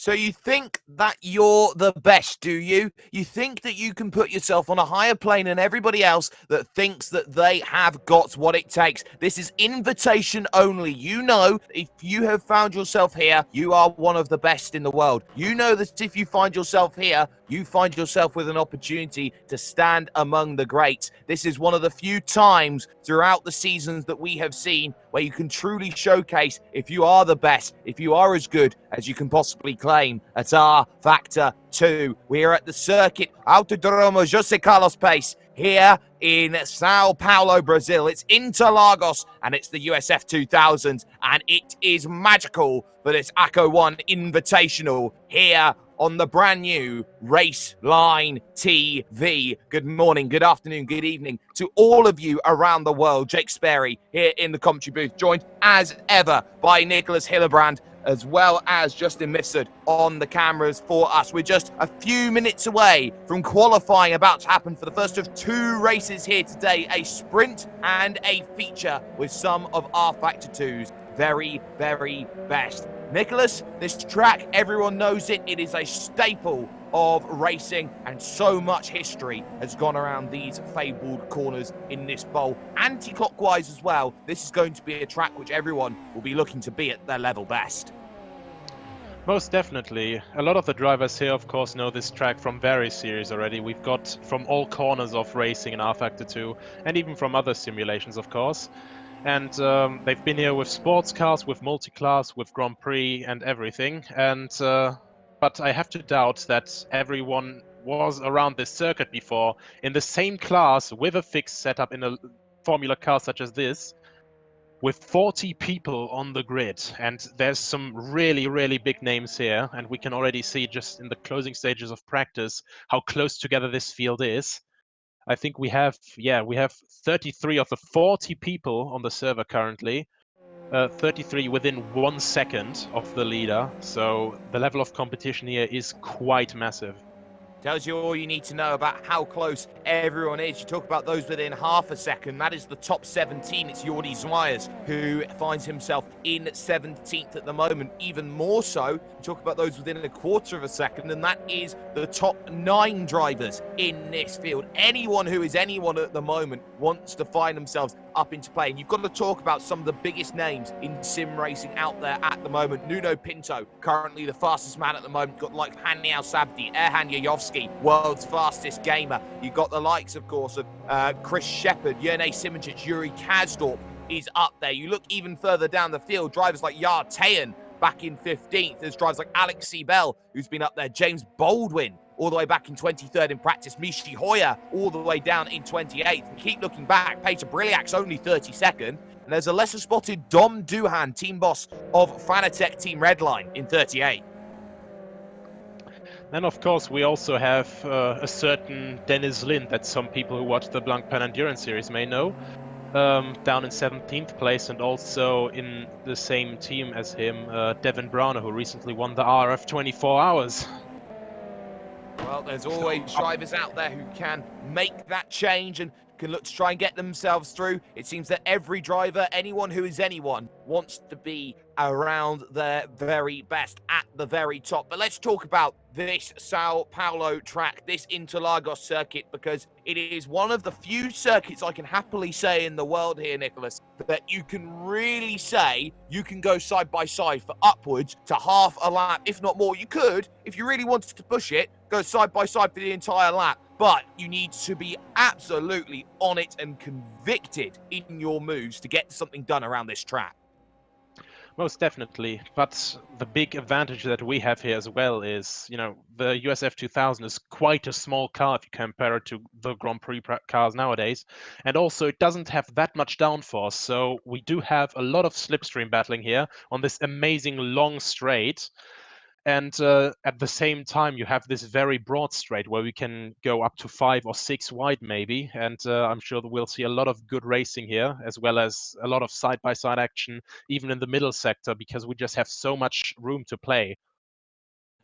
So you think that you're the best, do you? You think that you can put yourself on a higher plane than everybody else that thinks that they have got what it takes. This is invitation only. You know, if you have found yourself here, you are one of the best in the world. You know that if you find yourself here, you find yourself with an opportunity to stand among the greats. This is one of the few times throughout the seasons that we have seen where you can truly showcase if you are the best, if you are as good as you can possibly claim at R Factor 2. We are at the circuit Autodromo Jose Carlos Pace here in Sao Paulo, Brazil. It's Interlagos and it's the USF 2000, and it is magical for this ACO 1 Invitational here on the brand new Race Line TV. Good morning, good afternoon, good evening to all of you around the world. Jake Sperry here in the commentary booth, joined as ever by Nicholas Hillebrand, as well as Justin Mifsud on the cameras for us. We're just a few minutes away from qualifying about to happen for the first of two races here today, a sprint and a feature with some of R Factor 2's very, very best. Nicholas, this track, everyone knows it. It is a staple of racing, and so much history has gone around these fabled corners in this bowl. Anti-clockwise as well, this is going to be a track which everyone will be looking to be at their level best. Most definitely. A lot of the drivers here, of course, know this track from various series already. We've got from all corners of racing in R Factor 2, and even from other simulations, of course. And they've been here with sports cars, with multi-class, with Grand Prix and everything. And but I have to doubt that everyone was around this circuit before in the same class with a fixed setup in a Formula car such as this, with 40 people on the grid. And there's some really, really big names here. And we can already see just in the closing stages of practice how close together this field is. I think we have 33 of the 40 people on the server currently, 33 within 1 second of the leader. So the level of competition here is quite massive. Tells you all you need to know about how close everyone is. You talk about those within half a second. That is the top 17. It's Jordi Zweiers, who finds himself in 17th at the moment. Even more so, you talk about those within a quarter of a second, and that is the top 9 drivers in this field. Anyone who is anyone at the moment wants to find themselves up into play. And you've got to talk about some of the biggest names in sim racing out there at the moment. Nuno Pinto, currently the fastest man at the moment. Got like Hani Al-Sabdi, Erhan Yayovski, world's fastest gamer. You've got the likes, of course, of Chris Shepherd, Jerne Simoncic, Yuri Kazdorp is up there. You look even further down the field, drivers like Yar Tayan back in 15th. There's drivers like Alex Seabell, who's been up there. James Baldwin, all the way back in 23rd in practice. Mishi Hoyer, all the way down in 28th. And keep looking back, Peter Briliak's only 32nd. And there's a lesser spotted Dom Duhan, team boss of Fanatec Team Redline, in 38. Then, of course, we also have a certain Dennis Lind that some people who watch the Blancpain Endurance Series may know, down in 17th place, and also in the same team as him, Devin Browner, who recently won the RF 24 Hours. Well, there's always drivers out there who can make that change and can look to try and get themselves through. It seems that every driver, anyone who is anyone, wants to be around their very best at the very top. But let's talk about this Sao Paulo track, this Interlagos circuit, because it is one of the few circuits I can happily say in the world here, Nicholas, that you can really say you can go side by side for upwards to half a lap, if not more. You could, if you really wanted to push it, go side by side for the entire lap. But you need to be absolutely on it and convicted in your moves to get something done around this track. Most definitely. But the big advantage that we have here as well is, the USF 2000 is quite a small car if you compare it to the Grand Prix cars nowadays. And also it doesn't have that much downforce. So we do have a lot of slipstream battling here on this amazing long straight. And at the same time, you have this very broad straight where we can go up to 5 or 6 wide maybe. And I'm sure that we'll see a lot of good racing here, as well as a lot of side-by-side action, even in the middle sector, because we just have so much room to play.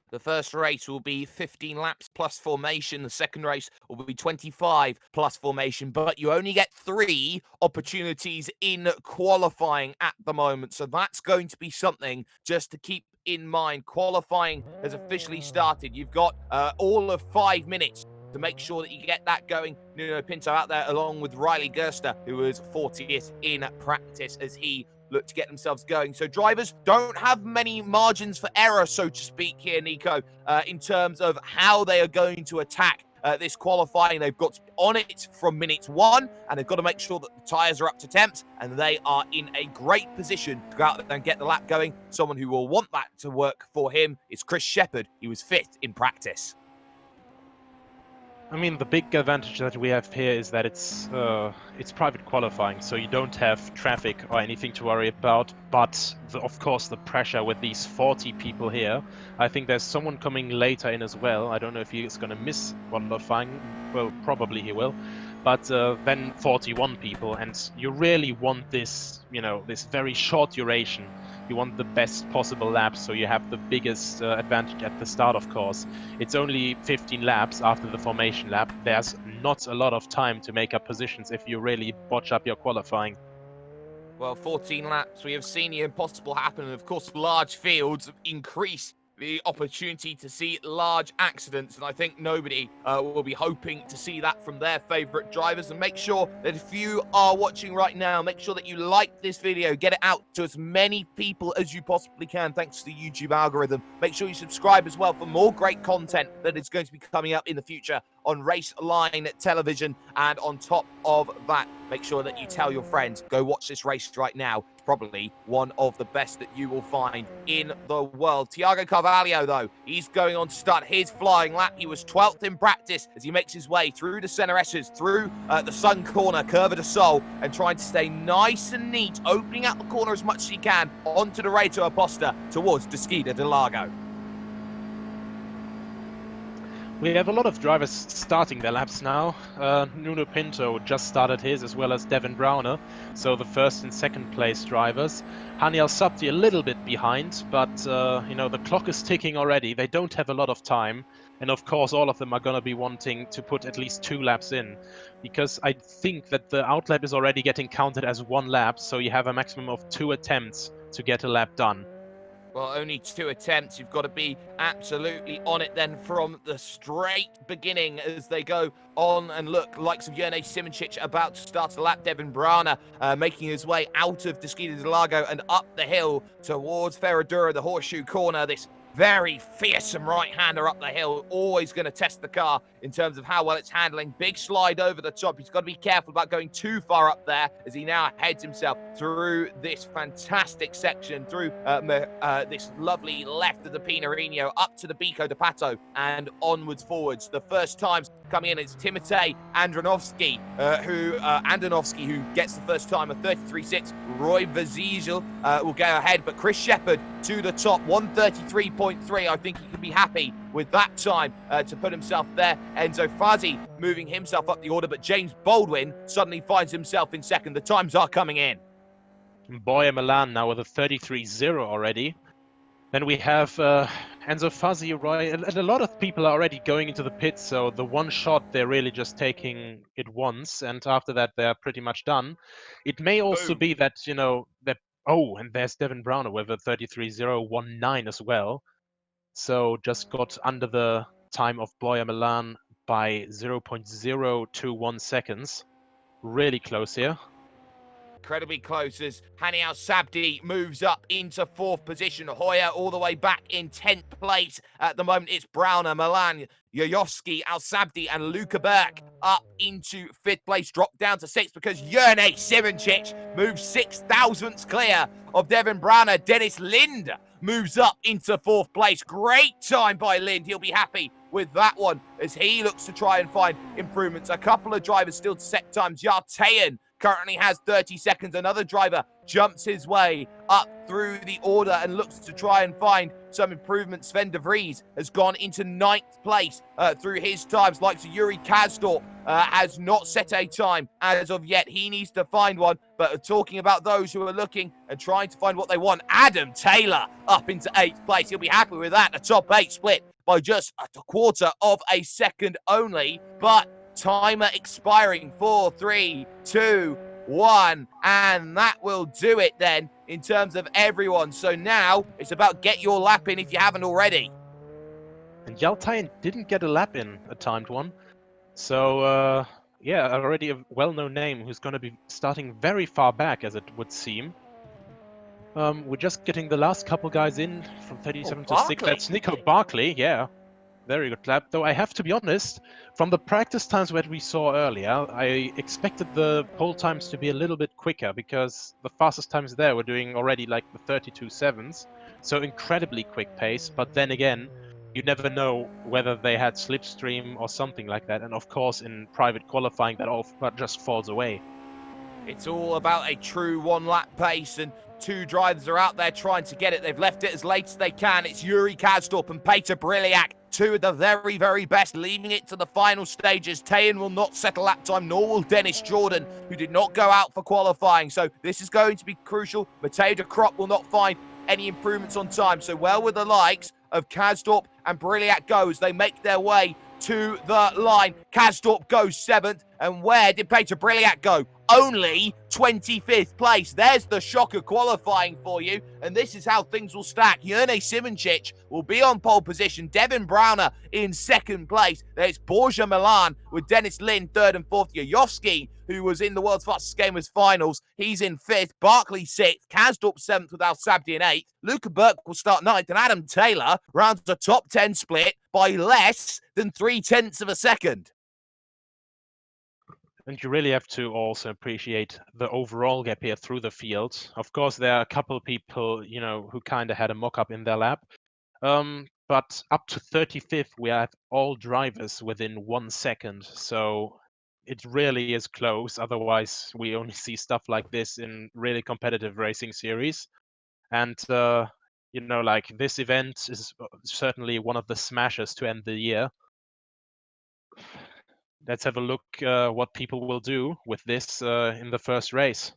The first race will be 15 laps plus formation. The second race will be 25 plus formation, but you only get 3 opportunities in qualifying at the moment. So that's going to be something just to keep in mind. Qualifying has officially started. You've got all of 5 minutes to make sure that you get that going. Nuno Pinto out there along with Riley Gerster, who was 40th in practice as he look to get themselves going. So drivers don't have many margins for error, so to speak, here, Nico, in terms of how they are going to attack this qualifying. They've got to be on it from minute 1, and they've got to make sure that the tyres are up to temps, and they are in a great position to go out there and get the lap going. Someone who will want that to work for him is Chris Shepherd. He was 5th in practice. I mean, the big advantage that we have here is that it's private qualifying, so you don't have traffic or anything to worry about. But of course, the pressure with these 40 people here. I think there's someone coming later in as well. I don't know if he is going to miss qualifying. Well, probably he will. But then 41 people, and you really want this, this very short duration. You want the best possible laps, so you have the biggest advantage at the start, of course. It's only 15 laps after the formation lap. There's not a lot of time to make up positions if you really botch up your qualifying. Well, 14 laps, we have seen the impossible happen, and of course, large fields increase the opportunity to see large accidents, and I think nobody will be hoping to see that from their favourite drivers. And make sure that if you are watching right now, make sure that you like this video, get it out to as many people as you possibly can, thanks to the YouTube algorithm. Make sure you subscribe as well for more great content that is going to be coming up in the future on Race Line Television. And on top of that, make sure that you tell your friends, go watch this race right now. It's probably one of the best that you will find in the world. Tiago Carvalho, though, he's going on to start his flying lap. He was 12th in practice as he makes his way through the center S's, through the Sun corner, Curva de Sol, and trying to stay nice and neat, opening out the corner as much as he can onto the Reto Aposta towards Desquida de Largo. We have a lot of drivers starting their laps now. Nuno Pinto just started his, as well as Devin Browner. So the first and second place drivers. Hani Al-Sabti a little bit behind, but the clock is ticking already. They don't have a lot of time. And of course, all of them are going to be wanting to put at least 2 laps in. Because I think that the outlap is already getting counted as 1 lap. So you have a maximum of 2 attempts to get a lap done. Well, only 2 attempts. You've got to be absolutely on it then from the straight beginning as they go on and look. Likes of Jerne Simoncic about to start the lap. Devin Browner making his way out of Desquida de Largo and up the hill towards Ferradura, the horseshoe corner. This very fearsome right-hander up the hill, always going to test the car in terms of how well it's handling. Big slide over the top. He's got to be careful about going too far up there as he now heads himself through this fantastic section, through this lovely left of the Pinarino, up to the Bico de Pato and onwards forwards. The first times coming in, it's Timotej Andonovski, who gets the first time, a 33.6. Roy Vazigel will go ahead, but Chris Shepherd to the top, 133.3. I think he can be happy with that time to put himself there. Enzo Fazi moving himself up the order, but James Baldwin suddenly finds himself in second. The times are coming in. Boya Milan now with a 33.0 already. Then we have Enzo Fazi, Roy, and a lot of people are already going into the pits, so the one shot, they're really just taking it once, and after that, they're pretty much done. It may also be that, and there's Devin Browner with a 33.019 as well. So just got under the time of Boya Milan by 0.021 seconds. Really close here. Incredibly close as Hani Al-Sabti moves up into 4th position. Hoyer all the way back in 10th place. At the moment, it's Browner, Milan, Yoyovski, Al-Sabti, and Luca Berk up into 5th place. Drop down to 6th because Jerne Simoncic moves 6 thousandths clear of Devin Browner. Dennis Lind moves up into 4th place. Great time by Lind. He'll be happy with that one as he looks to try and find improvements. A couple of drivers still to set times. Yartayan currently has 30 seconds. Another driver jumps his way up through the order and looks to try and find some improvements. Sven de Vries has gone into 9th place through his times. Like Yuri Kasdorp has not set a time as of yet. He needs to find one. But talking about those who are looking and trying to find what they want, Adam Taylor up into 8th place. He'll be happy with that. A top 8 split by just a quarter of a second only. But timer expiring. 4, 3, 2, 1, and that will do it then in terms of everyone. So now it's about get your lap in if you haven't already. And Yaltayan didn't get a lap in, a timed one. So, yeah, already a well-known name who's going to be starting very far back, as it would seem. We're just getting the last couple guys in from 37 to 6. That's Nico Barkley, yeah. Very good lap. Though I have to be honest, from the practice times that we saw earlier, I expected the pole times to be a little bit quicker because the fastest times there were doing already like the 32.7s. So incredibly quick pace. But then again, you never know whether they had slipstream or something like that. And of course, in private qualifying, that all just falls away. It's all about a true one-lap pace, and 2 drivers are out there trying to get it. They've left it as late as they can. It's Yuri Kasdorp and Peter Briliak, 2 of the very, very best, leaving it to the final stages. Tayan will not settle lap time, nor will Dennis Jordan, who did not go out for qualifying. So this is going to be crucial. Mateo de Krop will not find any improvements on time. So well with the likes of Kasdorp and Briliak goes. They make their way to the line. Kasdorp goes 7th. And where did Peter Briliak go? Only 25th place. There's the shocker qualifying for you. And this is how things will stack. Jurne Simoncic will be on pole position. Devin Browner in 2nd place. There's Borja Milan with Dennis Lind 3rd and 4th. Yayovsky, who was in the World's Fastest Gamers finals, he's in 5th. Barkley 6th. Kasdorp 7th with Al Sabdi in 8th. Luca Burke will start 9th. And Adam Taylor rounds a top 10 split by less than 0.3 of a second. And you really have to also appreciate the overall gap here through the field. Of course, there are a couple people, who kind of had a mock-up in their lap. But up to 35th, we have all drivers within 1 second. So it really is close. Otherwise, we only see stuff like this in really competitive racing series. And, this event is certainly one of the smashes to end the year. Let's have a look what people will do with this in the first race.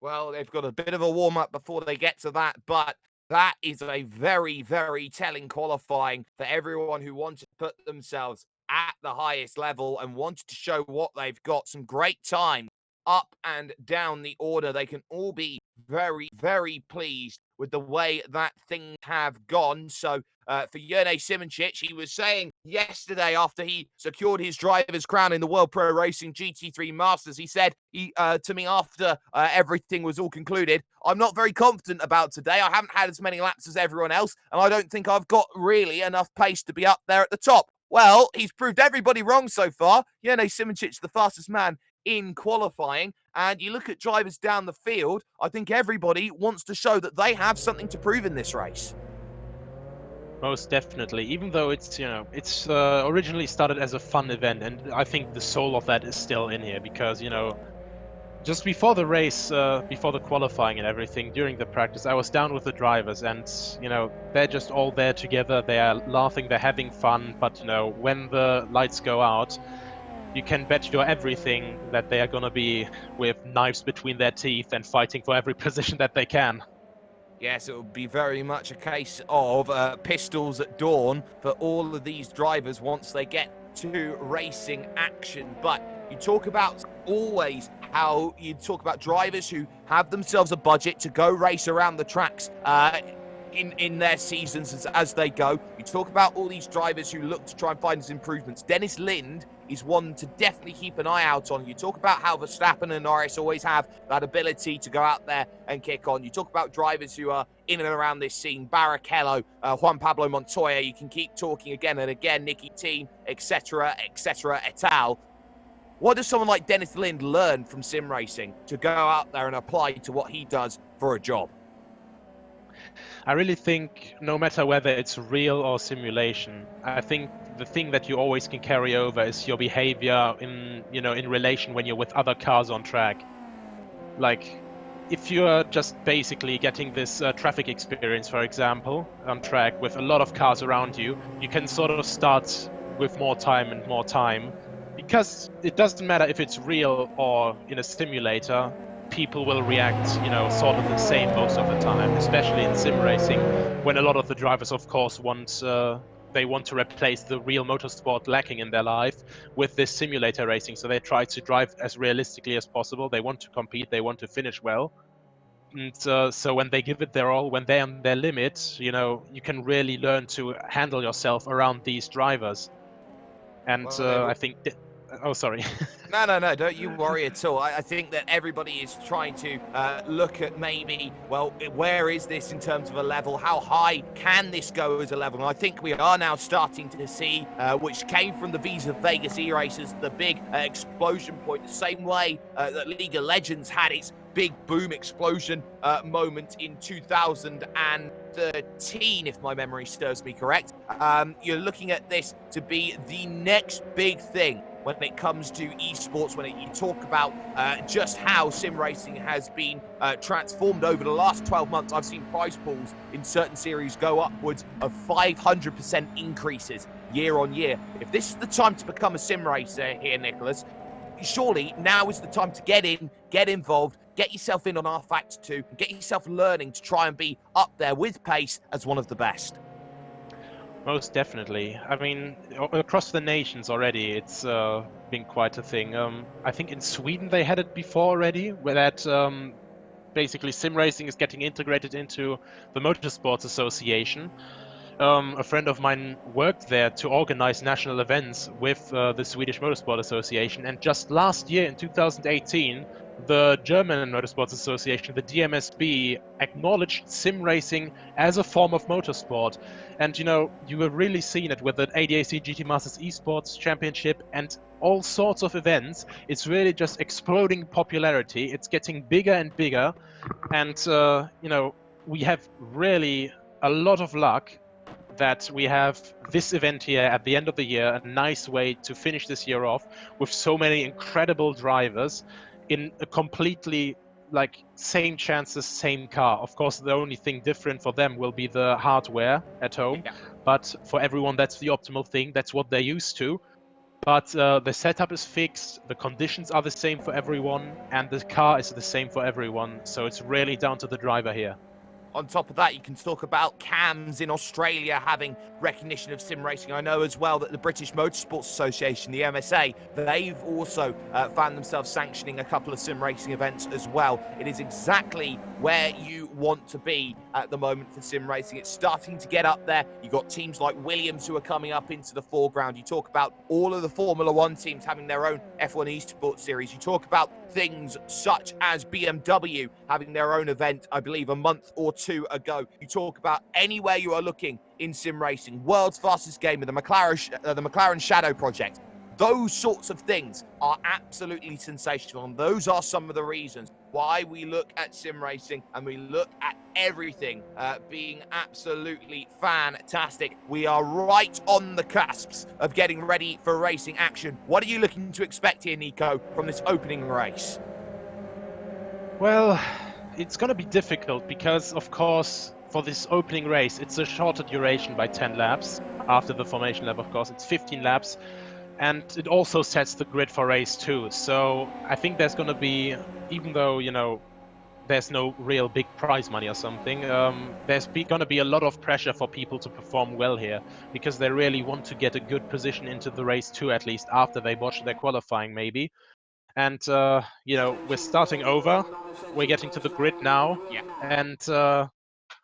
Well, they've got a bit of a warm-up before they get to that, but that is a very, very telling qualifying for everyone who wanted to put themselves at the highest level and wanted to show what they've got. Some great time up and down the order. They can all be very, very pleased with the way that things have gone. So for Jurne Simoncic, he was saying yesterday after he secured his driver's crown in the World Pro Racing GT3 Masters, he said to me after everything was all concluded, I'm not very confident about today. I haven't had as many laps as everyone else, and I don't think I've got really enough pace to be up there at the top. Well, he's proved everybody wrong so far. Jurne Simoncic, the fastest man in qualifying, and you look at drivers down the field, I think everybody wants to show that they have something to prove in this race. Most definitely, even though it's originally started as a fun event, and I think the soul of that is still in here because just before the race, before the qualifying and everything, during the practice, I was down with the drivers, and they're just all there together. They are laughing, they're having fun, but when the lights go out, you can bet your everything that they are going to be with knives between their teeth and fighting for every position that they can. Yes, it will be very much a case of pistols at dawn for all of these drivers once they get to racing action. But you talk about always how you talk about drivers who have themselves a budget to go race around the tracks in their seasons as they go. You talk about all these drivers who look to try and find these improvements. Dennis Lind is one to definitely keep an eye out on. You talk about how Verstappen and Norris always have that ability to go out there and kick on. You talk about drivers who are in and around this scene, Barrichello, Juan Pablo Montoya. You can keep talking again and again, Nicky Team, etc., et al. What does someone like Dennis Lind learn from sim racing to go out there and apply to what he does for a job? I really think no matter whether it's real or simulation, I think the thing that you always can carry over is your behavior in relation when you're with other cars on track. Like, if you're just basically getting this traffic experience, for example, on track with a lot of cars around you, you can sort of start with more time and more time. Because it doesn't matter if it's real or in a simulator, people will react, sort of the same most of the time, especially in sim racing, when a lot of the drivers, of course, they want to replace the real motorsport lacking in their life with this simulator racing. So they try to drive as realistically as possible. They want to compete. They want to finish well. And so when they give it their all, when they're on their limit, you can really learn to handle yourself around these drivers. And Well, they I think, oh, sorry. No, don't you worry at all. I think that everybody is trying to look at maybe, well, where is this in terms of a level? How high can this go as a level? And I think we are now starting to see, which came from the Visa Vegas e-races, the big explosion point, the same way that League of Legends had its big boom explosion moment in 2013, if my memory serves me correct. You're looking at this to be the next big thing when it comes to esports, when you talk about just how sim racing has been transformed over the last 12 months. I've seen prize pools in certain series go upwards of 500% increases year on year. If this is the time to become a sim racer here, Nicholas, surely now is the time to get in, get involved, get yourself in on R-Factor 2, and get yourself learning to try and be up there with pace as one of the best. Most definitely. I mean, across the nations already, it's been quite a thing. I think in Sweden they had it before already, where that basically sim racing is getting integrated into the Motorsports Association. A friend of mine worked there to organize national events with the Swedish Motorsport Association. And just last year, in 2018, the German Motorsports Association, the DMSB, acknowledged sim racing as a form of motorsport. And you were really seeing it with the ADAC GT Masters Esports Championship and all sorts of events. It's really just exploding popularity. It's getting bigger and bigger. And, we have really a lot of luck that we have this event here at the end of the year, a nice way to finish this year off with so many incredible drivers in a completely same chances, same car. Of course, the only thing different for them will be the hardware at home, Yeah. but for everyone, that's the optimal thing. That's what they're used to. But the setup is fixed, the conditions are the same for everyone, and the car is the same for everyone. So it's really down to the driver here. On top of that, you can talk about CAMS in Australia having recognition of sim racing. I know as well that the British Motorsports Association, the MSA, they've also found themselves sanctioning a couple of sim racing events as well. It is exactly where you want to be at the moment for sim racing. It's starting to get up there. You've got teams like Williams who are coming up into the foreground. You talk about all of the Formula One teams having their own F1 esports series. You talk about things such as BMW having their own event, I believe, a month or two ago. You talk about anywhere you are looking in sim racing, world's fastest gamer, the McLaren Shadow Project. Those sorts of things are absolutely sensational, and those are some of the reasons why we look at sim racing and we look at everything being absolutely fantastic. We are right on the cusps of getting ready for racing action. What are you looking to expect here, Nico, from this opening race? Well, it's going to be difficult because, of course, for this opening race, it's a shorter duration by 10 laps. After the formation lap, of course, it's 15 laps. And it also sets the grid for race 2. So I think there's going to be, even though, there's no real big prize money or something, there's going to be a lot of pressure for people to perform well here because they really want to get a good position into the race 2, at least after they watch their qualifying, maybe. And, we're starting over. We're getting to the grid now. Yeah. And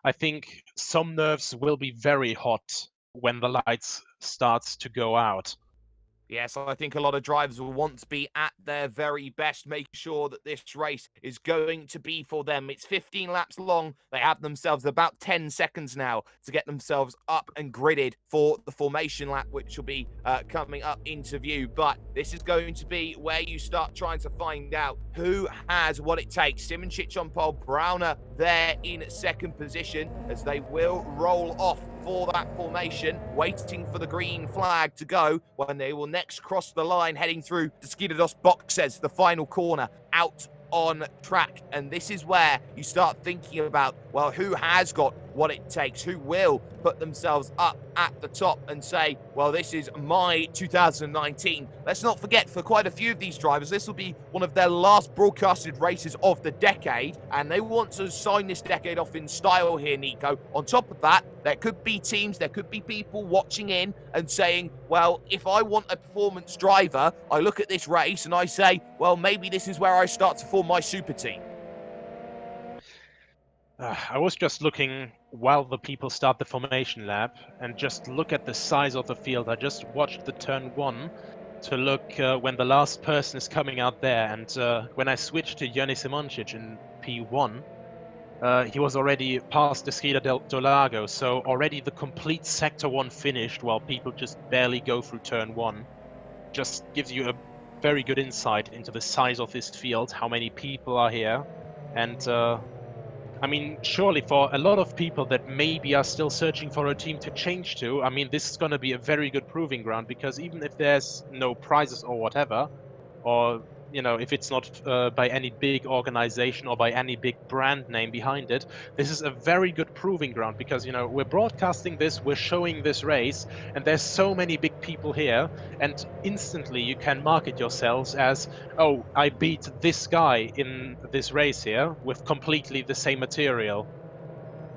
I think some nerves will be very hot when the lights starts to go out. Yes, I think a lot of drivers will want to be at their very best, making sure that this race is going to be for them. It's 15 laps long. They have themselves about 10 seconds now to get themselves up and gridded for the formation lap, which will be coming up into view. But this is going to be where you start trying to find out who has what it takes. Simoncic on pole, Browner there in second position as they will roll off for that formation, waiting for the green flag to go when they will next cross the line, heading through the Skidados boxes, the final corner out on track. And this is where you start thinking about, well, who has got what it takes? Who will put themselves up at the top and say, well, this is my 2019. Let's not forget, for quite a few of these drivers, this will be one of their last broadcasted races of the decade, and they want to sign this decade off in style here, Nico. On top of that, there could be teams, there could be people watching in and saying, well, if I want a performance driver, I look at this race and I say, well, maybe this is where I start to form my super team. I was just looking while the people start the formation lap and just look at the size of the field. I just watched the turn 1 to look when the last person is coming out there, and when I switched to Joni Simoncic in P1, he was already past the Scheda del Lago, so already the complete Sector 1 finished while people just barely go through turn 1. Just gives you a very good insight into the size of this field, how many people are here, and I mean, surely for a lot of people that maybe are still searching for a team to change to, I mean, this is going to be a very good proving ground, because even if there's no prizes or whatever, or, you know, if it's not by any big organization or by any big brand name behind it, this is a very good proving ground, because, you know, we're broadcasting this, we're showing this race, and there's so many big people here, and instantly you can market yourselves as, oh, I beat this guy in this race here with completely the same material.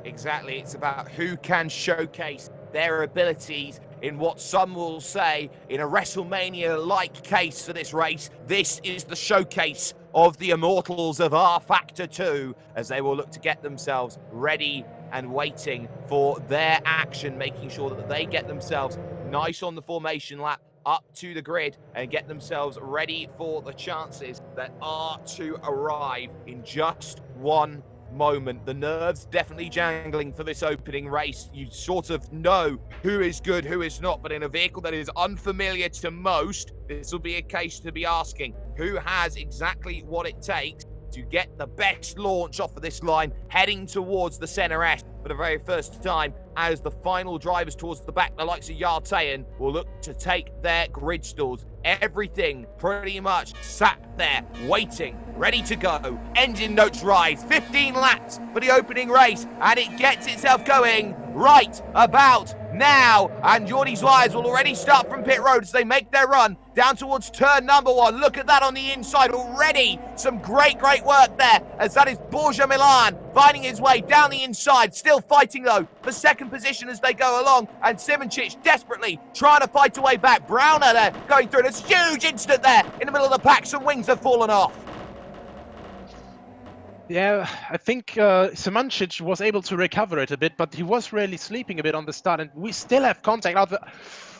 Exactly. It's about who can showcase their abilities in what some will say in a WrestleMania-like case for this race. This is the showcase of the immortals of R Factor 2, as they will look to get themselves ready and waiting for their action, making sure that they get themselves nice on the formation lap, up to the grid, and get themselves ready for the chances that are to arrive in just one moment. The nerves definitely jangling for this opening race. You sort of know who is good, who is not, but in a vehicle that is unfamiliar to most, this will be a case to be asking who has exactly what it takes to get the best launch off of this line, heading towards the center S for the very first time, as the final drivers towards the back, the likes of Yartayan, will look to take their grid stalls. Everything pretty much sat there, waiting, ready to go. Engine notes rise, 15 laps for the opening race, and it gets itself going right about now. And Jordi Zwiers will already start from pit road as they make their run down towards turn number 1. Look at that on the inside already. Some great work there, as that is Borja Milan finding his way down the inside, still fighting though for second position as they go along, and Simoncic desperately trying to fight a way back. Browner there going through, and it's a huge incident there in the middle of the pack. Some wings have fallen off. Yeah, I think Simoncic was able to recover it a bit, but he was really sleeping a bit on the start, and we still have contact out the...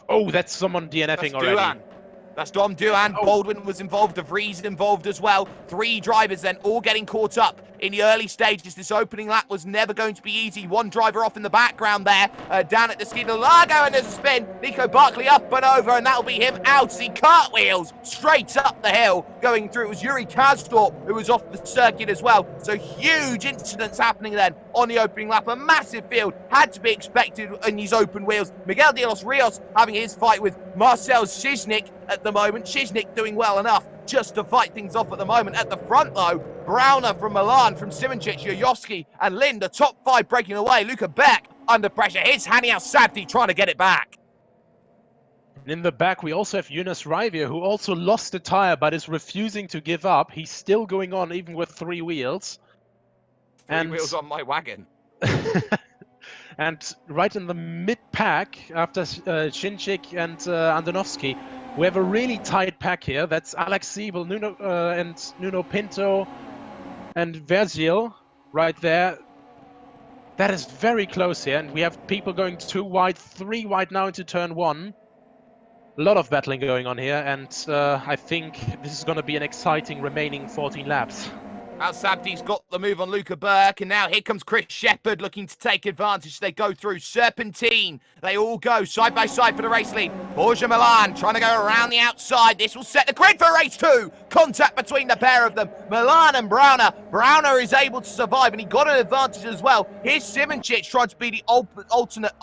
Oh, that's someone DNFing already. Duhan. That's Dom Duhan. Oh. Baldwin was involved. De Vries involved as well. 3 drivers then all getting caught up in the early stages. This opening lap was never going to be easy. One driver off in the background there, down at the Scheda del Lago, and there's a spin. Nico Barkley up and over, and that'll be him out as he cartwheels straight up the hill. Going through, it was Yuri Kastorp who was off the circuit as well. So huge incidents happening then on the opening lap. A massive field had to be expected in these open wheels. Miguel de los Rios having his fight with Marcel Szysnik at the moment. Szysnik doing well enough just to fight things off at the moment. At the front, though, Browner from Milan, from Simoncic, Yoyoski, and Lind, the top 5 breaking away. Luca Beck under pressure. Here's Haniel Sabdi trying to get it back. And in the back, we also have Yunus Raivia, who also lost a tire but is refusing to give up. He's still going on, even with 3 wheels. Three wheels on my wagon. And right in the mid-pack, after Shinchik and Andonovsky, we have a really tight pack here. That's Alex Siebel, Nuno Pinto, and Vergil right there. That is very close here, and we have people going 2 wide, 3 wide now into turn 1. A lot of battling going on here, and I think this is going to be an exciting remaining 14 laps. Al Sabdi's got the move on Luca Burke, and now here comes Chris Shepherd looking to take advantage as they go through. Serpentine, they all go side by side for the race lead. Borja Milan trying to go around the outside. This will set the grid for race 2. Contact between the pair of them. Milan and Browner. Browner is able to survive, and he got an advantage as well. Here's Simoncic trying to be the ultimate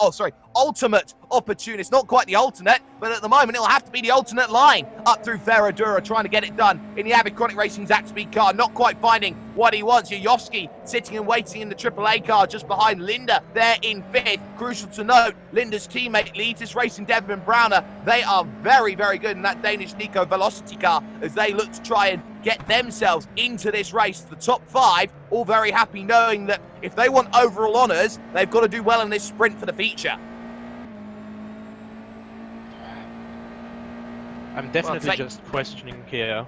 opportunist. Not quite the alternate, but at the moment it'll have to be the alternate line. Up through Ferradura trying to get it done in the Avid Chronic Racing Zack Speed car. Not quite finding what he wants. Yuyovski sitting and waiting in the AAA car just behind Linda there in 5th. Crucial to note, Linda's teammate leads this race in Devon Browner. They are very, very good in that Danish Nico Velocity car as they look to try and get themselves into this race. The top 5, all very happy knowing that if they want overall honours, they've got to do well in this sprint for the feature. I'm definitely just questioning here.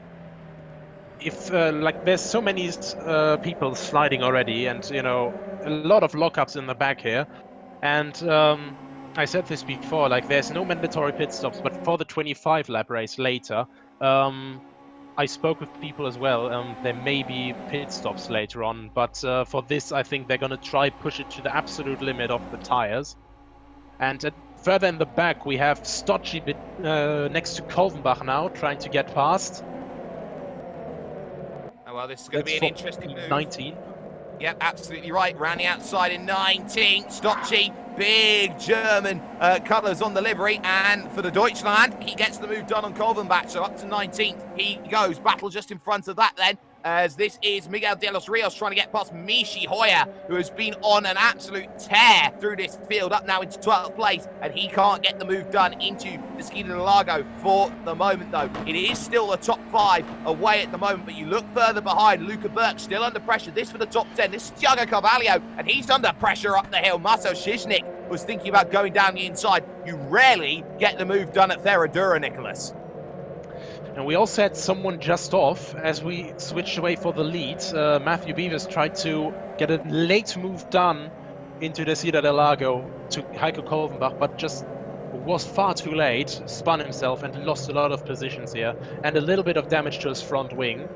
If, like, there's so many people sliding already and, you know, a lot of lockups in the back here. And I said this before, like, there's no mandatory pit stops, but for the 25 lap race later, I spoke with people as well. There may be pit stops later on, but for this, I think they're going to try push it to the absolute limit of the tires. And further in the back, we have Stocci next to Kolvenbach now, trying to get past. Oh, well, this is going to be an interesting move. 19. Yep, absolutely right. Round the outside in 19. Stocci, big German colours on the livery. And for the Deutschland, he gets the move done on Kolvenbach. So up to 19th he goes. Battle just in front of that then, as this is Miguel de los Rios trying to get past Michi Hoyer, who has been on an absolute tear through this field, up now into 12th place, and he can't get the move done into Desquita del Lago for the moment, though. It is still the top 5 away at the moment, but you look further behind, Luca Burke still under pressure. This for the top 10. This is Thiago Carvalho, and he's under pressure up the hill. Marcel Shishnik was thinking about going down the inside. You rarely get the move done at Ferradura, Nicholas. And we also had someone just off as we switched away for the lead. Matthew Beavers tried to get a late move done into the Ciudad del Lago to Heiko Kolvenbach, but just was far too late, spun himself and lost a lot of positions here, and a little bit of damage to his front wing.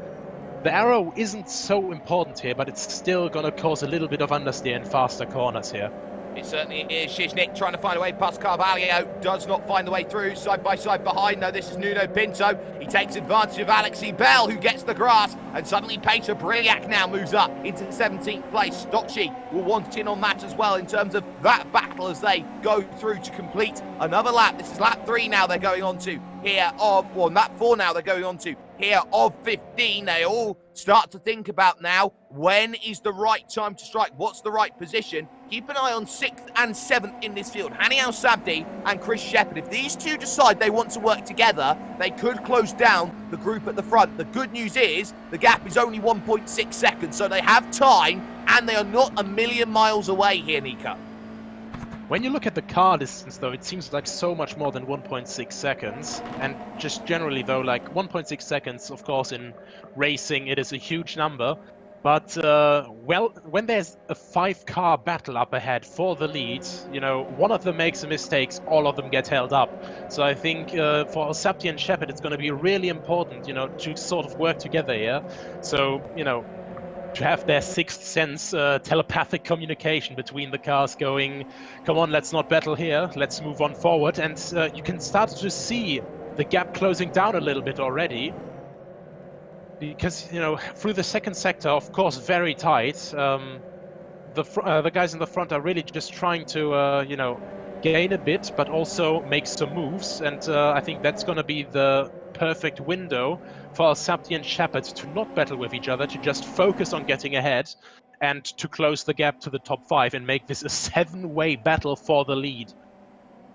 The arrow isn't so important here, but it's still going to cause a little bit of understeer in faster corners here. It certainly is. Shishnik trying to find a way past Carvalho, does not find the way through. Side by side behind, though, this is Nuno Pinto. He takes advantage of Alexi Bell, who gets the grass, and suddenly Peter Briliak now moves up into 17th place. Stocci will want in on that as well in terms of that battle as they go through to complete another lap. This is lap 3 now they're going on to here of, well, lap 4 now they're going on to here of 15. They all start to think about now, when is the right time to strike? What's the right position? Keep an eye on 6th and 7th in this field, Hani Al-Sabdi and Chris Shepherd. If these two decide they want to work together, they could close down the group at the front. The good news is the gap is only 1.6 seconds, so they have time, and they are not a million miles away here, Nico. When you look at the car distance, though, it seems like so much more than 1.6 seconds. And just generally, though, like 1.6 seconds, of course, in racing, it is a huge number. But, well, when there's a 5-car battle up ahead for the lead, you know, one of them makes a mistake, all of them get held up. So I think for Al-Sabti and Shepherd, it's going to be really important, you know, to sort of work together here. So, you know, to have their sixth sense telepathic communication between the cars going, come on, let's not battle here, let's move on forward. And you can start to see the gap closing down a little bit already. Because, you know, through the second sector, of course, very tight. The guys in the front are really just trying to, you know, gain a bit, but also make some moves. And I think that's going to be the perfect window for Al-Sabti and Shepherd to not battle with each other, to just focus on getting ahead and to close the gap to the top 5 and make this a 7-way battle for the lead.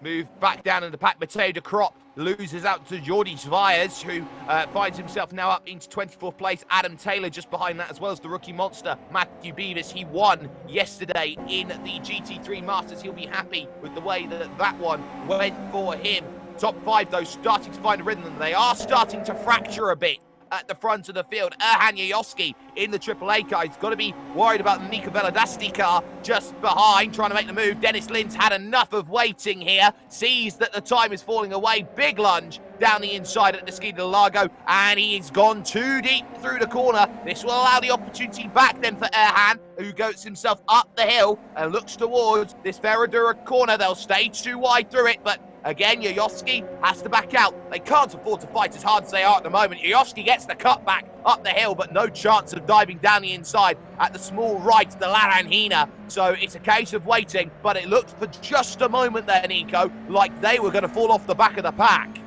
Move back down in the pack. Mateo de Crop loses out to Jordi Zviers, who finds himself now up into 24th place. Adam Taylor just behind that, as well as the rookie monster, Matthew Beavis. He won yesterday in the GT3 Masters. He'll be happy with the way that that one went for him. Top 5, though, starting to find a rhythm. They are starting to fracture a bit at the front of the field. Erhan Yayovski in the AAA car. He's got to be worried about the Nika Veladasti car just behind, trying to make the move. Dennis Lind's had enough of waiting here. Sees that the time is falling away. Big lunge down the inside at the Desquita del Lago, and he's gone too deep through the corner. This will allow the opportunity back then for Erhan, who goes himself up the hill and looks towards this Ferradura corner. They'll stay too wide through it, but Again, Yoyoski has to back out. They can't afford to fight as hard as they are at the moment. Yoyoski gets the cut back up the hill, but no chance of diving down the inside at the small right, the Laranjina. So it's a case of waiting, but it looked for just a moment there, Nico, like they were going to fall off the back of the pack.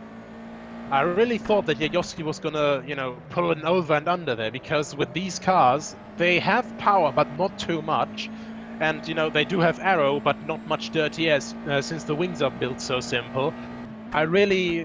I really thought that Yoyoski was gonna, pull an over and under there, because with these cars, they have power, but not too much. And, they do have aero, but not much dirty air, since the wings are built so simple. I really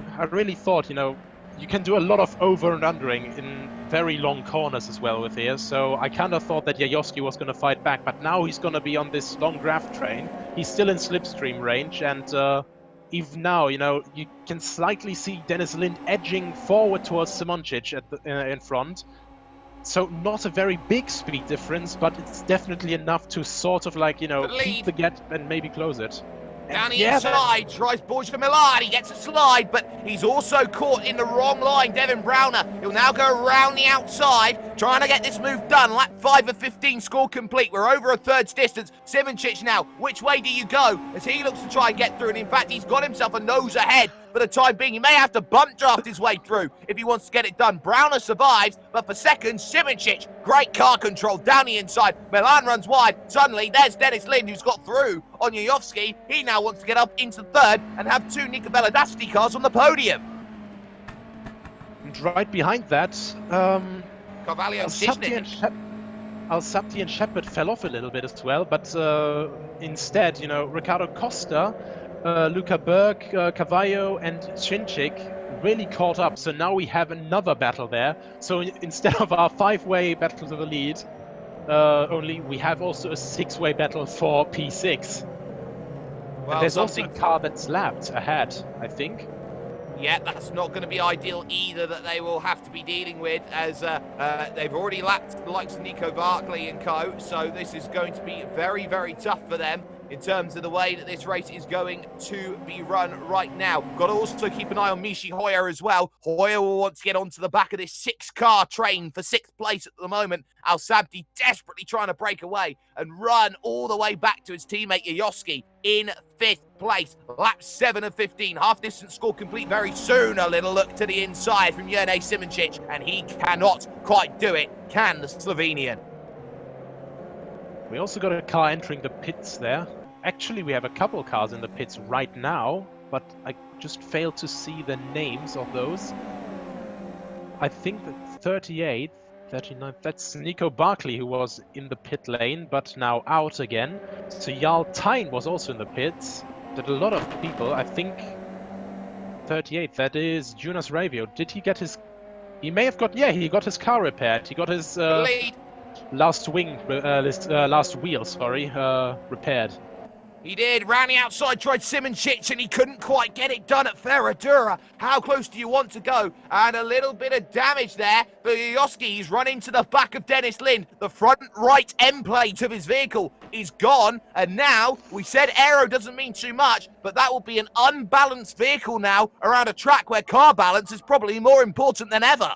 thought, you can do a lot of over and undering in very long corners as well with here. So I kind of thought that Yoyoski was going to fight back, but now he's going to be on this long draft train. He's still in slipstream range, and even now, you can slightly see Dennis Lind edging forward towards Simoncic in front. So not a very big speed difference, but it's definitely enough to sort of keep the gap and maybe close it. Down the inside, tries Borja Milan, he gets a slide, but he's also caught in the wrong line, Devin Browner. He'll now go around the outside, trying to get this move done. Lap 5 of 15, score complete. We're over a third's distance. Simoncic now, which way do you go? As he looks to try and get through, and in fact, he's got himself a nose ahead for the time being. He may have to bump draft his way through if he wants to get it done. Browner survives, but for second, Simoncic, great car control down the inside. Milan runs wide. Suddenly, there's Dennis Lind, who's got through on Yoyovski. He now wants to get up into third and have two Nico Belladasti cars on the podium. And right behind that, Carvalho Al-Sabti and Shepard fell off a little bit as well, but instead, Ricardo Costa, Luca Berg, Cavallo, and Chinchik really caught up. So now we have another battle there. So instead of our 5-way battle to the lead, only we have also a 6-way battle for P6. Well, and there's also a car that's lapped ahead, I think. Yeah, that's not going to be ideal either, that they will have to be dealing with, as they've already lapped the likes of Nico Barkley and co. So this is going to be very, very tough for them in terms of the way that this race is going to be run right now. Got to also keep an eye on Michi Hoyer as well. Hoyer will want to get onto the back of this 6-car train for 6th place at the moment. Al-Sabti desperately trying to break away and run all the way back to his teammate Yoyoski in 5th place. Lap 7 of 15. Half-distance score complete very soon. A little look to the inside from Jurnej Simoncic, and he cannot quite do it, can the Slovenian. We also got a car entering the pits there. Actually, we have a couple cars in the pits right now, but I just failed to see the names of those. I think that 38th, 39th, that's Nico Barkley, who was in the pit lane, but now out again. So Jarl Tyne was also in the pits. Did a lot of people, I think 38th, that is Jonas Ravio. Did he get his... He may have got... Yeah, he got his car repaired. He got his last wheel, repaired. He did. Round the outside, tried Simoncic, and he couldn't quite get it done at Ferradura. How close do you want to go? And a little bit of damage there for Yoyoski. He's run into the back of Dennis Lind. The front right end plate of his vehicle is gone. And now, we said aero doesn't mean too much, but that will be an unbalanced vehicle now around a track where car balance is probably more important than ever.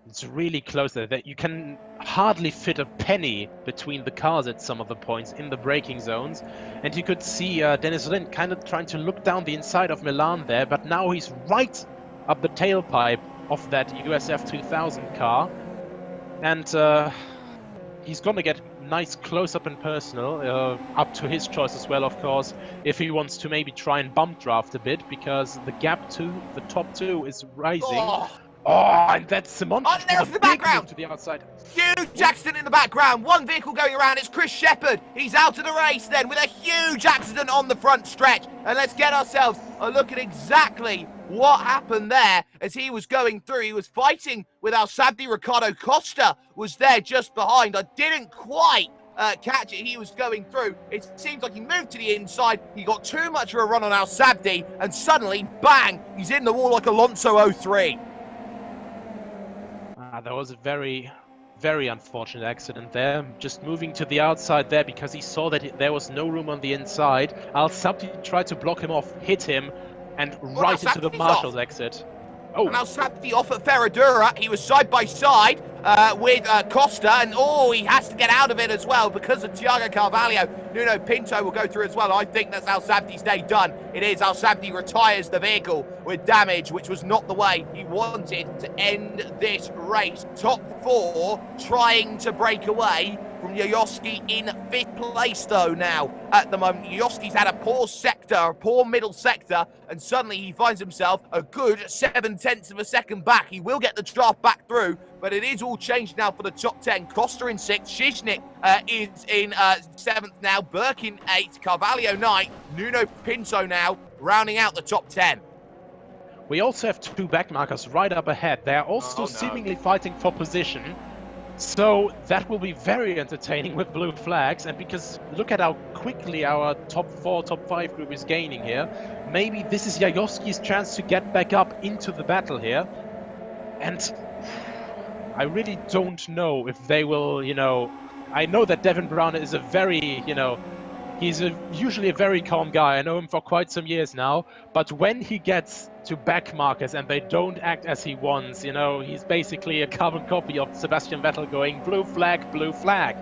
It's really close there, that you can hardly fit a penny between the cars at some of the points in the braking zones. And you could see Dennis Lind kind of trying to look down the inside of Milan there, but now he's right up the tailpipe of that USF 2000 car. And he's going to get nice close-up and personal, up to his choice as well, of course, if he wants to maybe try and bump draft a bit, because the gap to the top two is rising. Oh, and that's Simoncic. Oh, there's the background. To the outside. Huge accident in the background. One vehicle going around. It's Chris Shepard. He's out of the race then with a huge accident on the front stretch. And let's get ourselves a look at exactly what happened there as he was going through. He was fighting with Al-Sabti. Ricardo Costa was there just behind. I didn't quite catch it. He was going through. It seems like he moved to the inside. He got too much of a run on Al-Sabti. And suddenly, bang, he's in the wall like Alonso 03. That was a very, very unfortunate accident there. Just moving to the outside there because he saw that there was no room on the inside. Al-Sabti tried to block him off, hit him, and right into the Marshalls exit. Oh. And Al-Sabti off at Ferradura. He was side by side. with Costa, and he has to get out of it as well because of Thiago Carvalho. Nuno Pinto will go through as well. I think that's Al Sabdi's day done. It is. Al Sabdi retires the vehicle with damage, which was not the way he wanted to end this race. Top 4 trying to break away from Yoyoski in 5th place, though, now, at the moment. Yoyoski's had a poor sector, a poor middle sector, and suddenly he finds himself a good 7/10 of a second back. He will get the draft back through, but it is all changed now for the top 10. Costa in 6th, Shishnik is in 7th now, Burke in 8th, Carvalho 9th, Nuno Pinto now rounding out the top 10. We also have 2 backmarkers right up ahead. They are also seemingly fighting for position. So that will be very entertaining with blue flags, and because look at how quickly our top 4, top 5 group is gaining here. Maybe this is Jajoski's chance to get back up into the battle here. And I really don't know if they will, I know that Devin Brown is a very, he's usually a very calm guy. I know him for quite some years now, but when he gets to back markers and they don't act as he wants, he's basically a carbon copy of Sebastian Vettel going blue flag, blue flag.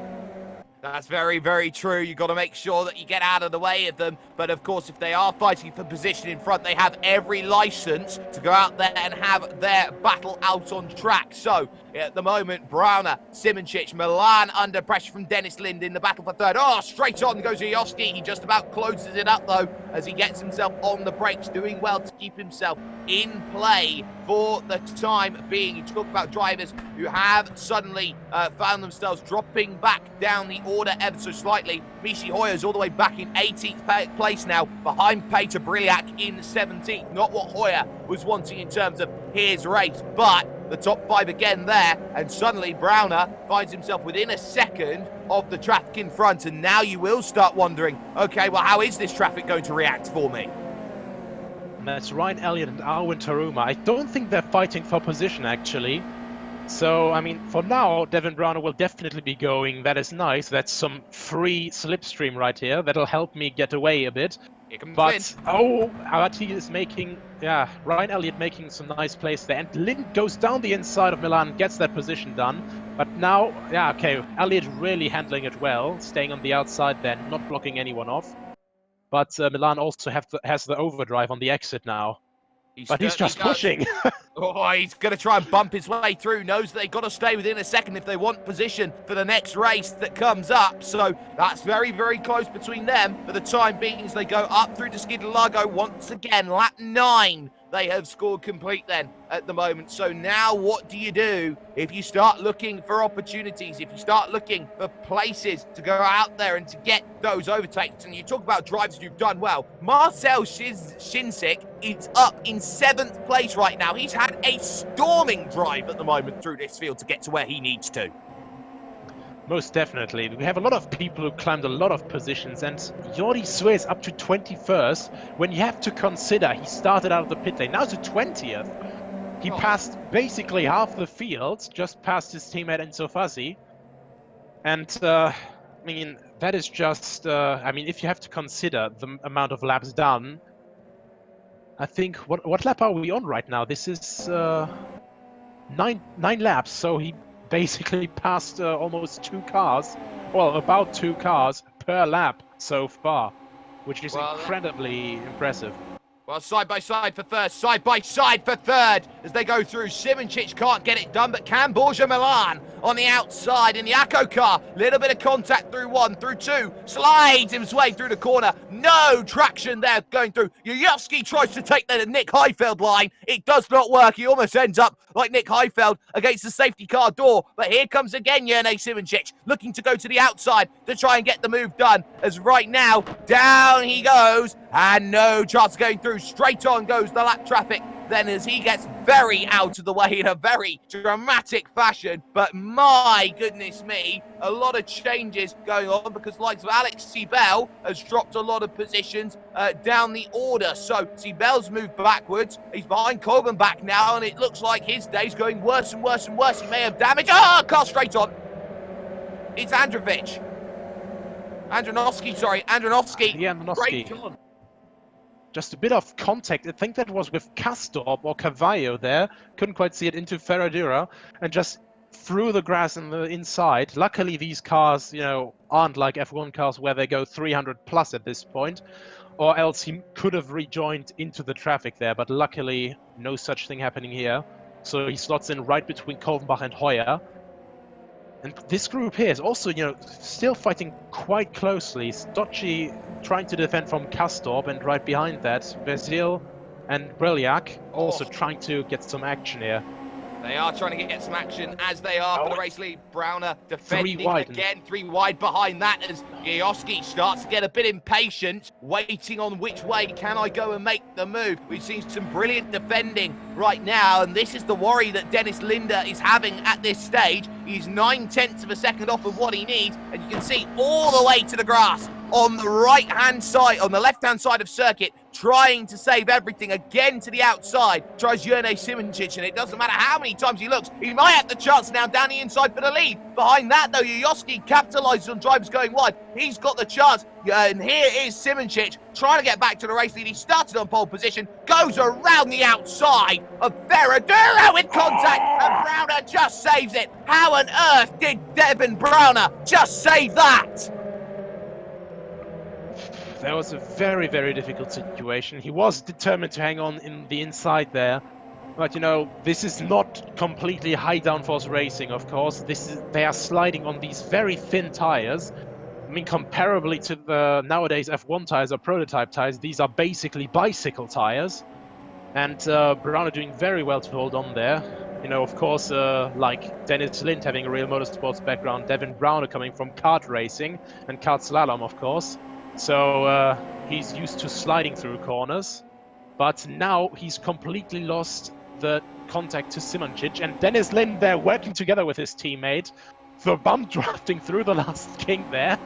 That's very, very true. You've got to make sure that you get out of the way of them. But of course, if they are fighting for position in front, they have every license to go out there and have their battle out on track. So at the moment, Browner, Simoncic, Milan under pressure from Dennis Lind in the battle for 3rd. Straight on goes Yoyoski. He just about closes it up, though, as he gets himself on the brakes, doing well to keep himself in play for the time being. You talk about drivers who have suddenly found themselves dropping back down the order ever so slightly. Michi Hoyer's all the way back in 18th place now, behind Peter Briliak in 17th. Not what Hoyer was wanting in terms of his race, but the top 5 again there, and suddenly Browner finds himself within a second of the traffic in front, and now you will start wondering, okay, well, how is this traffic going to react for me? And that's Ryan Elliott and Arwin Taruma. I don't think they're fighting for position, actually. So, I mean, for now, Devin Browner will definitely be going. That is nice. That's some free slipstream right here. That'll help me get away a bit. But, Arati is making, Ryan Elliott making some nice plays there. And Lind goes down the inside of Milan, gets that position done. But now, Elliott really handling it well, staying on the outside there, not blocking anyone off. But Milan also has the overdrive on the exit now. He's just pushing. He's going to try and bump his way through. Knows that they've got to stay within a second if they want position for the next race that comes up. So that's very, very close between them for the time being as they go up through to Skidalago once again. Lap 9. They have scored complete then at the moment. So now what do you do if you start looking for opportunities, if you start looking for places to go out there and to get those overtakes? And you talk about drivers who've done well. Marcel Shinsik is up in 7th place right now. He's had a storming drive at the moment through this field to get to where he needs to. Most definitely. We have a lot of people who climbed a lot of positions, and Jordi Sue is up to 21st, when you have to consider he started out of the pit lane, now to 20th. He passed basically half the field, just past his teammate Enzo Fassi. And, I mean, that is just, if you have to consider the amount of laps done, I think, what lap are we on right now? This is nine laps, so he basically passed almost 2 cars, well, about 2 cars per lap so far, which is incredibly impressive. Well, side by side for third, side by side for third as they go through. Simoncic can't get it done, but can Borja Milan on the outside in the Akko car. Little bit of contact through 1, through 2, slides his way through the corner. No traction there going through. Yuyovsky tries to take the Nick Heifeld line. It does not work. He almost ends up like Nick Heifeld against the safety car door. But here comes again Jerne Simoncic, looking to go to the outside to try and get the move done. As right now, down he goes, and no chance of going through. Straight on goes the lap traffic then as he gets very out of the way in a very dramatic fashion. But my goodness me, a lot of changes going on because likes of Alex Seibel has dropped a lot of positions down the order. So Seibel's moved backwards. He's behind Coben back now, and it looks like his day's going worse and worse and worse. He may have damage. Car straight on. It's Androvich. Andronowski. Yeah, Andronowski. Straight on. Just a bit of contact. I think that was with Castorp or Cavallo there. Couldn't quite see it into Ferradura. And just through the grass and the inside. Luckily, these cars, aren't like F1 cars where they go 300 plus at this point, or else he could have rejoined into the traffic there. But luckily, no such thing happening here. So he slots in right between Kolvenbach and Heuer. And this group here is also, still fighting quite closely. Stocci trying to defend from Kastorp, and right behind that, Vezil and Breliak also trying to get some action here. They are trying to get some action as they are for the race lead. Browner defending again, 3 wide behind that as Gajowski starts to get a bit impatient, waiting on which way can I go and make the move. We've seen some brilliant defending right now, and this is the worry that Dennis Linder is having at this stage. He's 9/10 of a second off of what he needs, and you can see all the way to the grass on the right-hand side, on the left-hand side of circuit, trying to save everything again to the outside. Tries Jurnej Simoncic, and it doesn't matter how many times he looks, he might have the chance now down the inside for the lead. Behind that, though, Yoyoski capitalizes on drivers going wide. He's got the chance, and here is Simoncic trying to get back to the race lead. He started on pole position, goes around the outside of Ferradura with contact, and Browner just saves it. How on earth did Devin Browner just save that? That was a very, very difficult situation. He was determined to hang on in the inside there. But, this is not completely high downforce racing, of course. They are sliding on these very thin tires. I mean, comparably to the nowadays F1 tires or prototype tires, these are basically bicycle tires. And Browner doing very well to hold on there. Of course, like Dennis Lind having a real motorsports background, Devin Browner coming from kart racing and kart slalom, of course. So he's used to sliding through corners, but now he's completely lost the contact to Simoncic, and Dennis Lind there working together with his teammate for bump drafting through the last kink there.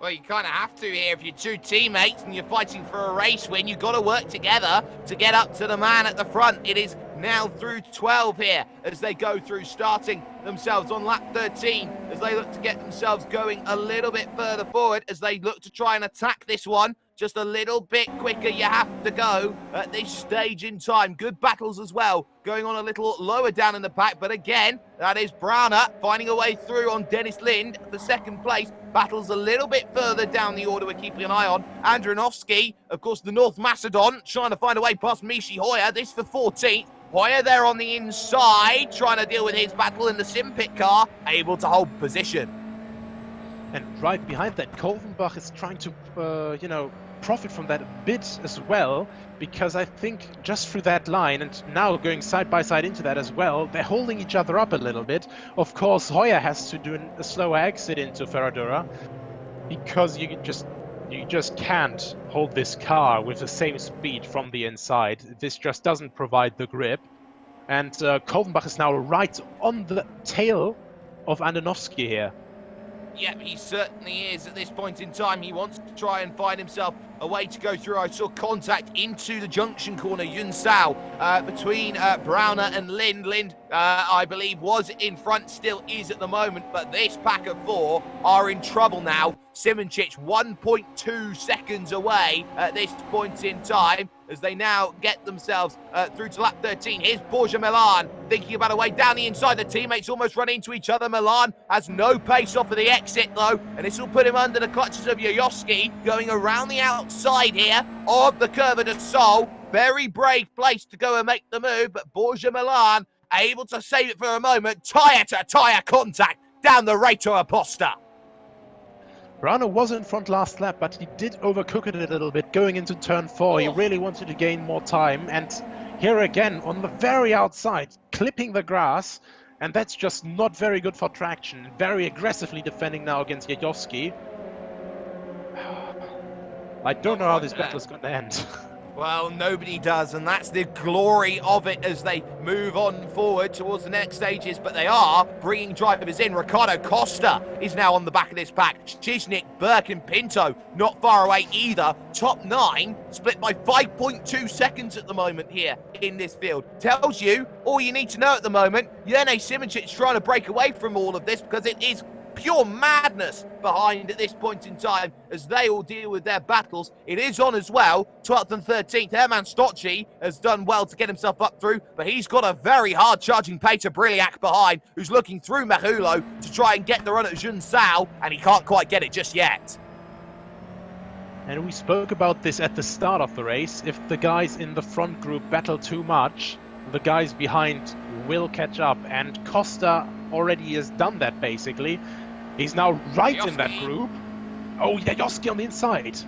Well, you kind of have to here. If you're two teammates and you're fighting for a race win, you've got to work together to get up to the man at the front. It is now through 12 here as they go through, starting themselves on lap 13 as they look to get themselves going a little bit further forward as they look to try and attack this one. Just a little bit quicker you have to go at this stage in time. Good battles as well, going on a little lower down in the pack. But again, that is Browner finding a way through on Dennis Lind for second place. Battles a little bit further down the order we're keeping an eye on. Andronovsky, of course, the North Macedon, trying to find a way past Mishi Heuer. This for 14th. Heuer there on the inside, trying to deal with his battle in the Simpit car, able to hold position. And right behind that, Kolvenbach is trying to, profit from that a bit as well, because I think just through that line, and now going side by side into that as well, they're holding each other up a little bit. Of course, Heuer has to do a slower exit into Ferradura, because you just can't hold this car with the same speed from the inside. This just doesn't provide the grip. And Kolvenbach is now right on the tail of Andonovsky here. Yep, he certainly is at this point in time. He wants to try and find himself a way to go through. I saw contact into the junction corner, Yun Sao, between Browner and Lind. Lind, I believe, was in front, still is at the moment, but this pack of 4 are in trouble now. Simoncic 1.2 seconds away at this point in time as they now get themselves through to lap 13. Here's Borja Milan thinking about a way down the inside. The teammates almost run into each other. Milan has no pace off of the exit, though, and this will put him under the clutches of Yoyoski, going around the outside here of the Curva de Sol. Very brave place to go and make the move, but Borja Milan able to save it for a moment. Tyre-to-tyre contact down the Reto Aposta. Browner was in front last lap, but he did overcook it a little bit going into turn 4. He really wanted to gain more time, and here again on the very outside, clipping the grass, and that's just not very good for traction. Very aggressively defending now against Jajowski. I don't know how this battle is going to end. Well, nobody does, and that's the glory of it as they move on forward towards the next stages, but they are bringing drivers in. Ricardo Costa is now on the back of this pack. Shiznik, Burke and Pinto not far away either. Top 9 split by 5.2 seconds at the moment here in this field. Tells you all you need to know at the moment. Jurnej Simoncic trying to break away from all of this because it is pure madness behind at this point in time as they all deal with their battles. It is on as well, 12th and 13th. Herman Stocci has done well to get himself up through, but he's got a very hard-charging Peter Briliak behind, who's looking through Mahulo to try and get the run at Jun Sao, and he can't quite get it just yet. And we spoke about this at the start of the race. If the guys in the front group battle too much, the guys behind will catch up, and Costa already has done that basically. He's now right in that group. Oh, yeah, Yoski on the inside.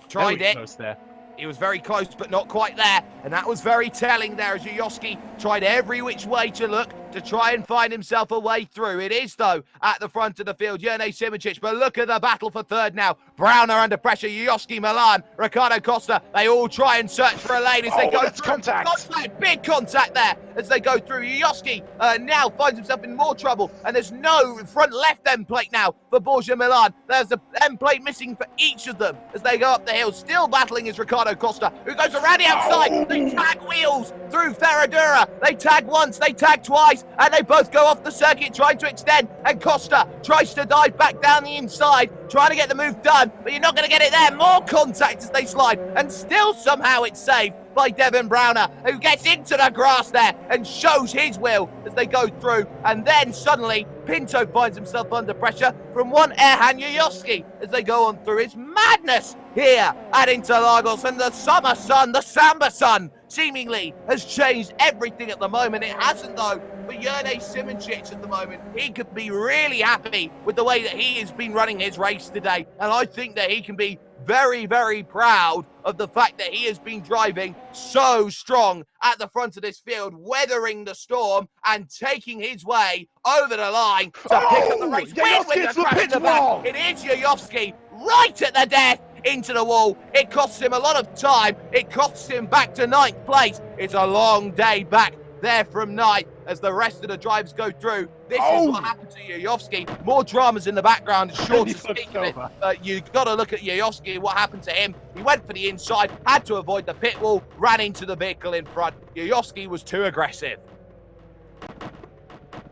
Tried very it. Close there. He was very close, but not quite there. And that was very telling there as Yoski tried every which way to look to try and find himself a way through. It is, though, at the front of the field, Jurnej Simoncic. But look at the battle for third now. Browner under pressure, Yoski, Milan, Ricardo Costa. They all try and search for a lane as they go through. Contact. Big contact there as they go through. Yoski now finds himself in more trouble. And there's no front left end plate now for Borja Milan. There's the end plate missing for each of them as they go up the hill. Still battling is Ricardo Costa, who goes around the outside. They tag wheels through Ferradura. They tag once, they tag twice, and they both go off the circuit trying to extend. And Costa tries to dive back down the inside, trying to get the move done, but you're not going to get it there. More contact as they slide, and still somehow it's saved by Devin Browner, who gets into the grass there and shows his will as they go through. And then suddenly Pinto finds himself under pressure from one Erhan Yoski as they go on through. It's madness here at Interlagos, and the summer sun, the Samba sun, seemingly has changed everything at the moment. It hasn't, though, for Jurnej Simoncic at the moment. He could be really happy with the way that he has been running his race today, and I think that he can be very, very proud of the fact that he has been driving so strong at the front of this field, weathering the storm and taking his way over the line to pick up the race win with the crash in the back. It is Yoski right at the death into the wall. It costs him a lot of time. It costs him back to 9th place. It's a long day back there from 9th as the rest of the drivers go through. This is what happened to Yoski. More dramas in the background, sure to speak of it. But you've got to look at Yoski, what happened to him. He went for the inside, had to avoid the pit wall, ran into the vehicle in front. Yoski was too aggressive.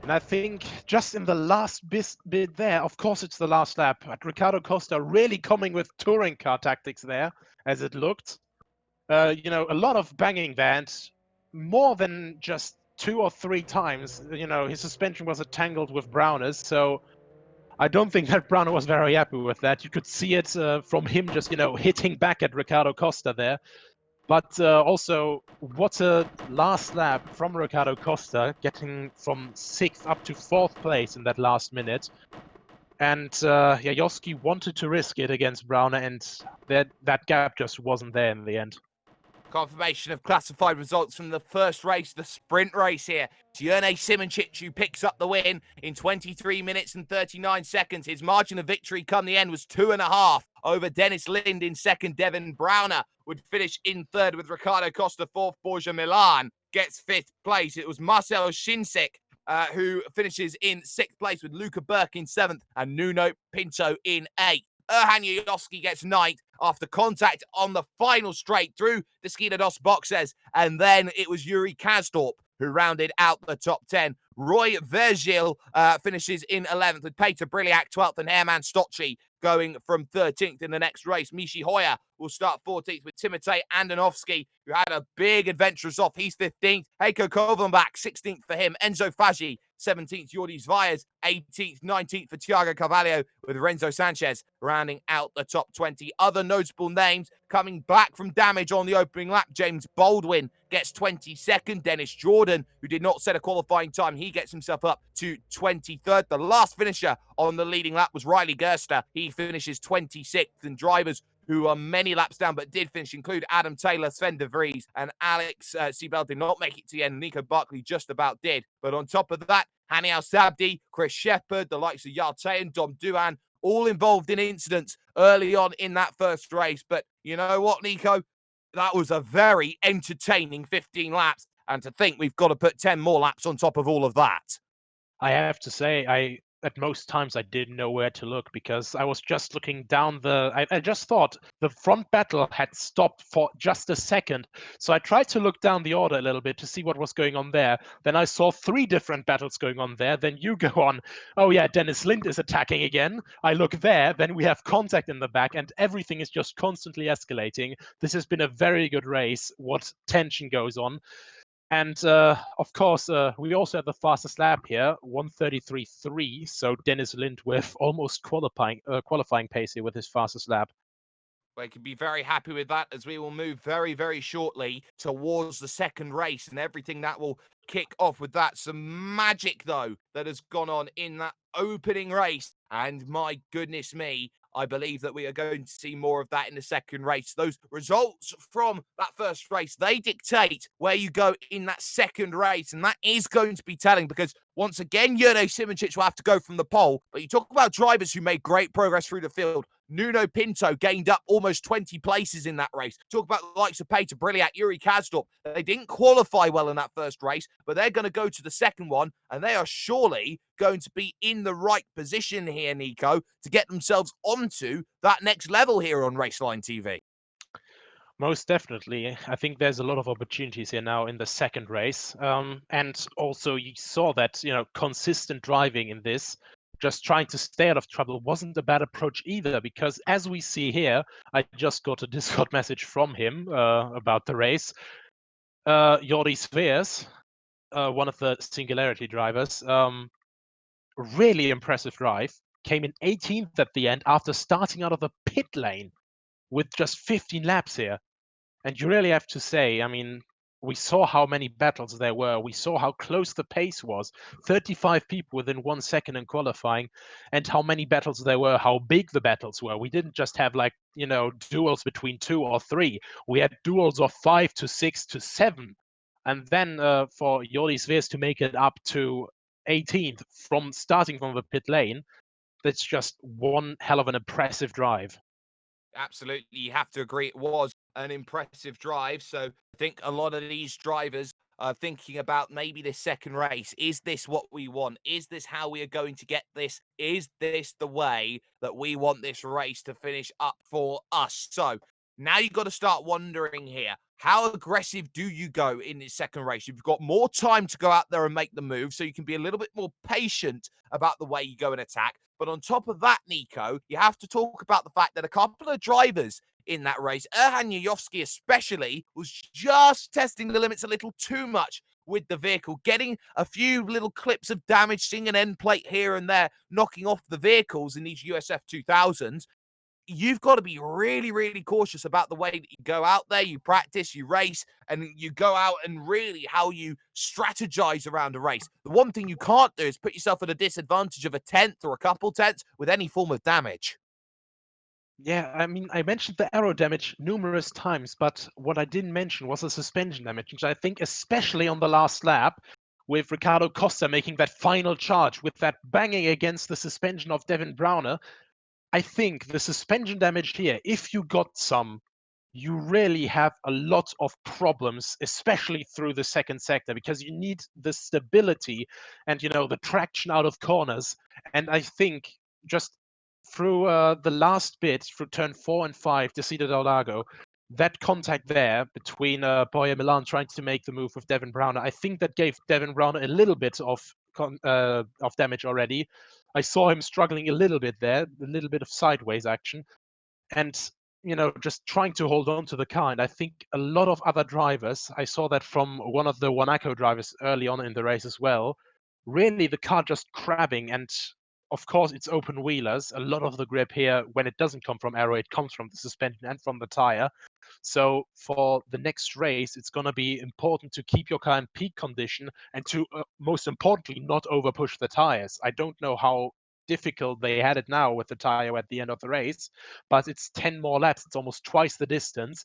And I think just in the last bit there, of course it's the last lap, but Ricardo Costa really coming with touring car tactics there, as it looked. You know, a lot of banging bands, more than just 2 or 3 times. You know, his suspension was entangled with Browner's, so I don't think that Browner was very happy with that. You could see it from him just, you know, hitting back at Ricardo Costa there. But also, what a last lap from Ricardo Costa, getting from 6th up to 4th place in that last minute. And yeah, Yoski wanted to risk it against Browner, and that gap just wasn't there in the end. Confirmation of classified results from the first race, the sprint race here. Jurnej Simoncic, who picks up the win in 23 minutes and 39 seconds. His margin of victory come the end was 2.5 over Dennis Lind in second. Devin Browner would finish in third with Ricardo Costa fourth. Borja Milan gets 5th place. It was Marcelo Shinsek who finishes in 6th place with Luca Burke in 7th and Nuno Pinto in 8th. Erhan Yoski gets 9th after contact on the final straight through the Skidados boxes. And then it was Yuri Kasdorp who rounded out the top 10. Roy Vergil finishes in 11th with Peter Briliak 12th and Herman Stocci going from 13th in the next race. Mishi Hoyer will start 14th with Timotej Andonovski, who had a big adventurous off. He's 15th. Heiko Kovenbach, 16th for him. Enzo Faggi, 17th. Jordi Zvias, 18th. 19th for Thiago Carvalho, with Renzo Sanchez rounding out the top 20. Other notable names coming back from damage on the opening lap. James Baldwin gets 22nd. Dennis Jordan, who did not set a qualifying time, he gets himself up to 23rd. The last finisher on the leading lap was Riley Gerster. He finishes 26th, and drivers who are many laps down but did finish include Adam Taylor, Sven de Vries, and Alex Seabell did not make it to the end. Nico Barkley just about did. But on top of that, Hani Al-Sabdi, Chris Shepherd, the likes of Yaltayan, Dom Duan, all involved in incidents early on in that first race. But you know what, Nico? That was a very entertaining 15 laps. And to think we've got to put 10 more laps on top of all of that. I have to say, I at most times I didn't know where to look because I was just looking down I just thought the front battle had stopped for just a second. So I tried to look down the order a little bit to see what was going on there. Then I saw 3 different battles going on there. Then you go on, oh yeah, Dennis Lind is attacking again. I look there, then we have contact in the back, and everything is just constantly escalating. This has been a very good race. What tension goes on. And of course, we also have the fastest lap here, 1:33.3. So Dennis Lind with almost qualifying pace here with his fastest lap. We can be very happy with that as we will move very, very shortly towards the second race and everything that will kick off with that. Some magic, though, that has gone on in that opening race. And my goodness me, I believe that we are going to see more of that in the second race. Those results from that first race, they dictate where you go in that second race. And that is going to be telling because once again, Juraj Simoncic will have to go from the pole. But you talk about drivers who made great progress through the field. Nuno Pinto gained up almost 20 places in that race. Talk about the likes of Peter Briliak, Yuri Kazdorp. They didn't qualify well in that first race, but they're going to go to the second one, and they are surely going to be in the right position here, Nico, to get themselves onto that next level here on Raceline TV. Most definitely. I think there's a lot of opportunities here now in the second race. And also you saw that, consistent driving in this, just trying to stay out of trouble wasn't a bad approach either, because as we see here, I just got a Discord message from him about the race. Jordi Sveers, one of the Singularity drivers, really impressive drive, came in 18th at the end after starting out of the pit lane with just 15 laps here. And you really have to say, I mean, we saw how many battles there were. We saw how close the pace was. 35 people within 1 second in qualifying, and how many battles there were, how big the battles were. We didn't just have duels between 2 or 3. We had duels of 5 to 6 to 7. And then for Jordi Sveers to make it up to 18th from starting from the pit lane, that's just one hell of an impressive drive. Absolutely, you have to agree it was an impressive drive. So I think a lot of these drivers are thinking about maybe this second race. Is this what we want? Is this how we are going to get this? Is this the way that we want this race to finish up for us? So now you've got to start wondering here, how aggressive do you go in this second race? You've got more time to go out there and make the move, so you can be a little bit more patient about the way you go and attack. But on top of that, Nico, you have to talk about the fact that a couple of drivers in that race, Erhan Yuyovsky especially, was just testing the limits a little too much with the vehicle, getting a few little clips of damage, seeing an end plate here and there, knocking off the vehicles in these USF 2000s. You've got to be really, really cautious about the way that you go out there, you practice, you race, and you go out and really how you strategize around a race. The one thing you can't do is put yourself at a disadvantage of a tenth or a couple tenths with any form of damage. Yeah, I mean, I mentioned the aero damage numerous times, but what I didn't mention was the suspension damage, which I think, especially on the last lap, with Ricardo Costa making that final charge, with that banging against the suspension of Devin Browner, I think the suspension damage here, if you got some, you really have a lot of problems, especially through the second sector, because you need the stability and the traction out of corners. And I think just through the last bit, through turn 4 and 5, Desida del Lago, that contact there between Boya Milan trying to make the move with Devin Browner, I think that gave Devin Browner a little bit of damage already. I saw him struggling a little bit there, a little bit of sideways action, and just trying to hold on to the car. And I think a lot of other drivers, I saw that from one of the Wanako drivers early on in the race as well, really the car just crabbing. And of course, it's open wheelers. A lot of the grip here, when it doesn't come from aero, it comes from the suspension and from the tire. So for the next race, it's going to be important to keep your car in peak condition and to, most importantly, not over push the tires. I don't know how difficult they had it now with the tire at the end of the race, but it's 10 more laps. It's almost twice the distance.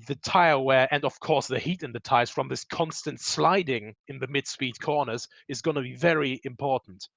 The tire wear and, of course, the heat in the tires from this constant sliding in the mid-speed corners is going to be very important.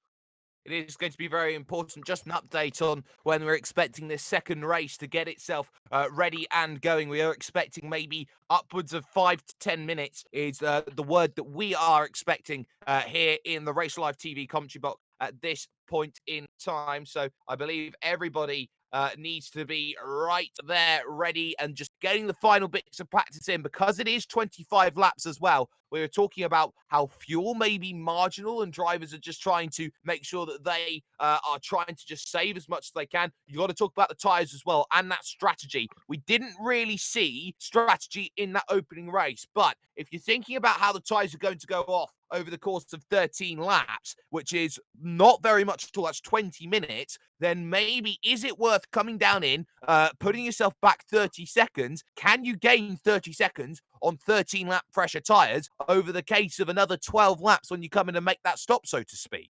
It is going to be very important. Just an update on when we're expecting this second race to get itself ready and going. We are expecting maybe upwards of 5 to 10 minutes is the word that we are expecting here in the Race Live TV commentary box at this point in time. So I believe everybody needs to be right there, ready, and just getting the final bits of practice in because it is 25 laps as well. We were talking about how fuel may be marginal and drivers are just trying to make sure that they are trying to just save as much as they can. You got to talk about the tires as well and that strategy. We didn't really see strategy in that opening race, but if you're thinking about how the tires are going to go off over the course of 13 laps, which is not very much at all, that's 20 minutes, then maybe is it worth coming down in, putting yourself back 30 seconds? Can you gain 30 seconds on 13 lap fresher tyres over the case of another 12 laps when you come in and make that stop, so to speak?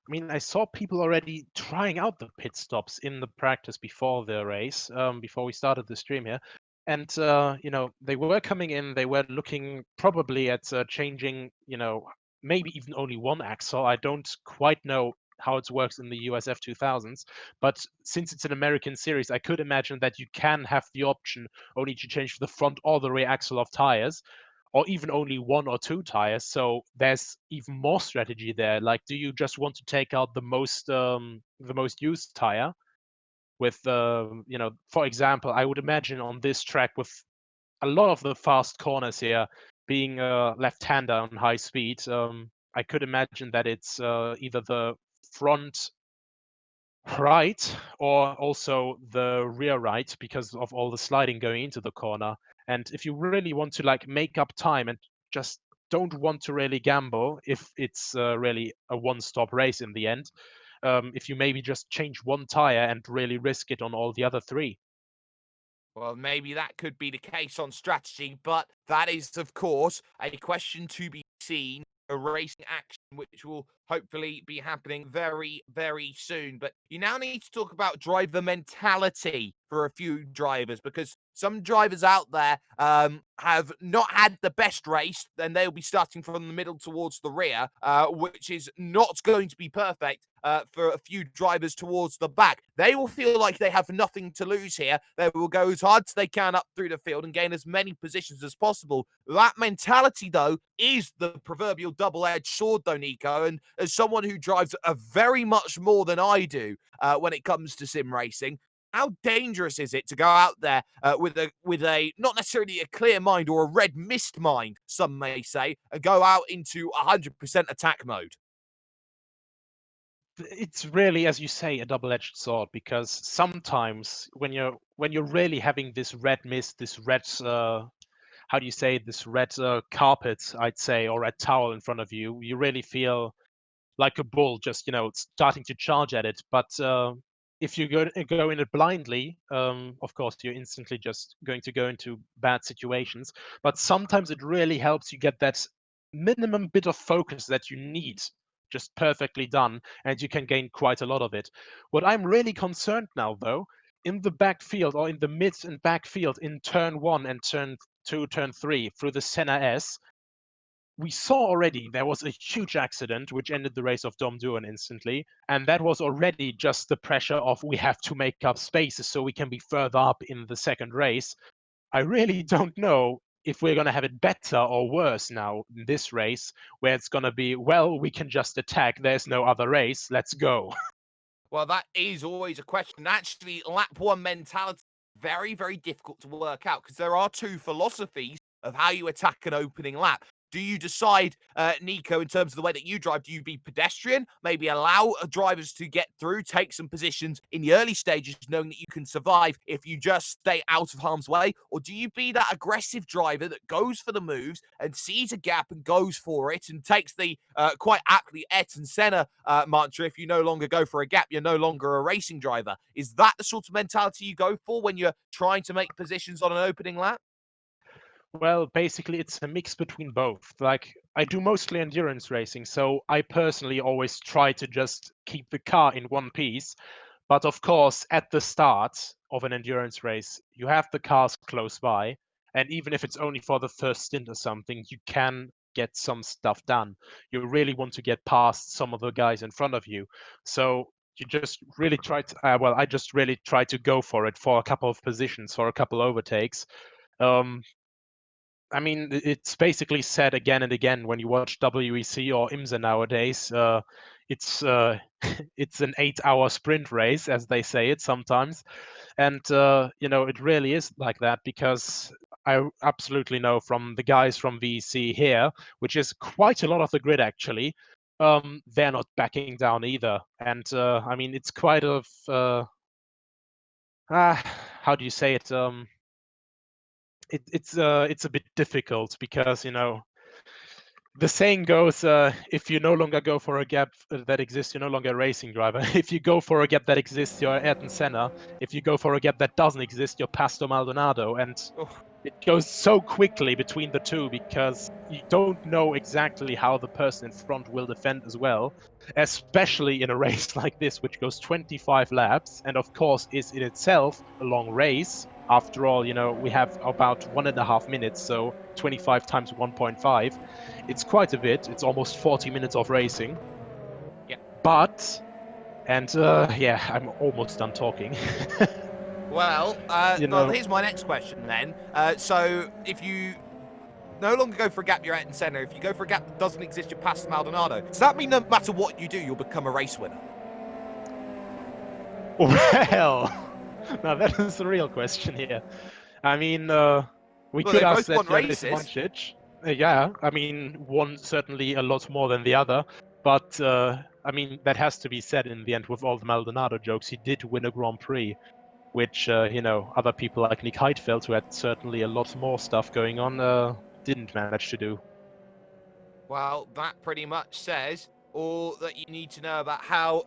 I mean, I saw people already trying out the pit stops in the practice before the race, before we started the stream here. And, they were coming in, they were looking probably at changing, maybe even only one axle. I don't quite know how it works in the USF 2000s, but since it's an American series, I could imagine that you can have the option only to change the front or the rear axle of tires, or even only one or two tires. So there's even more strategy there. Like, do you just want to take out the most used tire with for example, I would imagine on this track with a lot of the fast corners here being a left-hander on high speed, I could imagine that it's either the front right or also the rear right because of all the sliding going into the corner. And if you really want to like make up time and just don't want to really gamble if it's really a one-stop race in the end, if you maybe just change one tire and really risk it on all the other three. Well, maybe that could be the case on strategy, but that is, of course, a question to be seen. A racing action which will hopefully be happening very, very soon. But you now need to talk about driver mentality for a few drivers because some drivers out there have not had the best race, then they'll be starting from the middle towards the rear, which is not going to be perfect for a few drivers towards the back. They will feel like they have nothing to lose here. They will go as hard as they can up through the field and gain as many positions as possible. That mentality, though, is the proverbial double-edged sword, though, Nico. And as someone who drives a very much more than I do when it comes to sim racing, how dangerous is it to go out there with a not necessarily a clear mind or a red mist mind, some may say, and go out into 100% attack mode? It's really, as you say, a double-edged sword because sometimes when you're really having this red mist, this red how do you say, this red carpet, I'd say, or red towel in front of you, you really feel like a bull just starting to charge at it. But if you go in it blindly, of course you're instantly just going to go into bad situations. But sometimes it really helps you get that minimum bit of focus that you need just perfectly done, and you can gain quite a lot of it. What I'm really concerned now, though, in the backfield or in the mid and backfield in turn one and turn two, turn three through the Senna S, we saw already there was a huge accident which ended the race of Dom Duan instantly, and that was already just the pressure of we have to make up spaces so we can be further up in the second race. I really don't know if we're going to have it better or worse now in this race, where it's going to be, well, we can just attack, there's no other race, let's go. Well, that is always a question. Actually, lap one mentality, very, very difficult to work out because there are two philosophies of how you attack an opening lap. Do you decide, Nico, in terms of the way that you drive, do you be pedestrian, maybe allow drivers to get through, take some positions in the early stages, knowing that you can survive if you just stay out of harm's way? Or do you be that aggressive driver that goes for the moves and sees a gap and goes for it and takes the quite aptly Ayrton Senna mantra, if you no longer go for a gap, you're no longer a racing driver? Is that the sort of mentality you go for when you're trying to make positions on an opening lap? Well, basically, it's a mix between both. Like, I do mostly endurance racing, so I personally always try to just keep the car in one piece. But of course, at the start of an endurance race, you have the cars close by, and even if it's only for the first stint or something, you can get some stuff done. You really want to get past some of the guys in front of you. So you just really try to, well, I just really try to go for it for a couple of positions, for a couple overtakes. Um, I mean, it's basically said again and again when you watch WEC or IMSA nowadays. it's it's an 8-hour sprint race, as they say it sometimes. And it really is like that, because I absolutely know from the guys from VC here, which is quite a lot of the grid actually, they're not backing down either. And I mean, it's quite of how do you say it? It's a bit difficult, because the saying goes, if you no longer go for a gap that exists, you're no longer a racing driver. If you go for a gap that exists, you're Ayrton Senna. If you go for a gap that doesn't exist, you're Pastor Maldonado. And Oh, it goes so quickly between the two, because you don't know exactly how the person in front will defend as well, especially in a race like this, which goes 25 laps, and of course is in itself a long race. After all, we have about 1.5 minutes, so 25 times 1.5. It's quite a bit. It's almost 40 minutes of racing. yeah. But, and yeah, I'm almost done talking. Well, you well, know, here's my next question then. So if you no longer go for a gap, you're Ayrton Senna. If you go for a gap that doesn't exist, you're past Maldonado. Does that mean no matter what you do, you'll become a race winner? well, now that is the real question here. I mean, we Well, could they ask both that won Joris races. Ivancic. Yeah, I mean, one certainly a lot more than the other. But, I mean, that has to be said in the end with all the Maldonado jokes. He did win a Grand Prix, which, other people like Nick Heidfeld, who had certainly a lot more stuff going on, didn't manage to do. Well, that pretty much says all that you need to know about how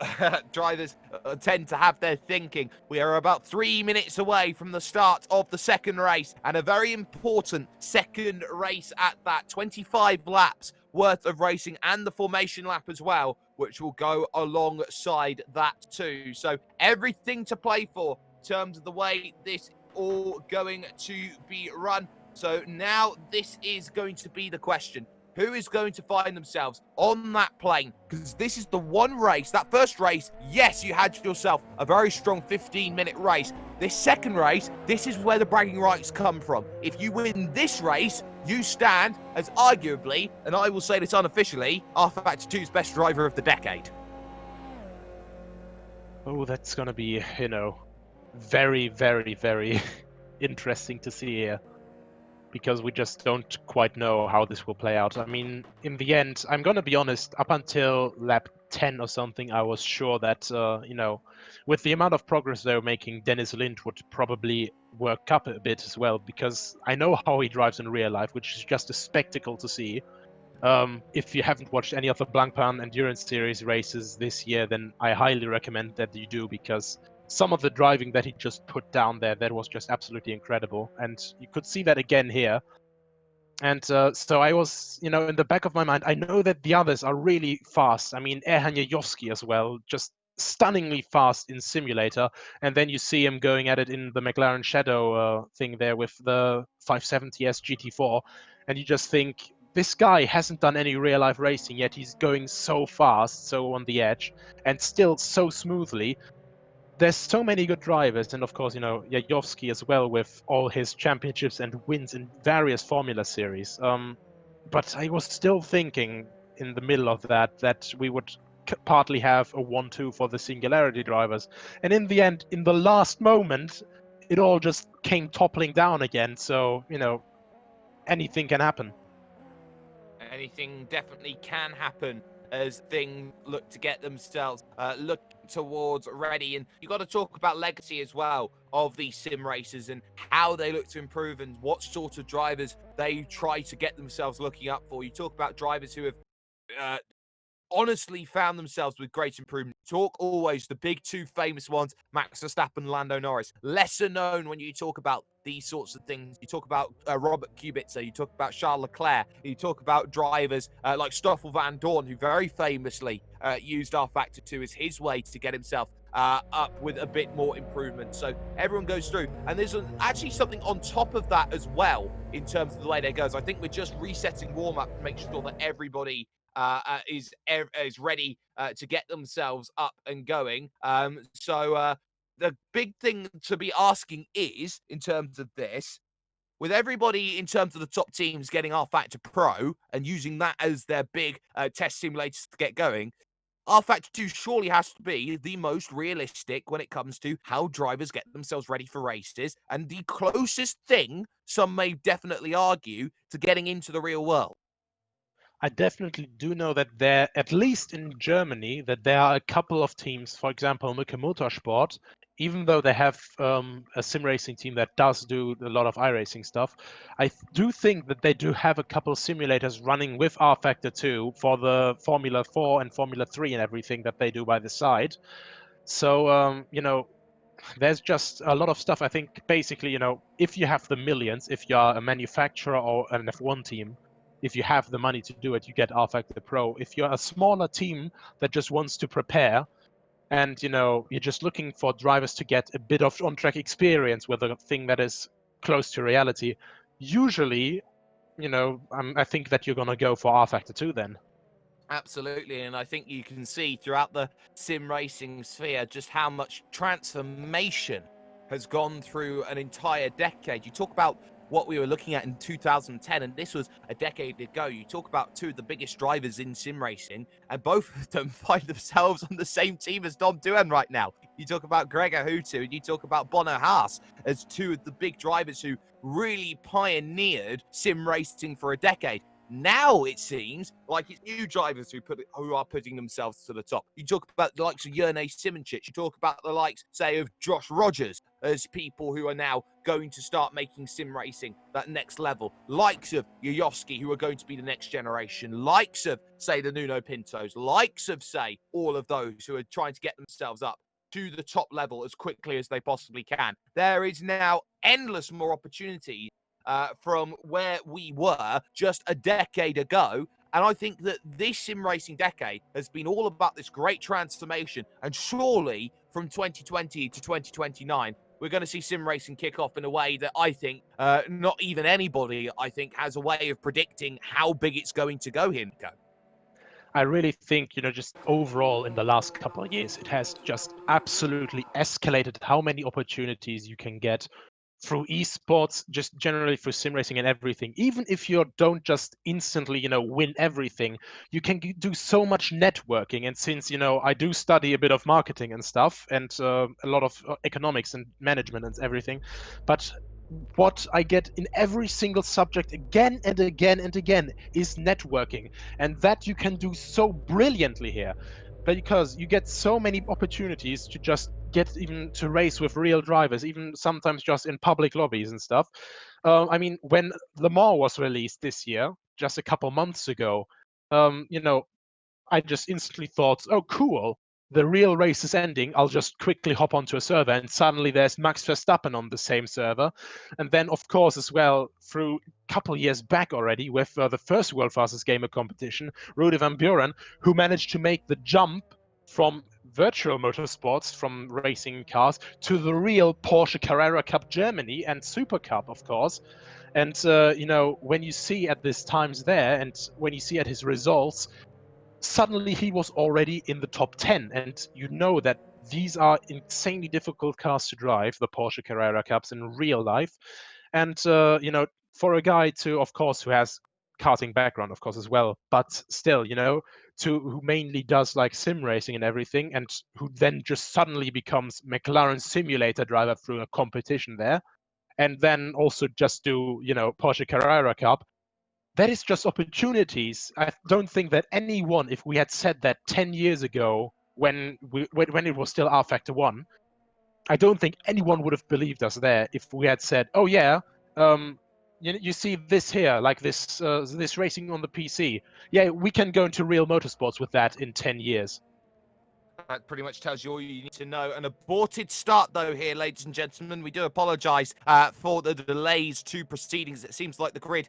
drivers tend to have their thinking. We are about 3 minutes away from the start of the second race, and a very important second race at that. 25 laps worth of racing, and the formation lap as well, which will go alongside that too. So everything to play for in terms of the way this all going to be run. So now this is going to be the question. Who is going to find themselves on that plane? Because this is the one race, that first race, yes, you had yourself a very strong 15-minute race. This second race, this is where the bragging rights come from. If you win this race, you stand as arguably, and I will say this unofficially, R Factor 2's best driver of the decade. Oh, that's going to be, very, very, very interesting to see here, because we just don't quite know how this will play out. I mean, in the end, I'm going to be honest, up until lap 10 or something, I was sure that, with the amount of progress they were making, Dennis Lind would probably work up a bit as well, because I know how he drives in real life, which is just a spectacle to see. If you haven't watched any of the Blancpain Endurance Series races this year, then I highly recommend that you do, because some of the driving that he just put down there, that was just absolutely incredible. And you could see that again here. And so I was, in the back of my mind, I know that the others are really fast. I mean, Erhan Yajovski as well, just stunningly fast in simulator. And then you see him going at it in the McLaren Shadow thing there with the 570S GT4. And you just think, this guy hasn't done any real life racing yet. He's going so fast, so on the edge, and still so smoothly. There's so many good drivers, and of course, Yajovski as well, with all his championships and wins in various Formula Series. But I was still thinking in the middle of that we would partly have a 1-2 for the singularity drivers, and in the end, in the last moment, it all just came toppling down again. So anything can happen. Anything definitely can happen as things look to get themselves look towards ready. And you got to talk about legacy as well of these sim racers and how they look to improve and what sort of drivers they try to get themselves looking up for. You talk about drivers who have uh, honestly found themselves with great improvement. Talk always the big two famous ones, Max Verstappen, Lando Norris. Lesser known when you talk about these sorts of things. You talk about Robert Kubica, you talk about Charles Leclerc, you talk about drivers like Stoffel Van Dorn, who very famously used R Factor 2 as his way to get himself up with a bit more improvement. So everyone goes through, and there's actually something on top of that as well in terms of the way they goes. I think we're just resetting warm up to make sure that everybody is ready to get themselves up and going. So the big thing to be asking is, in terms of this, with everybody in terms of the top teams getting R Factor Pro and using that as their big test simulators to get going, R-Factor 2 surely has to be the most realistic when it comes to how drivers get themselves ready for races, and the closest thing, some may definitely argue, to getting into the real world. I definitely do know that there, at least in Germany, that there are a couple of teams, for example, Mücke Motorsport, even though they have a sim racing team that does do a lot of iRacing stuff, I do think that they do have a couple of simulators running with R Factor 2 for the Formula 4 and Formula 3 and everything that they do by the side. So, there's just a lot of stuff. I think basically, if you have the millions, if you're a manufacturer or an F1 team, if you have the money to do it, you get R Factor Pro. If you're a smaller team that just wants to prepare and you're just looking for drivers to get a bit of on-track experience with a thing that is close to reality, usually, I think that you're gonna go for R Factor 2 then. Absolutely, and I think you can see throughout the sim racing sphere just how much transformation has gone through an entire decade. You talk about what we were looking at in 2010, and this was a decade ago. You talk about two of the biggest drivers in sim racing, and both of them find themselves on the same team as Dom Duhan right now. You talk about Gregor Hutu, and you talk about Bono Haas as two of the big drivers who really pioneered sim racing for a decade. Now it seems like it's new drivers who are putting themselves to the top. You talk about the likes of Jurne Simoncic. You talk about the likes, say, of Josh Rogers as people who are now going to start making sim racing that next level. Likes of Yoyoski, who are going to be the next generation. Likes of, say, the Nuno Pintos. Likes of, say, all of those who are trying to get themselves up to the top level as quickly as they possibly can. There is now endless more opportunities from where we were just a decade ago. And I think that this sim racing decade has been all about this great transformation. And surely from 2020 to 2029, we're going to see sim racing kick off in a way that I think not even anybody, I think, has a way of predicting how big it's going to go here, Nico. I really think, just overall in the last couple of years, it has just absolutely escalated how many opportunities you can get through esports, just generally through sim racing and everything. Even if you don't just instantly, win everything, you can do so much networking. And since, I do study a bit of marketing and stuff, and a lot of economics and management and everything, but what I get in every single subject again and again and again is networking. And that you can do so brilliantly here because you get so many opportunities to just get even to race with real drivers, even sometimes just in public lobbies and stuff. I mean, when Le Mans was released this year, just a couple months ago, I just instantly thought, oh, cool. The real race is ending. I'll just quickly hop onto a server, and suddenly there's Max Verstappen on the same server. And then, of course, as well, through a couple years back already, with the first World Fastest Gamer competition, Rudy Van Buren, who managed to make the jump from virtual motorsports, from racing cars, to the real Porsche Carrera Cup Germany and Super Cup, of course. And, when you see at these times there, and when you see at his results, suddenly he was already in the top 10. And you know that these are insanely difficult cars to drive, the Porsche Carrera Cups in real life. And, for a guy to, of course, who has karting background, of course, as well, but still, who mainly does like sim racing and everything, and who then just suddenly becomes McLaren simulator driver through a competition there, and then also just do, Porsche Carrera Cup, that is just opportunities. I don't think that anyone, if we had said that 10 years ago when it was still R Factor 1, I don't think anyone would have believed us there if we had said, oh yeah, you see this here, like this racing on the PC. Yeah, we can go into real motorsports with that in 10 years. That pretty much tells you all you need to know. An aborted start, though, here, ladies and gentlemen. We do apologise for the delays to proceedings. It seems like the grid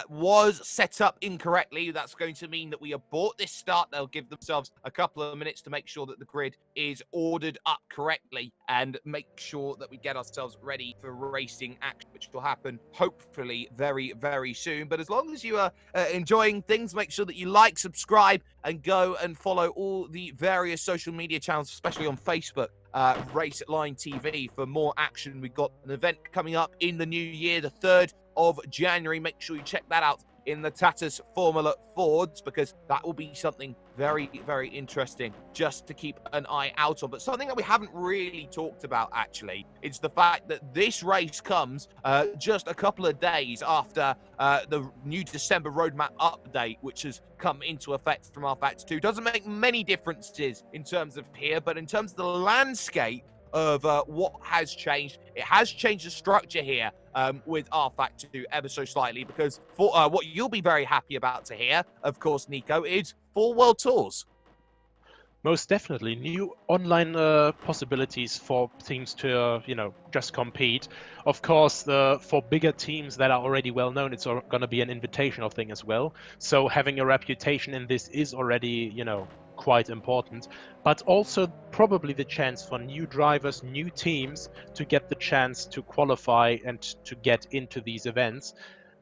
was set up incorrectly. That's going to mean that we abort this start. They'll give themselves a couple of minutes to make sure that the grid is ordered up correctly and make sure that we get ourselves ready for racing action, which will happen hopefully very, very soon. But as long as you are enjoying things, make sure that you like, subscribe, and go and follow all the various social media channels, especially on Facebook, Race Line TV, for more action. We've got an event coming up in the new year, the 3rd of January. Make sure you check that out in the Tatus Formula Fords, because that will be something very, very interesting just to keep an eye out on. But something that we haven't really talked about, actually, is the fact that this race comes just a couple of days after the new December roadmap update, which has come into effect from R-Factor 2. Doesn't make many differences in terms of here, but in terms of the landscape of what has changed, it has changed the structure here with R-Factor 2 ever so slightly, because for what you'll be very happy about to hear, of course, Nico, is 4 World Tours. Most definitely, new online possibilities for teams to, just compete. Of course, for bigger teams that are already well known, it's going to be an invitational thing as well. So having a reputation in this is already, quite important. But also probably the chance for new drivers, new teams to get the chance to qualify and to get into these events.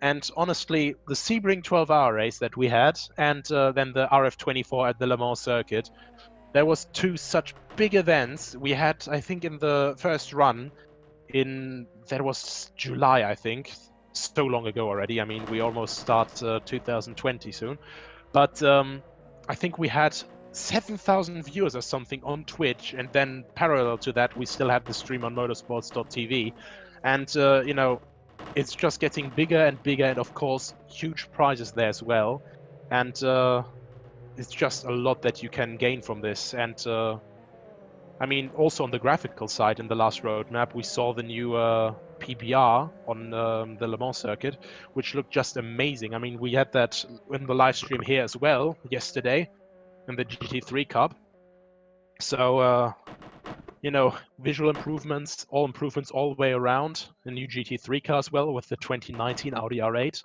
And honestly, the Sebring 12-hour race that we had, and then the RF24 at the Le Mans circuit, there was two such big events. We had, I think, in the first run, that was July, I think, so long ago already. I mean, we almost start 2020 soon, but I think we had 7,000 viewers or something on Twitch, and then parallel to that, we still had the stream on motorsports.tv, and it's just getting bigger and bigger, and of course, huge prizes there as well, and it's just a lot that you can gain from this. And I mean, also on the graphical side, in the last roadmap, we saw the new PBR on the Le Mans circuit, which looked just amazing. I mean, we had that in the live stream here as well yesterday in the GT3 Cup. So, visual improvements all the way around. The new GT3 car as well with the 2019 Audi R8.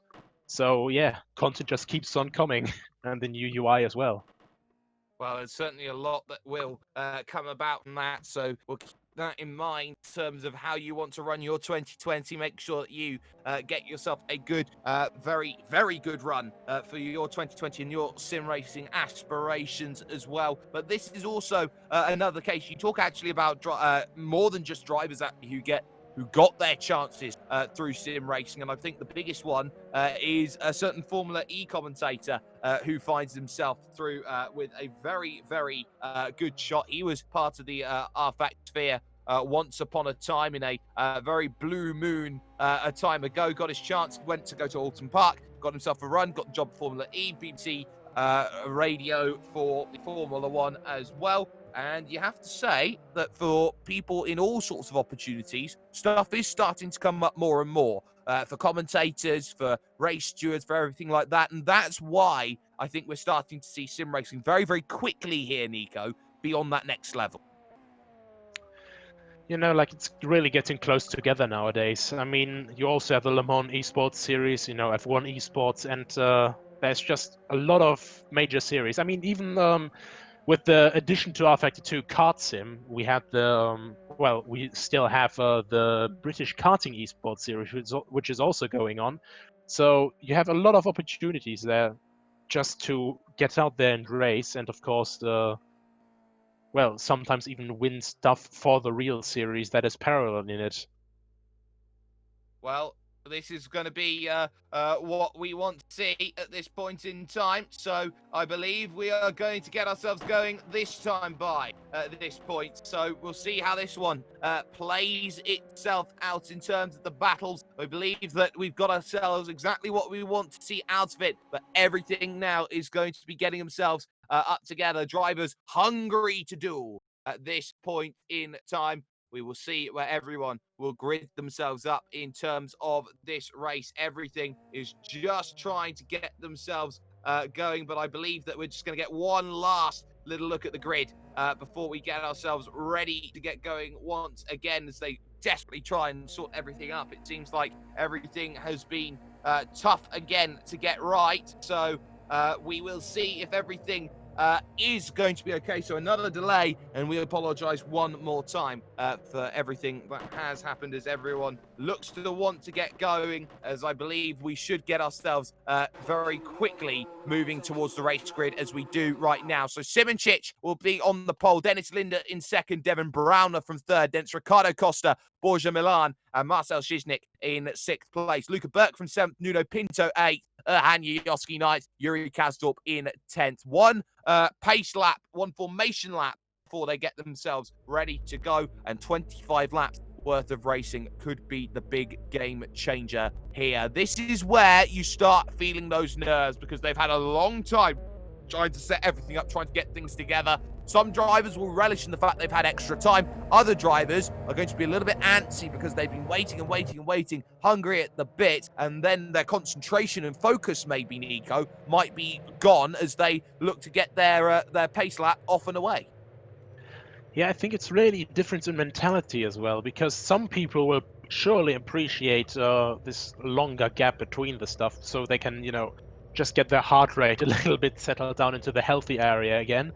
So yeah, content just keeps on coming, and the new UI as well. Well, there's certainly a lot that will come about from that, so we'll keep that in mind in terms of how you want to run your 2020. Make sure that you get yourself a good, very, very good run for your 2020 and your sim racing aspirations as well. But this is also another case. You talk actually about more than just drivers who got their chances through sim racing. And I think the biggest one is a certain Formula E commentator who finds himself through with a very, very good shot. He was part of the R-Factor sphere once upon a time in a very blue moon a time ago. Got his chance, went to go to Alton Park, got himself a run, got the job at Formula E, BBC radio for the Formula One as well. And you have to say that for people in all sorts of opportunities, stuff is starting to come up more and more for commentators, for race stewards, for everything like that. And that's why I think we're starting to see sim racing very, very quickly here, Nico, be on that next level. It's really getting close together nowadays. I mean, you also have the Le Mans esports series, F1 esports, and there's just a lot of major series. I mean, even with the addition to R-Factor 2 Kart Sim, we had we still have the British Karting Esports series, which is also going on. So you have a lot of opportunities there just to get out there and race, and of course, sometimes even win stuff for the real series that is parallel in it. Well, this is going to be what we want to see at this point in time. So I believe we are going to get ourselves going this time by at this point. So we'll see how this one plays itself out in terms of the battles. I believe that we've got ourselves exactly what we want to see out of it. But everything now is going to be getting themselves up together. Drivers hungry to duel at this point in time. We will see where everyone will grid themselves up in terms of this race. Everything is just trying to get themselves going, but I believe that we're just going to get one last little look at the grid before we get ourselves ready to get going once again as they desperately try and sort everything up. It seems like everything has been tough again to get right, so we will see if everything is going to be okay. So another delay, and we apologize one more time for everything that has happened as everyone looks to want to get going, as I believe we should get ourselves very quickly moving towards the race grid as we do right now. So Simoncic will be on the pole, Dennis Linder in second, Devin Browner from third, then it's Ricardo Costa, Borja Milan, and Marcel Ziznik in sixth place. Luca Burke from seventh, Nuno Pinto eighth, Han Yoski Knights, Yuri Kazdorp in 10th. One pace lap, one formation lap before they get themselves ready to go, and 25 laps worth of racing could be the big game changer here. This is where you start feeling those nerves because they've had a long time trying to set everything up, trying to get things together. Some drivers will relish in the fact they've had extra time. Other drivers are going to be a little bit antsy because they've been waiting and waiting and waiting, hungry at the bit, and then their concentration and focus, maybe, Nico, might be gone as they look to get their pace lap off and away. Yeah, I think it's really a difference in mentality as well, because some people will surely appreciate this longer gap between the stuff so they can, just get their heart rate a little bit settled down into the healthy area again.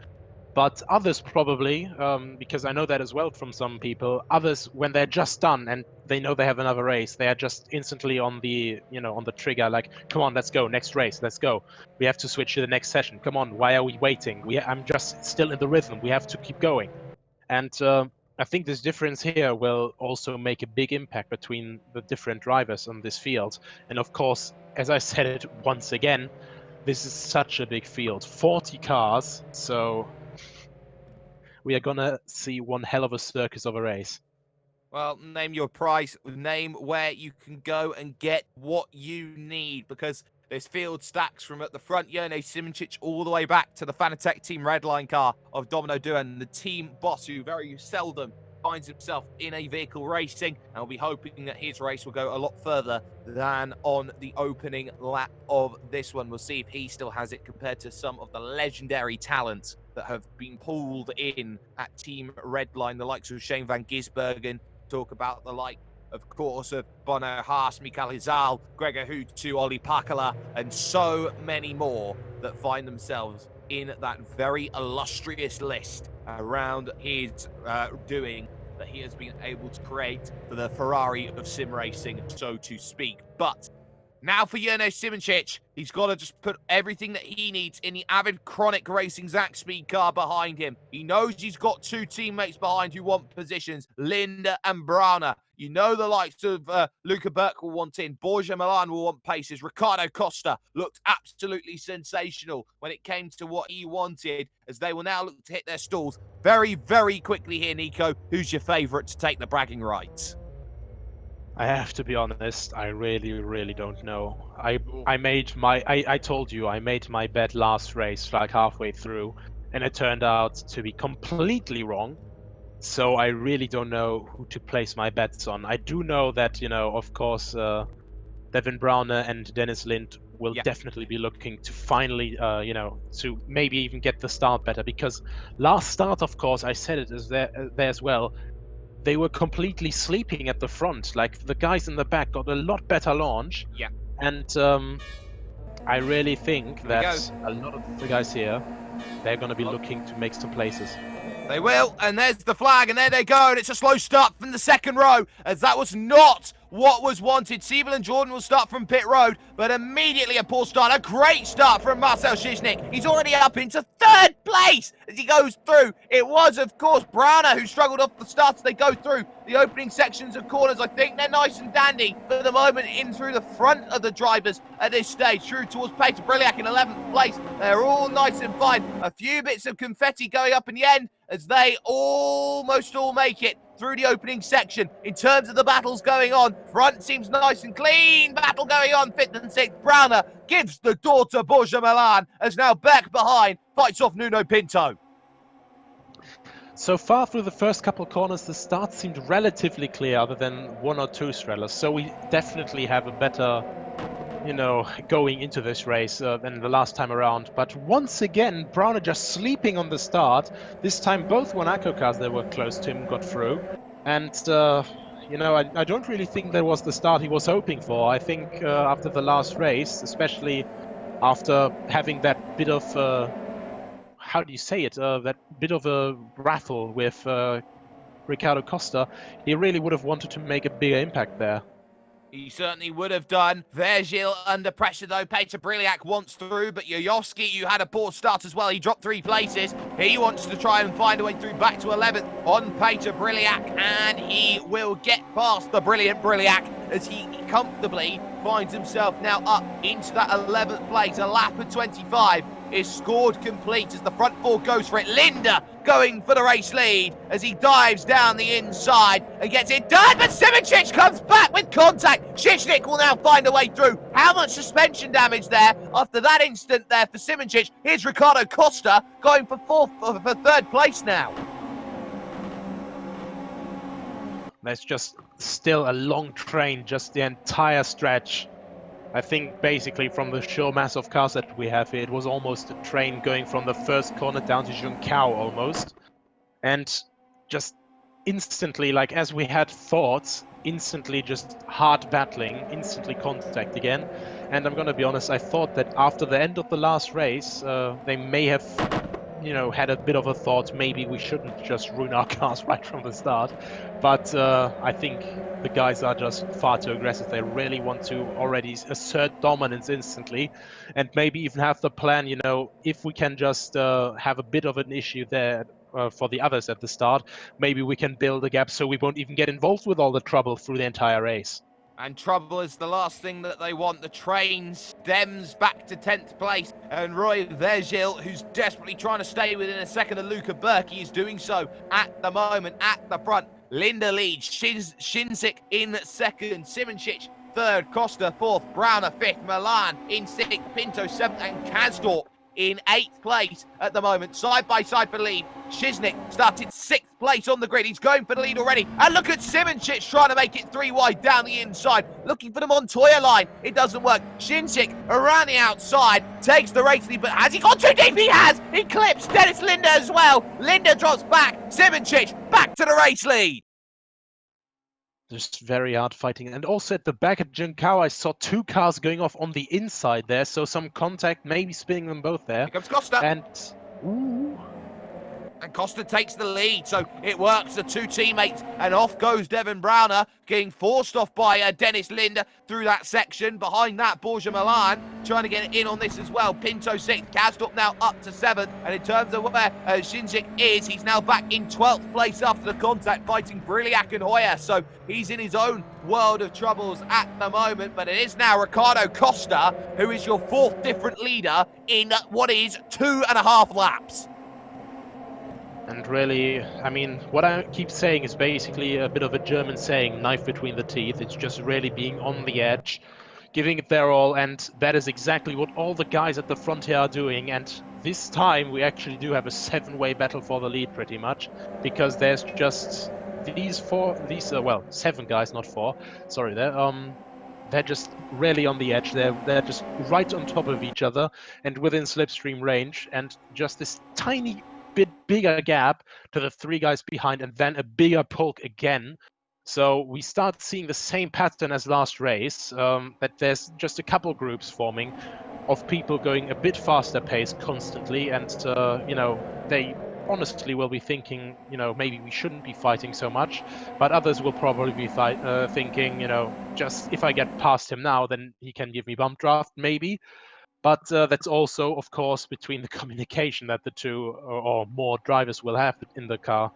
But others probably, because I know that as well from some people, others, when they're just done and they know they have another race, they are just instantly on the, on the trigger, like, come on, let's go, next race, let's go. We have to switch to the next session. Come on, why are we waiting? I'm just still in the rhythm. We have to keep going. And I think this difference here will also make a big impact between the different drivers on this field. And of course, as I said it once again, this is such a big field, 40 cars. So we are going to see one hell of a circus of a race. Well, name your price, name where you can go and get what you need, because this field stacks from at the front, Jurno Simoncic, all the way back to the Fanatec Team Redline car of Domino Duan, the team boss who very seldom finds himself in a vehicle racing, and will be hoping that his race will go a lot further than on the opening lap of this one. We'll see if he still has it compared to some of the legendary talents that have been pulled in at Team Redline, the likes of Shane van Gisbergen. Talk about the like, of course, of Bono Haas, Mikael Hizal, Gregor Hutu, Olli Pakala, and so many more that find themselves in that very illustrious list around his doing that he has been able to create for the Ferrari of sim racing, so to speak. But now for Jurno Simoncic, he's got to just put everything that he needs in the Avid Chronic Racing Zach Speed car behind him. He knows he's got two teammates behind who want positions, Linda and Brauner. You know the likes of Luca Burke will want in. Borja Milan will want paces. Ricardo Costa looked absolutely sensational when it came to what he wanted, as they will now look to hit their stalls very, very quickly here, Nico. Who's your favourite to take the bragging rights? I have to be honest, I really, really don't know. I told you, I made my bet last race, like halfway through, and it turned out to be completely wrong. So I really don't know who to place my bets on. I do know that, of course, Devin Browner and Dennis Lind will definitely be looking to finally, to maybe even get the start better. Because last start, of course, I said it there as well, they were completely sleeping at the front. Like, the guys in the back got a lot better launch. Yeah. And I really think that a lot of the guys here, they're going to be looking to make some places. They will, and there's the flag, and there they go, and it's a slow start from the second row, as that was not what was wanted. Siebel and Jordan will start from pit road, but immediately a poor start. A great start from Marcel Ziznik. He's already up into third place as he goes through. It was, of course, Brauner who struggled off the start as they go through the opening sections of corners. I think they're nice and dandy for the moment in through the front of the drivers at this stage. Through towards Peter Briliak in 11th place. They're all nice and fine. A few bits of confetti going up in the end as they almost all make it through the opening section. In terms of the battles going on, front seems nice and clean. Battle going on, 5th and 6th. Brauner gives the door to Borja Milan, as now back behind fights off Nuno Pinto. So far through the first couple corners, the start seemed relatively clear other than one or two Strellers. So we definitely have a better, going into this race than the last time around. But once again, Brauner just sleeping on the start. This time both Monaco cars that were close to him got through. And, I don't really think that was the start he was hoping for. I think after the last race, especially after having that bit of, how do you say it, that bit of a raffle with Ricardo Costa, he really would have wanted to make a bigger impact there. He certainly would have done. Virgil under pressure, though. Peter Briliak wants through, but Yoyovski, who had a poor start as well, he dropped 3 places. He wants to try and find a way through back to 11th on Peter Briliak, and he will get past the brilliant Briliak as he comfortably finds himself now up into that 11th place. A lap of 25 is scored complete as the front four goes for it. Linda going for the race lead as he dives down the inside and gets it done, but Simoncic comes back with contact. Shishnik will now find a way through. How much suspension damage there after that instant there for Simoncic? Here's Ricardo Costa going for third place now. There's just still a long train, just the entire stretch. I think basically from the sheer mass of cars that we have here, it was almost a train going from the first corner down to Juncao almost. And just instantly, like as we had thoughts, instantly just hard battling, instantly contact again. And I'm gonna be honest, I thought that after the end of the last race, they may have, had a bit of a thought, maybe we shouldn't just ruin our cars right from the start. But I think the guys are just far too aggressive. They really want to already assert dominance instantly, and maybe even have the plan, if we can just have a bit of an issue there for the others at the start, maybe we can build a gap so we won't even get involved with all the trouble through the entire race. And trouble is the last thing that they want. The train stems back to 10th place. And Roy Vergil, who's desperately trying to stay within a second of Luca Berkey, is doing so at the moment at the front. Linda leads, Shinzik in second, Simoncic third, Costa fourth, Browner fifth, Milan in sixth, Pinto seventh, and Kasdorp in 8th place at the moment, side by side for the lead. Shiznik started 6th place on the grid. He's going for the lead already. And look at Simoncic trying to make it 3 wide down the inside, looking for the Montoya line. It doesn't work. Shinzik around the outside takes the race lead, but has he gone too deep? He has. He clips Dennis Linda as well. Linda drops back. Simoncic back to the race lead. Just very hard fighting. And also at the back at Juncao, I saw 2 cars going off on the inside there, so some contact, maybe spinning them both there. Here comes Costa. And Costa takes the lead, so it works, the 2 teammates, and off goes Devin Browner, getting forced off by Dennis Linda through that section. Behind that, Borja Milan trying to get in on this as well. Pinto 6th, Kasdorp now up to 7th, and in terms of where Shinzik is, he's now back in 12th place after the contact, fighting Briliak and Hoyer, so he's in his own world of troubles at the moment. But it is now Ricardo Costa, who is your 4th different leader in what is 2.5 laps. And really, I mean, what I keep saying is basically a bit of a German saying, knife between the teeth. It's just really being on the edge, giving it their all, and that is exactly what all the guys at the front here are doing. And this time we actually do have a 7-way battle for the lead pretty much, because there's just these 7 guys, not 4, sorry there, they're just really on the edge. They're just right on top of each other and within slipstream range, and just this tiny bit bigger gap to the 3 guys behind, and then a bigger pulk again. So we start seeing the same pattern as last race, that there's just a couple groups forming of people going a bit faster pace constantly, and they honestly will be thinking, maybe we shouldn't be fighting so much, but others will probably be thinking, just if I get past him now, then he can give me bump draft maybe. But that's also, of course, between the communication that the 2 or more drivers will have in the car.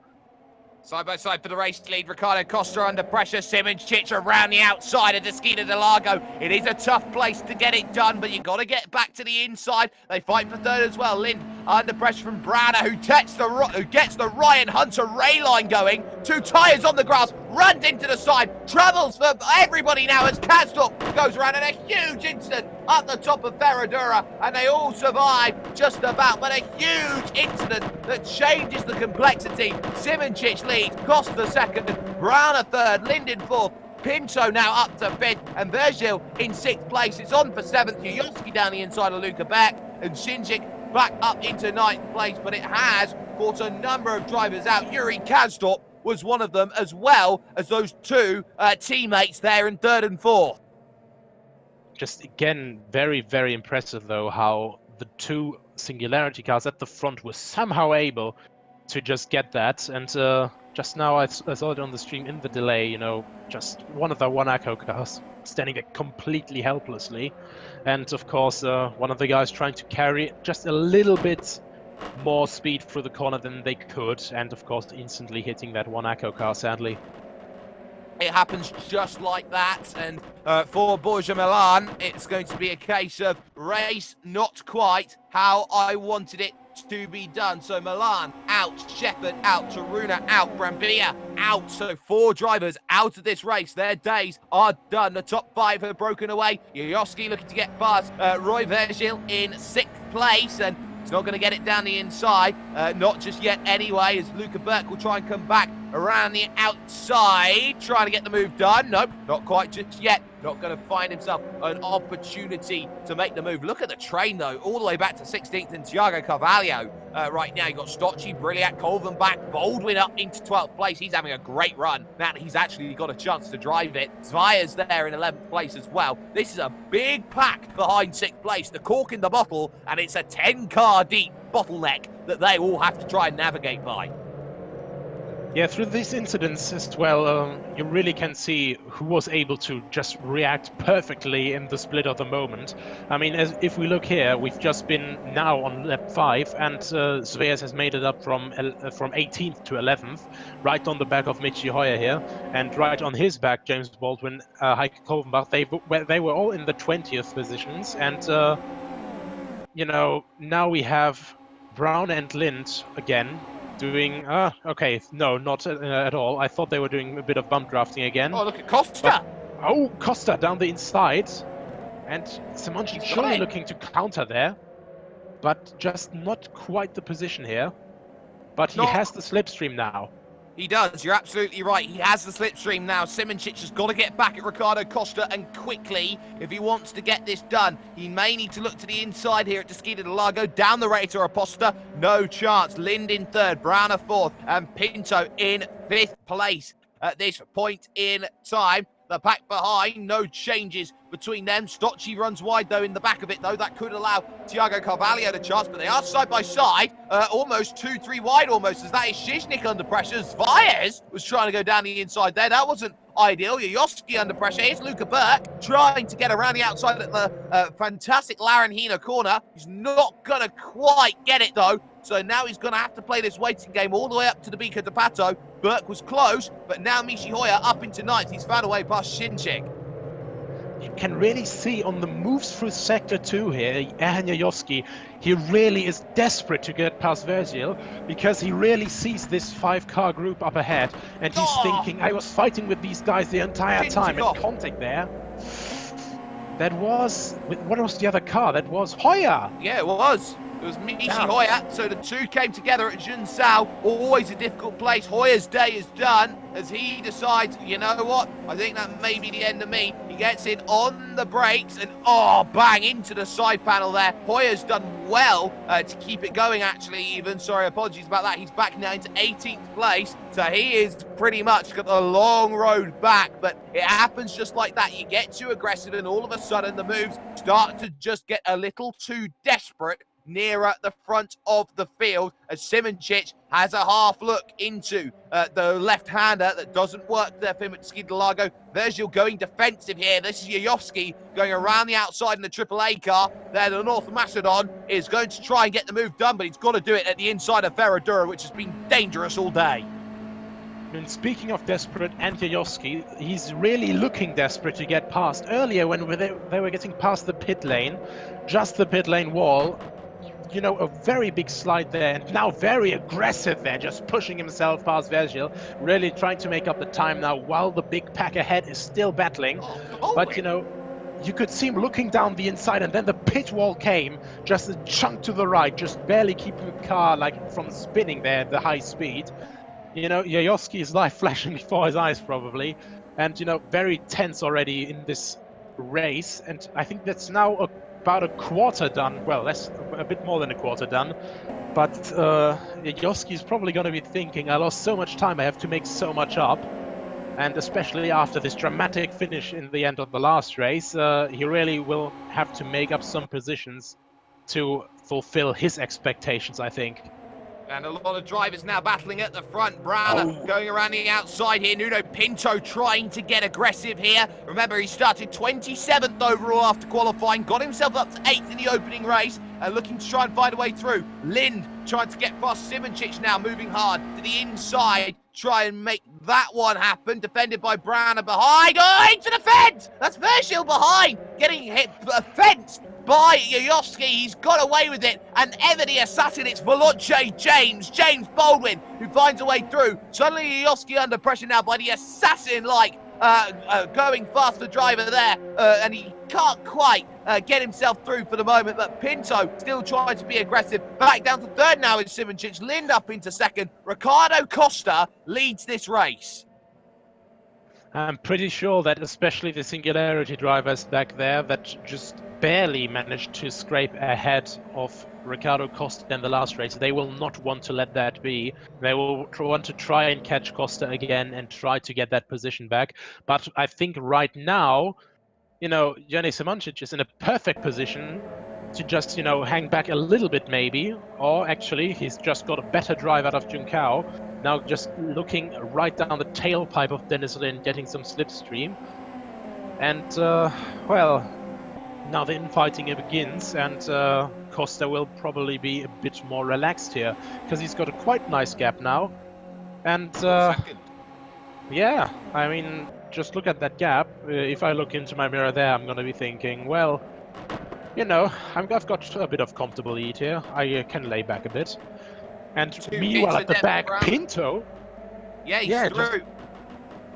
Side by side for the race lead, Ricardo Costa under pressure, Simoncic around the outside of Desquita de Largo. It is a tough place to get it done, but you've got to get back to the inside. They fight for third as well. Lind under pressure from Browner, who gets the Ryan Hunter Ray line going. 2 tyres on the grass, runs into the side, travels for everybody now as Kasdorp goes around in a huge incident up the top of Ferradura, and they all survive just about, but a huge incident that changes the complexity. Simoncic leads, Costa second, Browner third, Linden fourth, Pinto now up to 5th, and Vergil in 6th place. It's on for 7th, Yuyovsky down the inside of Luca Beck, and Shinzik back up into 9th place, but it has caught a number of drivers out. Yuri Kasdorp was one of them, as well as those 2 teammates there in 3rd and 4th. Just again, very, very impressive though, how the 2 Singularity cars at the front were somehow able to just get that. And just now I saw it on the stream in the delay, just one of the 1ACO cars standing there completely helplessly. And of course, one of the guys trying to carry just a little bit more speed through the corner than they could. And of course, instantly hitting that 1ACO car, sadly. It happens just like that, and for Borja Milan, it's going to be a case of race not quite how I wanted it to be done. So Milan out, Shepherd out, Taruna out, Brambilla out. So 4 drivers out of this race. Their days are done. The top 5 have broken away. Yoyoski looking to get past Roy Virgil in 6th place, and he's not going to get it down the inside. Not just yet anyway, as Luca Burke will try and come back around the outside, trying to get the move done. Nope, not quite just yet. Not going to find himself an opportunity to make the move. Look at the train, though, all the way back to 16th and Thiago Carvalho. Right now, you've got Stocci, Brilliant, Colvin back, Baldwin up into 12th place. He's having a great run. Now that he's actually got a chance to drive it. Zvaya's there in 11th place as well. This is a big pack behind 6th place. The cork in the bottle, and it's a 10-car deep bottleneck that they all have to try and navigate by. Yeah, through these incidents as well, you really can see who was able to just react perfectly in the split of the moment. I mean, if we look here, we've just been now on lap 5, and Sveas has made it up from 18th to 11th, right on the back of Michi Hoyer here, and right on his back, James Baldwin, Heike Kolvenbach. They were all in the 20th positions, and you know, now we have Brown and Lind again. Doing, okay, no, not at all. I thought they were doing a bit of bump drafting again. Oh, look at Costa! Costa down the inside. And Simonci surely looking to counter there. But just not quite the position here. But he has the slipstream now. He does, you're absolutely right. He has the slipstream now. Simoncic has got to get back at Ricardo Costa, and quickly if he wants to get this done. He may need to look to the inside here at Desquita de Lago. Down the Radiator Aposta, no chance. Lind in 3rd, Browner 4th, and Pinto in 5th place at this point in time. The pack behind, no changes between them. Stocci runs wide, though, in the back of it, though. That could allow Thiago Carvalho the chance, but they are side by side, almost 2-3 wide almost, as that is Shiznik under pressure. Zvaez was trying to go down the inside there. That wasn't ideal. Yoyoski under pressure. Here's Luca Burke trying to get around the outside at the fantastic Laranjina corner. He's not going to quite get it, though. So now he's going to have to play this waiting game all the way up to the Bica de Pato. Burke was close, but now Michi Hoyer up into 9th. He's found a way past Shinchik. You can really see on the moves through Sector 2 here, Yoyoski, he really is desperate to get past Virgil, because he really sees this 5-car group up ahead, and he's thinking, I was fighting with these guys the entire time, and contact there. That was, what was the other car? That was Hoyer. Yeah, it was. It was Michi Hoyer, so the 2 came together at Junsao. Always a difficult place. Hoyer's day is done as he decides, you know what, I think that may be the end of me. He gets in on the brakes and, bang, into the side panel there. Hoyer's done well to keep it going, actually, even. Sorry, apologies about that. He's back now into 18th place, so he is pretty much got a long road back, but it happens just like that. You get too aggressive, and all of a sudden the moves start to just get a little too desperate nearer the front of the field, as Simoncic has a half look into the left-hander that doesn't work there for him at Desquita de Lago. Virgil going defensive here. This is Yoyoski going around the outside in the AAA car. There, the North Macedon is going to try and get the move done, but he's got to do it at the inside of Ferradura, which has been dangerous all day. And speaking of desperate, and Yoyoski, he's really looking desperate to get past. Earlier, when they were getting past the pit lane, just the pit lane wall, you know, a very big slide there, and now very aggressive there, just pushing himself past Virgil, really trying to make up the time now while the big pack ahead is still battling. But, you know, you could see him looking down the inside, and then the pit wall came, just a chunk to the right, just barely keeping the car like from spinning there at the high speed. You know, Yoyoski's life flashing before his eyes probably, and, you know, very tense already in this race, and I think that's now about a quarter done. Well, a bit more than a quarter done. But Yoyoski is probably going to be thinking, I lost so much time, I have to make so much up. And especially after this dramatic finish in the end of the last race, he really will have to make up some positions to fulfill his expectations, I think. And a lot of drivers now battling at the front. Browner going around the outside here. Nuno Pinto trying to get aggressive here. Remember, he started 27th overall after qualifying. Got himself up to 8th in the opening race. And looking to try and find a way through. Lind trying to get past Simoncic now, moving hard to the inside. Try and make that one happen. Defended by Browner behind. Oh, into the fence! That's Virgil behind. Getting hit, fenced by Yayovsky. He's got away with it. And ever the assassin, it's Veloce James Baldwin, who finds a way through. Suddenly Yayovsky under pressure now by the assassin-like going faster driver there, and he can't quite get himself through for the moment, but Pinto still trying to be aggressive. Back down to third now is Simoncic, Lind up into second. Ricardo Costa leads this race. I'm pretty sure that especially the Singularity drivers back there that just barely managed to scrape ahead of Ricardo Costa in the last race, they will not want to let that be. They will want to try and catch Costa again and try to get that position back. But I think right now, Jani Simoncic is in a perfect position to just, hang back a little bit maybe. Or actually, he's just got a better drive out of Junkao. Now just looking right down the tailpipe of Dennis Lin, getting some slipstream. And, well, now the infighting begins, and Costa will probably be a bit more relaxed here, because he's got a quite nice gap now. And, yeah, I mean, just look at that gap. If I look into my mirror there, I'm going to be thinking, well, I've got a bit of comfortable lead here. I can lay back a bit. And meanwhile at the back, Pinto. Yeah, he's through.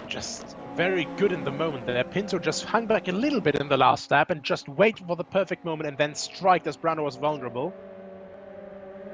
Just very good in the moment there. Pinto just hung back a little bit in the last lap and just waited for the perfect moment and then strike as Browner was vulnerable.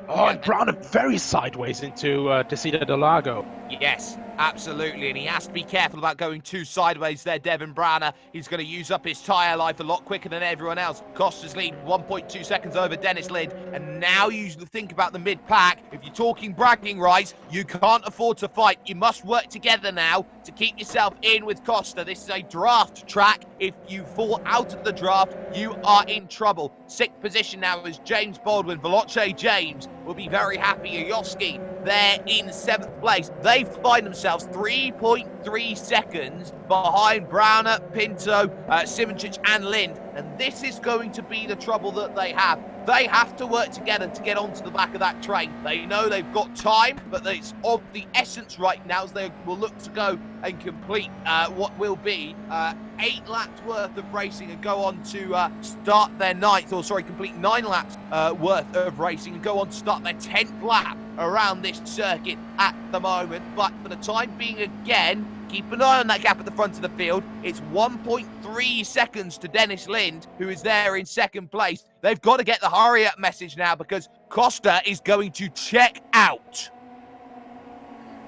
Oh, and Browner very sideways into Desida del Lago. Yes, absolutely, and he has to be careful about going too sideways there, Devin Browner. He's going to use up his tyre life a lot quicker than everyone else. Costa's lead 1.2 seconds over Dennis Lind, and now you think about the mid-pack. If you're talking bragging rights, you can't afford to fight. You must work together now to keep yourself in with Costa. This is a draft track. If you fall out of the draft, you are in trouble. Sixth position now is James Baldwin. Veloce James will be very happy. Yayovsky there in seventh place. They find themselves 3.3 seconds behind Browner, Pinto, Simoncic and Lind. And this is going to be the trouble that they have. They have to work together to get onto the back of that train. They know they've got time, but it's of the essence right now as they will look to go and complete what will be 8 laps worth of racing and go on to start their complete 9 laps worth of racing and go on to start their 10th lap around this circuit at the moment. But for the time being, again, keep an eye on that gap at the front of the field. It's 1.3 seconds to Dennis Lind, who is there in second place. They've got to get the hurry-up message now because Costa is going to check out.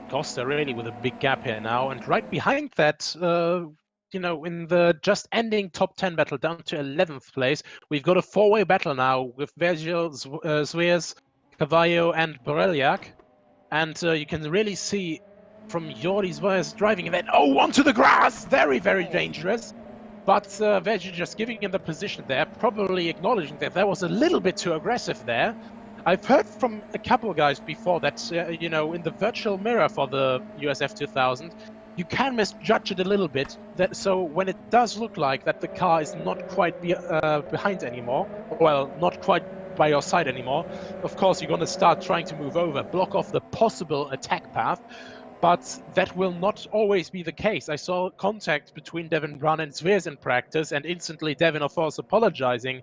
Costa really with a big gap here now. And right behind that, in the just ending top 10 battle down to 11th place, we've got a 4-way battle now with Virgil, Zwiers, Cavallo and Boreliak. And you can really see from Jordi Zwiers driving and then, onto the grass! Very, very dangerous. But Virgil just giving him the position there, probably acknowledging that that was a little bit too aggressive there. I've heard from a couple of guys before that, in the virtual mirror for the USF 2000, you can misjudge it a little bit. So when it does look like that the car is not quite behind anymore, well, not quite by your side anymore, of course you're going to start trying to move over, block off the possible attack path. But that will not always be the case. I saw contact between Devin Brown and Zwiers in practice, and instantly Devin, of course, apologizing,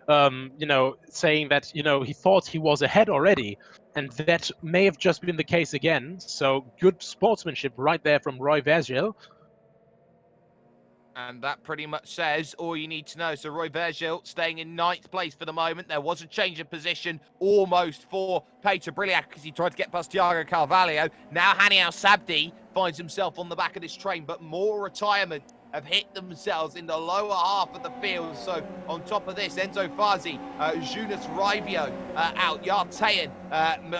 saying that, he thought he was ahead already. And that may have just been the case again. So good sportsmanship right there from Roy Virgil. And that pretty much says all you need to know. So Roy Virgil staying in 9th place for the moment. There was a change of position almost for Peter Briliak because he tried to get past Thiago Carvalho. Now Hani Al-Sabdi finds himself on the back of this train, but more retirement have hit themselves in the lower half of the field. So on top of this, Enzo Fazi, Jonas Raivio out, Yartayan,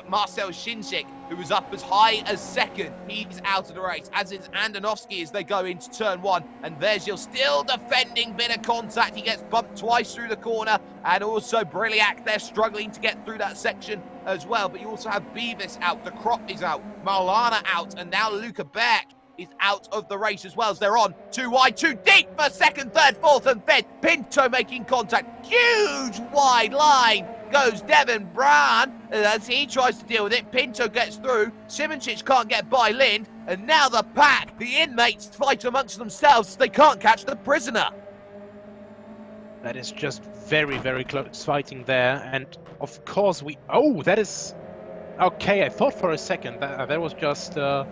Marcel Shinzik, who was up as high as second. He's out of the race, as is Andonovsky as they go into turn 1. And Virgil still defending bit of contact. He gets bumped twice through the corner. And also Briliak, they're struggling to get through that section as well. But you also have Beavis out, the Crop is out, Maulana out, and now Luca Beck is out of the race as well as they're on. Too wide, too deep for second, third, fourth and fifth. Pinto making contact. Huge wide line goes Devin Brown. as he tries to deal with it. Pinto gets through. Simoncic can't get by Lind. And now the pack, the inmates, fight amongst themselves. They can't catch the prisoner. That is just very, very close fighting there. And of course Oh, that is... Okay, I thought for a second that was just a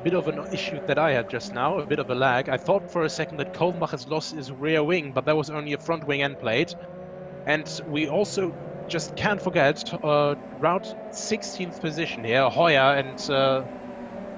bit of an issue that I had just now, a bit of a lag. I thought for a second that Kolmach has lost his rear wing, but that was only a front wing end plate. And we also just can't forget route 16th position here, Hoyer, and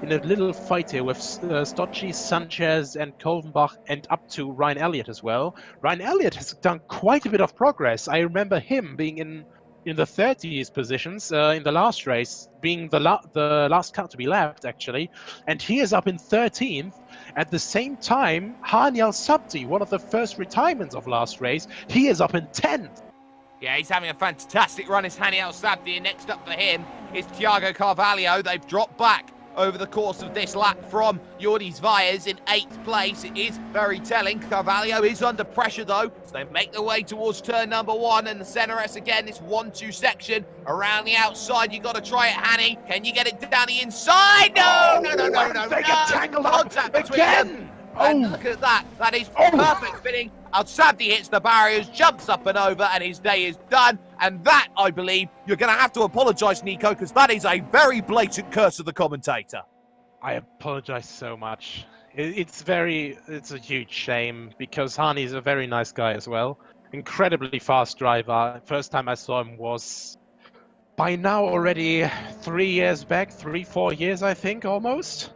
in a little fight here with Stocci, Sanchez, and Kolvenbach, and up to Ryan Elliott as well. Ryan Elliott has done quite a bit of progress. I remember him being in the 30s positions in the last race, being the last car to be lapped, actually. And he is up in 13th. At the same time, Hani Al-Sabti, one of the first retirements of last race, he is up in 10th. Yeah, he's having a fantastic run. It's Hani Al-Sabti, and next up for him is Thiago Carvalho. They've dropped back over the course of this lap from Jordi Zvaez in 8th place. It is very telling. Carvalho is under pressure though, so they make their way towards turn number 1, and the center S again, this 1-2 section around the outside. You got to try it, Hani. Can you get it down the inside? No. They get tangled up again. And look at that. That is perfect spinning. Al-Sabti hits the barriers, jumps up and over, and his day is done. And that, I believe, you're going to have to apologise, Nico, because that is a very blatant curse of the commentator. I apologise so much. It's a huge shame, because Hani is a very nice guy as well. Incredibly fast driver. First time I saw him was by now already 3 years back, 4 years, I think, almost.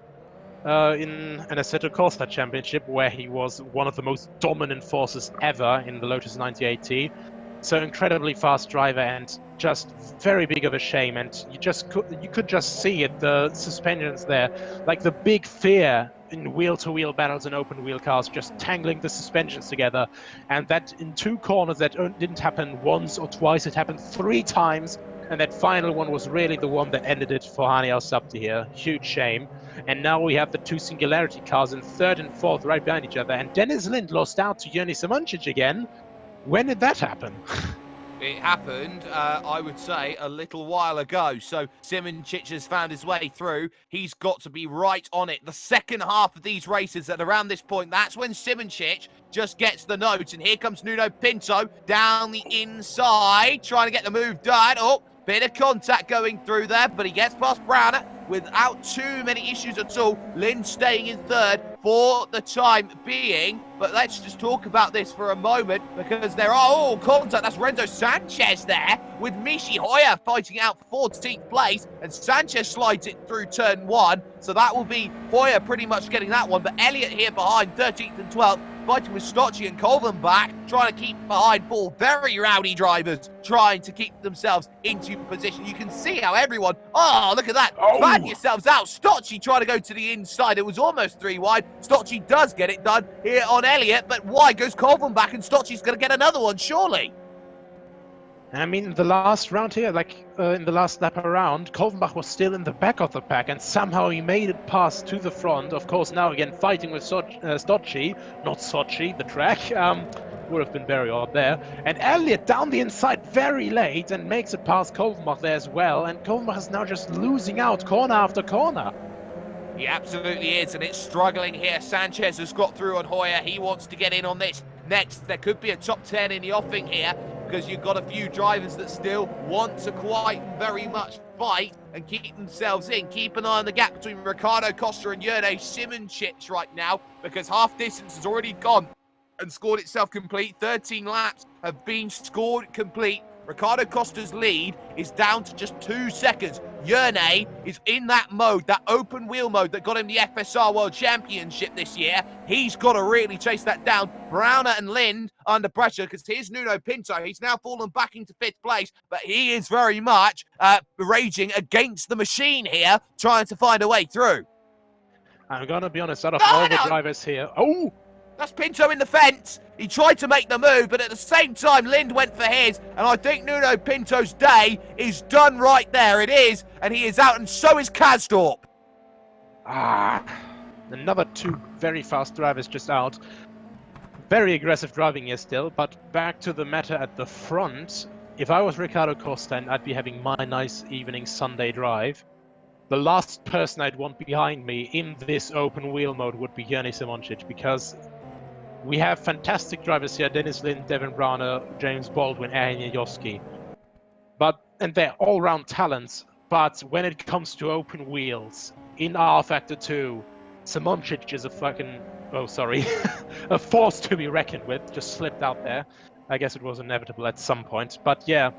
In an Assetto Corsa Championship, where he was one of the most dominant forces ever in the Lotus 98T. So incredibly fast driver, and just very big of a shame. And you could just see it, the suspensions there, like the big fear in wheel-to-wheel battles in open-wheel cars, just tangling the suspensions together. And that in 2 corners, that didn't happen once or twice, it happened 3 times. And that final one was really the one that ended it for Hani Al-Sabti here. Huge shame. And now we have the 2 Singularity cars in 3rd and 4th right behind each other. And Dennis Lind lost out to Joni Simoncic again. When did that happen? It happened, I would say, a little while ago. So Simoncic has found his way through. He's got to be right on it. The second half of these races, at around this point, that's when Simoncic just gets the note. And here comes Nuno Pinto down the inside, trying to get the move done. Oh, bit of contact going through there, but he gets past Browner without too many issues at all. Lind staying in 3rd for the time being. But let's just talk about this for a moment, because there are contact. That's Renzo Sanchez there with Michi Hoyer fighting out 14th place, and Sanchez slides it through turn 1. So that will be Hoyer pretty much getting that one. But Elliott here behind 13th and 12th, fighting with Stocci and Colvin back, trying to keep behind 4 very rowdy drivers, trying to keep themselves into position. You can see how everyone, look at that, fan yourselves out. Stocci trying to go to the inside. It was almost 3 wide. Stocci does get it done here on Elliott, but why goes Colvin back, and Stocci's going to get another one, surely? I mean, the last round here, in the last lap around, Kolvenbach was still in the back of the pack, and somehow he made it past to the front. Of course, now again fighting with Stocci, not Sochi, the track. Would have been very odd there. And Elliott down the inside very late and makes it past Kolvenbach there as well. And Kolvenbach is now just losing out corner after corner. He absolutely is, and it's struggling here. Sanchez has got through on Hoyer. He wants to get in on this next. There could be a top 10 in the offing here, because you've got a few drivers that still want to quite very much fight and keep themselves in. Keep an eye on the gap between Ricardo Costa and Jurne Simoncic right now, because half distance has already gone and scored itself complete. 13 laps have been scored complete. Ricardo Costa's lead is down to just 2 seconds. Jurne is in that mode, that open wheel mode that got him the FSR World Championship this year. He's got to really chase that down. Browner and Lind under pressure, because here's Nuno Pinto. He's now fallen back into 5th place, but he is very much raging against the machine here, trying to find a way through. I'm going to be honest, out of all the drivers here... That's Pinto in the fence. He tried to make the move, but at the same time, Lind went for his. And I think Nuno Pinto's day is done right there. It is. And he is out, and so is Kasdorp. Another 2 very fast drivers just out. Very aggressive driving here still, but back to the matter at the front. if I was Ricardo Costa and I'd be having my nice evening Sunday drive, the last person I'd want behind me in this open wheel mode would be Jani Simoncic, because we have fantastic drivers here: Dennis Lind, Devin Browner, James Baldwin, Aaron Yoski. And they're all-round talents. But when it comes to open wheels in R Factor 2, Simoncic is a fucking a force to be reckoned with. Just slipped out there. I guess it was inevitable at some point. But yeah,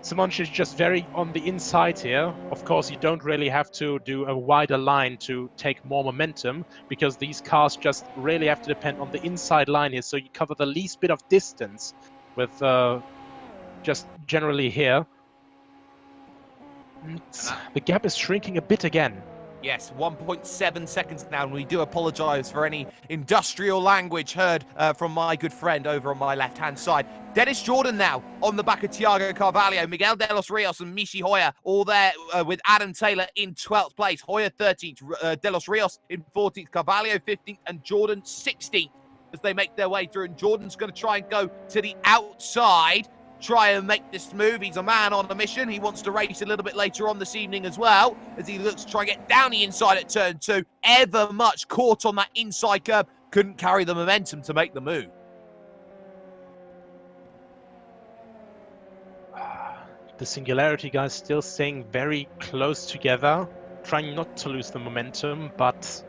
Simoncic is just very on the inside here. Of course, you don't really have to do a wider line to take more momentum, because these cars just really have to depend on the inside line here. So you cover the least bit of distance with just generally here. The gap is shrinking a bit again. Yes, 1.7 seconds now, and we do apologise for any industrial language heard from my good friend over on my left-hand side. Dennis Jordan now on the back of Thiago Carvalho, Miguel de los Rios and Michi Hoyer all there with Adam Taylor in 12th place, Hoyer 13th, de los Rios in 14th, Carvalho 15th, and Jordan 16th as they make their way through. And Jordan's going to try and go to the outside, try and make this move. He's a man on a mission. He wants to race a little bit later on this evening as well, as he looks to try and get down the inside at turn 2. Ever much caught on that inside curb. Couldn't carry the momentum to make the move. The Singularity guys still staying very close together, trying not to lose the momentum, but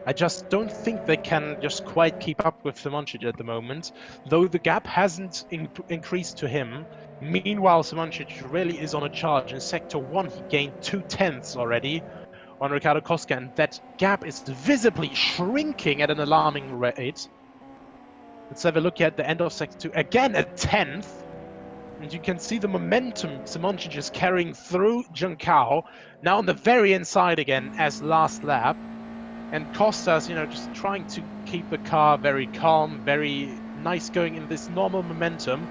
I just don't think they can just quite keep up with Simoncic at the moment, though the gap hasn't increased to him. Meanwhile, Simoncic really is on a charge. In Sector 1, he gained 2/10 already on Ricardo Koska, and that gap is visibly shrinking at an alarming rate. Let's have a look at the end of Sector 2. Again, a 10th. And you can see the momentum Simoncic is carrying through Juncao, now on the very inside again as last lap. And Costa's, just trying to keep the car very calm, very nice going in this normal momentum.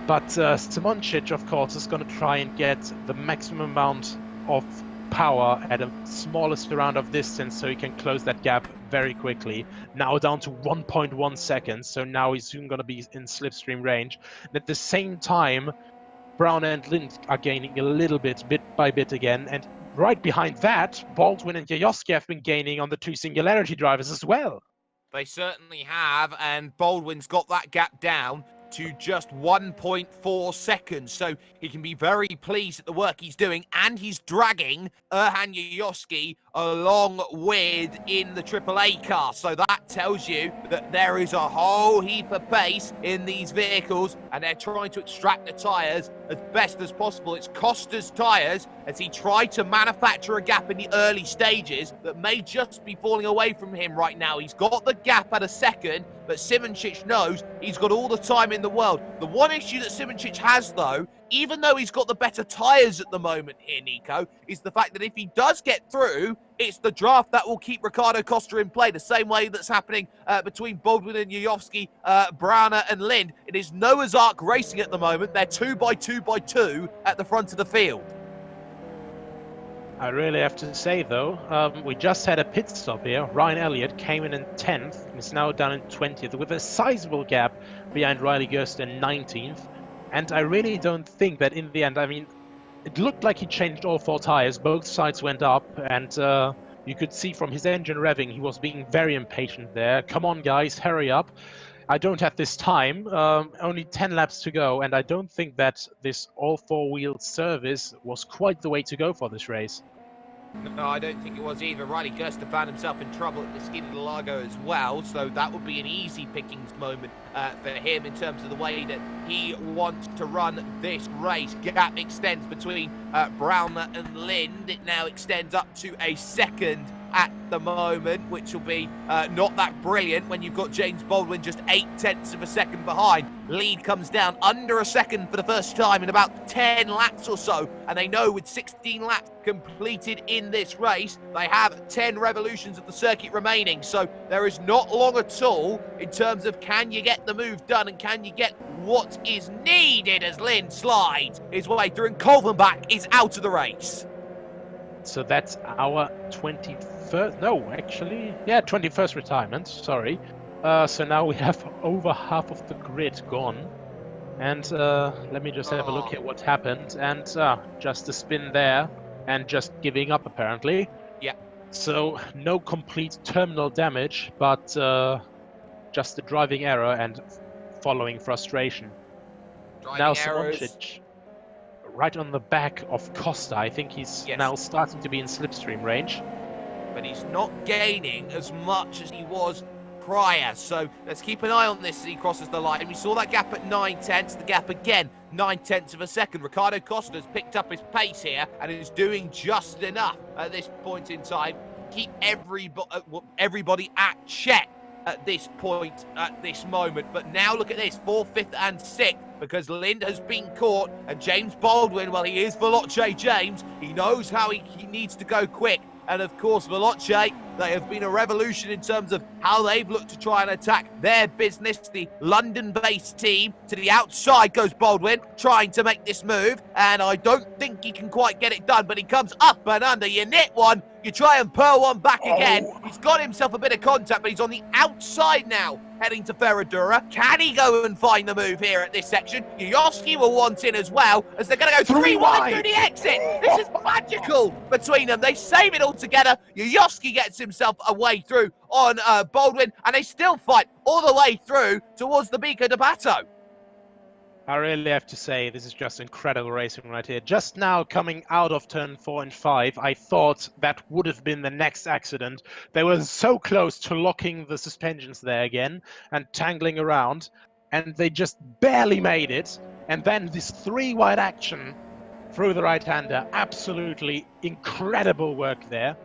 But Simoncic, of course, is going to try and get the maximum amount of power at a smallest amount of distance so he can close that gap very quickly. Now down to 1.1 seconds, so now he's soon going to be in slipstream range. And at the same time, Brown and Lind are gaining a little bit by bit again, and right behind that, Baldwin and Jajoski have been gaining on the two Singularity drivers as well. They certainly have, and Baldwin's got that gap down to just 1.4 seconds, so he can be very pleased at the work he's doing, and he's dragging Erhan Jajoski along with in the AAA car. So that tells you that there is a whole heap of pace in these vehicles, and they're trying to extract the tyres as best as possible. It's Costa's tyres as he tried to manufacture a gap in the early stages that may just be falling away from him right now. He's got the gap at a second, but Simoncic knows he's got all the time in the world. The one issue that Simoncic has, though, even though he's got the better tyres at the moment here, Nico, is the fact that if he does get through, it's the draft that will keep Ricardo Costa in play, the same way that's happening between Baldwin and Jajowski, Browner and Lind. It is Noah's Ark racing at the moment. They're 2x2x2 at the front of the field. I really have to say, though, we just had a pit stop here. Ryan Elliott came in 10th and is now down in 20th with a sizable gap behind Riley Gerst in 19th. And I really don't think that in the end, it looked like he changed all 4 tires. Both sides went up, and you could see from his engine revving, he was being very impatient there. Come on, guys, hurry up. I don't have this time. Only 10 laps to go, and I don't think that this all 4-wheel service was quite the way to go for this race. No, I don't think it was either. Riley Gerster found himself in trouble at the skin of the Lago as well, so that would be an easy pickings moment for him in terms of the way that he wants to run this race. Gap extends between Browner and Lind. It now extends up to a second at the moment, which will be not that brilliant when you've got James Baldwin just 0.8 of a second behind. Lead comes down under a second for the first time in about 10 laps or so, and they know with 16 laps completed in this race, they have 10 revolutions of the circuit remaining, so there is not long at all in terms of can you get the move done and can you get what is needed as Lind slides his way through, and Kolvenbach is out of the race. So that's our 21st retirement, sorry. So now we have over half of the grid gone. And let me just have a look at what happened. And just a spin there and just giving up apparently. Yeah. So no complete terminal damage, but just a driving error and following frustration. Now Driving errors. Simončić right on the back of Costa. I think he's Yes. now starting to be in slipstream range. But he's not gaining as much as he was prior. So let's keep an eye on this as he crosses the line. We saw that gap at 9/10. The gap again, 9/10 of a second. Ricardo Costa's picked up his pace here and is doing just enough at this point in time. Keep everybody at check at this point, at this moment. But now look at this, 4th, 5th and 6th, because Lind has been caught and James Baldwin, well, he is Veloce James. He knows how he needs to go quick. And of course, Veloce, they have been a revolution in terms of how they've looked to try and attack their business. The London-based team, to the outside goes Baldwin, trying to make this move. And I don't think he can quite get it done, but he comes up and under. You nit one, you try and purl one back again. He's got himself a bit of contact, but he's on the outside now, heading to Ferradura. Can he go and find the move here at this section? Yoski will want in as well, as they're going to go 3 wide through the exit. This is magical between them. They save it all together. Yoski gets himself a way through on Baldwin, and they still fight all the way through towards the Bico de Pato. I really have to say, this is just incredible racing right here. Just now, coming out of turn 4 and 5, I thought that would have been the next accident. They were so close to locking the suspensions there again and tangling around, and they just barely made it. And then this 3-wide action through the right-hander. Absolutely incredible work there.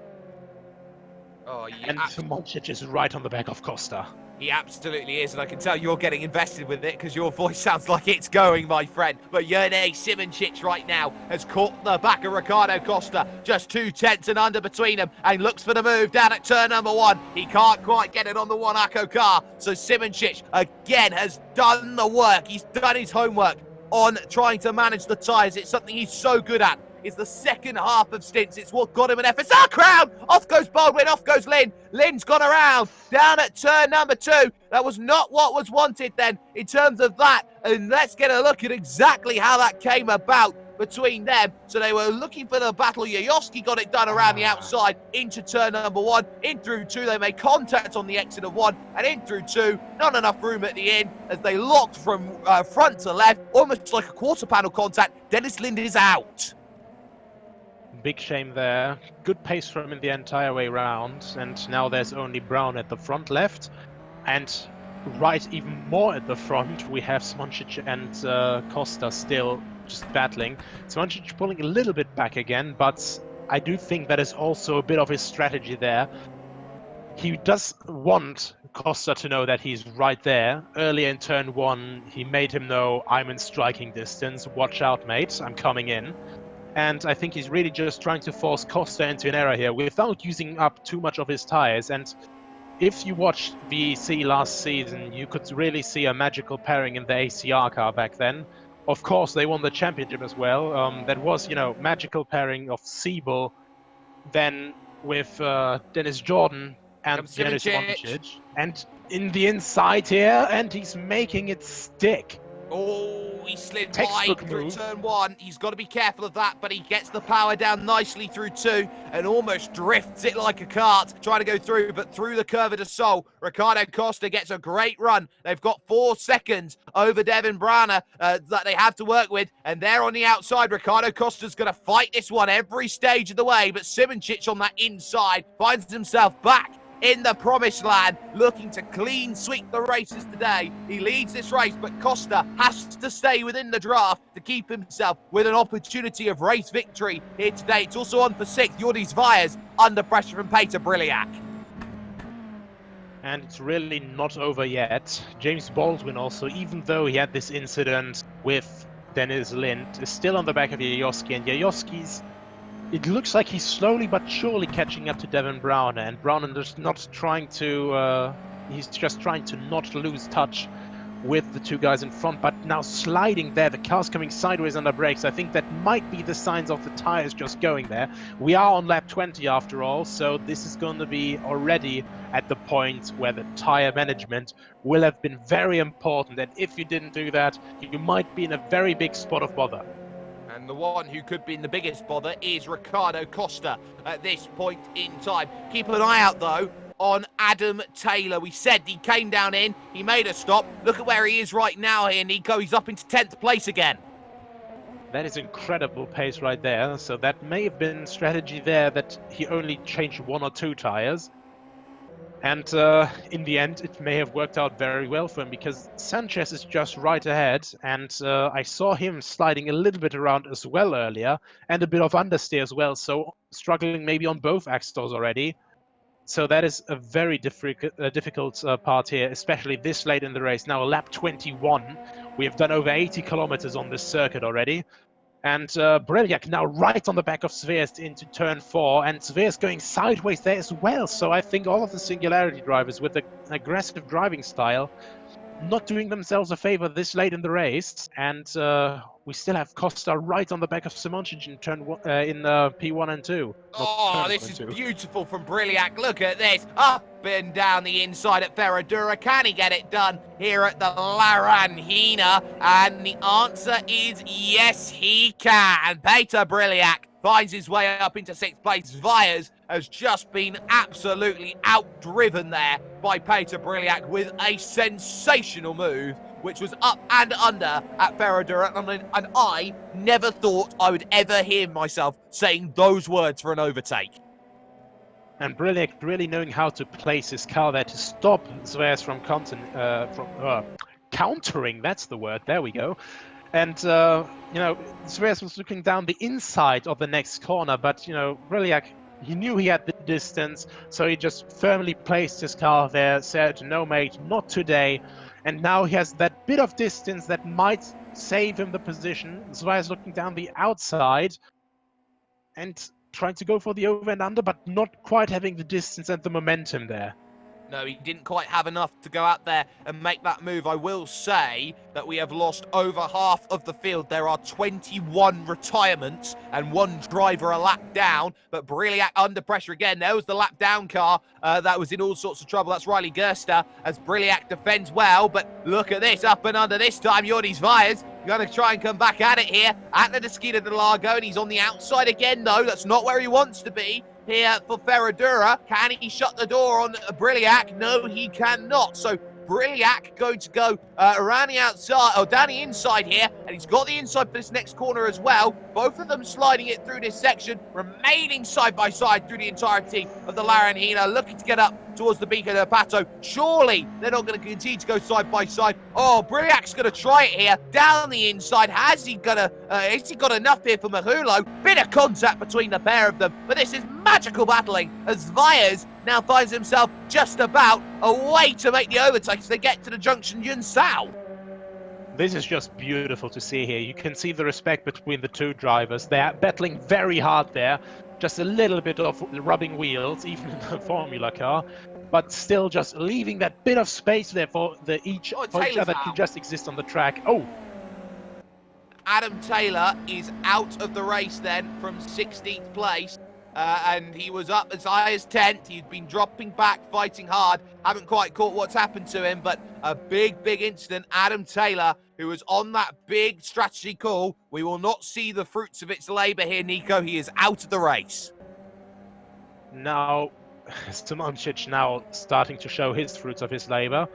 Oh, yeah. And Simončić is right on the back of Costa. He absolutely is, and I can tell you're getting invested with it because your voice sounds like it's going, my friend. But Jurnej Simončić right now has caught the back of Ricardo Costa, just 2/10 and under between them, and looks for the move down at turn number 1. He can't quite get it on the Monaco car, so Simončić again has done the work. He's done his homework on trying to manage the tyres. It's something he's so good at. It's the second half of stints. It's what got him an FSR crown. Off goes Baldwin, off goes Lind. Lind's gone around, down at turn number 2. That was not what was wanted then in terms of that. And let's get a look at exactly how that came about between them. So they were looking for the battle. Yoski got it done around the outside into turn number 1. In through 2, they made contact on the exit of 1. And in through 2, not enough room at the end as they locked from front to left, almost like a quarter panel contact. Dennis Lind is out. Big shame there. Good pace from him the entire way round, and now there's only Brown at the front left, and right even more at the front we have Simončić and Costa still just battling. Simončić pulling a little bit back again, but I do think that is also a bit of his strategy there. He does want Costa to know that he's right there. Earlier in turn 1 he made him know, I'm in striking distance, watch out mate, I'm coming in. And I think he's really just trying to force Costa into an error here without using up too much of his tyres. And if you watched VEC last season, you could really see a magical pairing in the ACR car back then. Of course, they won the championship as well. That was, you know, magical pairing of Siebel, then with Dennis Jordan and Jurnej Simončić. And in the inside here, and he's making it stick. Oh, he slid wide through turn 1. He's got to be careful of that, but he gets the power down nicely through 2 and almost drifts it like a cart, trying to go through, but through the Curva de Sol, Ricardo Costa gets a great run. They've got 4 seconds over Devin Brana that they have to work with, and they're on the outside. Ricardo Costa's going to fight this one every stage of the way, but Simončić on that inside finds himself back in the promised land, looking to clean sweep the races today. He leads this race, but Costa has to stay within the draft to keep himself with an opportunity of race victory here today. It's also on for 6th, Jordi Zviers, under pressure from Peter Briliak. And it's really not over yet. James Baldwin also, even though he had this incident with Dennis Lind, is still on the back of Yoski, and Yoski's it looks like he's slowly but surely catching up to Devin Browner, and Browner is not trying to, he's just trying to not lose touch with the two guys in front, but now sliding there. The car's coming sideways under brakes. I think that might be the signs of the tires just going there. We are on lap 20 after all, so this is going to be already at the point where the tire management will have been very important. And if you didn't do that, you might be in a very big spot of bother. And the one who could be in the biggest bother is Riccardo Costa at this point in time. Keep an eye out, though, on Adam Taylor. We said he came down in, he made a stop. Look at where he is right now here, Nico. He's up into 10th place again. That is incredible pace right there. So that may have been strategy there, that he only changed 1 or 2 tires. And in the end, it may have worked out very well for him, because Sanchez is just right ahead. And I saw him sliding a little bit around as well earlier, and a bit of understeer as well. So struggling maybe on both axles already. So that is a very difficult part here, especially this late in the race. Now lap 21. We have done over 80 kilometers on this circuit already. And Breliak now right on the back of Sveers into turn 4, and Sveers going sideways there as well. So I think all of the Singularity drivers with the aggressive driving style not doing themselves a favor this late in the race. And we still have Costa right on the back of Simoncic in P1 and 2. Oh, this is beautiful from Briliak. Look at this. Up and down the inside at Ferradura. Can he get it done here at the Laranjina? And the answer is yes, he can. Peter Briliak finds his way up into 6th place. Zviers has just been absolutely outdriven there by Peter Briliak with a sensational move, which was up and under at Ferradura, and I never thought I would ever hear myself saying those words for an overtake. And Briliak really knowing how to place his car there to stop Zverev from countering, that's the word, there we go. And, Zverev was looking down the inside of the next corner, but, Briliak, he knew he had the distance, so he just firmly placed his car there, said, no mate, not today. And now he has that bit of distance that might save him the position. Zverev looking down the outside and trying to go for the over and under, but not quite having the distance and the momentum there. No, he didn't quite have enough to go out there and make that move. I will say that we have lost over half of the field. There are 21 retirements and 1 driver a lap down, but Briliak under pressure again. There was the lap down car that was in all sorts of trouble. That's Riley Gerster as Briliak defends well, but look at this, up and under this time. Jordi Zviers going to try and come back at it here at the Desquita de Largo, and he's on the outside again, though. That's not where he wants to be. Here for Ferradura. Can he shut the door on Briliak? No, he cannot. So Briliak going to go around the outside, or down the inside here, and he's got the inside for this next corner as well. Both of them sliding it through this section, remaining side by side through the entirety of the Laranjina, looking to get up towards the Pico del Pato. Surely they're not going to continue to go side by side. Oh, Briliak's going to try it here down the inside. Has he got enough here for Mahulo? Bit of contact between the pair of them, but this is magical battling as Zviers now finds himself just about a way to make the overtake as they get to the junction Yun Sao. This is just beautiful to see here. You can see the respect between the two drivers. They're battling very hard there. Just a little bit of rubbing wheels, even in the Formula car, but still just leaving that bit of space there for each other to just exist on the track. Oh! Adam Taylor is out of the race then from 16th place. And he was up as high as 10th. He'd been dropping back, fighting hard. Haven't quite caught what's happened to him, but a big incident. Adam Taylor, who was on that big strategy call. We will not see the fruits of its labour here, Nico. He is out of the race. Now, Simoncic now starting to show his fruits of his labour.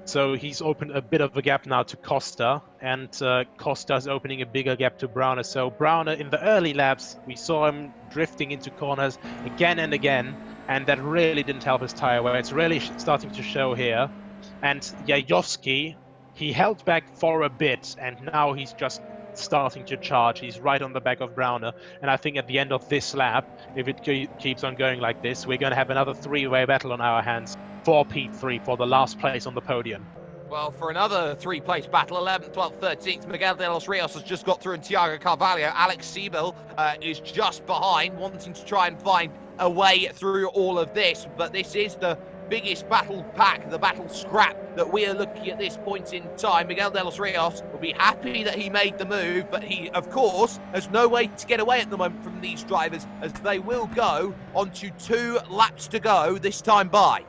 So he's opened a bit of a gap now to Costa, and Costa's opening a bigger gap to Browner. So Browner, in the early laps, we saw him drifting into corners again and again, and that really didn't help his tyre wear. It's really starting to show here. And Jajowski, he held back for a bit, and now he's just starting to charge. He's right on the back of Browner, and I think at the end of this lap, if it keeps on going like this, we're going to have another 3-way battle on our hands for P3, for the last place on the podium. Well, for another 3-place battle, 11th, 12th, 13th, Miguel de los Rios has just got through, and Thiago Carvalho. Alex Siebel is just behind, wanting to try and find a way through all of this, but this is the biggest battle pack, the battle scrap that we are looking at this point in time. Miguel de los Rios will be happy that he made the move, but he, of course, has no way to get away at the moment from these drivers, as they will go on to 2 laps to go this time by.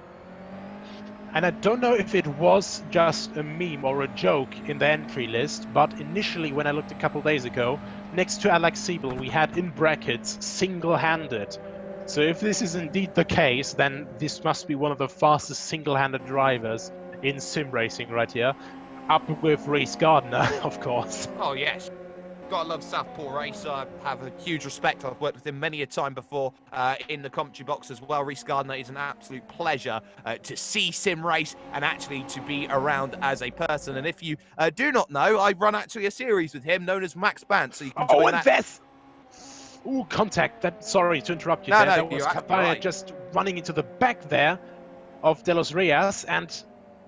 And I don't know if it was just a meme or a joke in the entry list, but initially when I looked a couple days ago, next to Alex Siebel we had in brackets single-handed. So if this is indeed the case, then this must be one of the fastest single-handed drivers in sim racing right here. Up with Reese Gardner, of course. Oh, yes. Gotta love Southpaw Race. I have a huge respect. I've worked with him many a time before in the commentary box as well. Reese Gardner is an absolute pleasure to see sim race and actually to be around as a person. And if you do not know, I run actually a series with him known as Max Bant, so you can join that. This! Ooh, contact. Sorry to interrupt you there. That was right. Just running into the back there of De Los Rios, and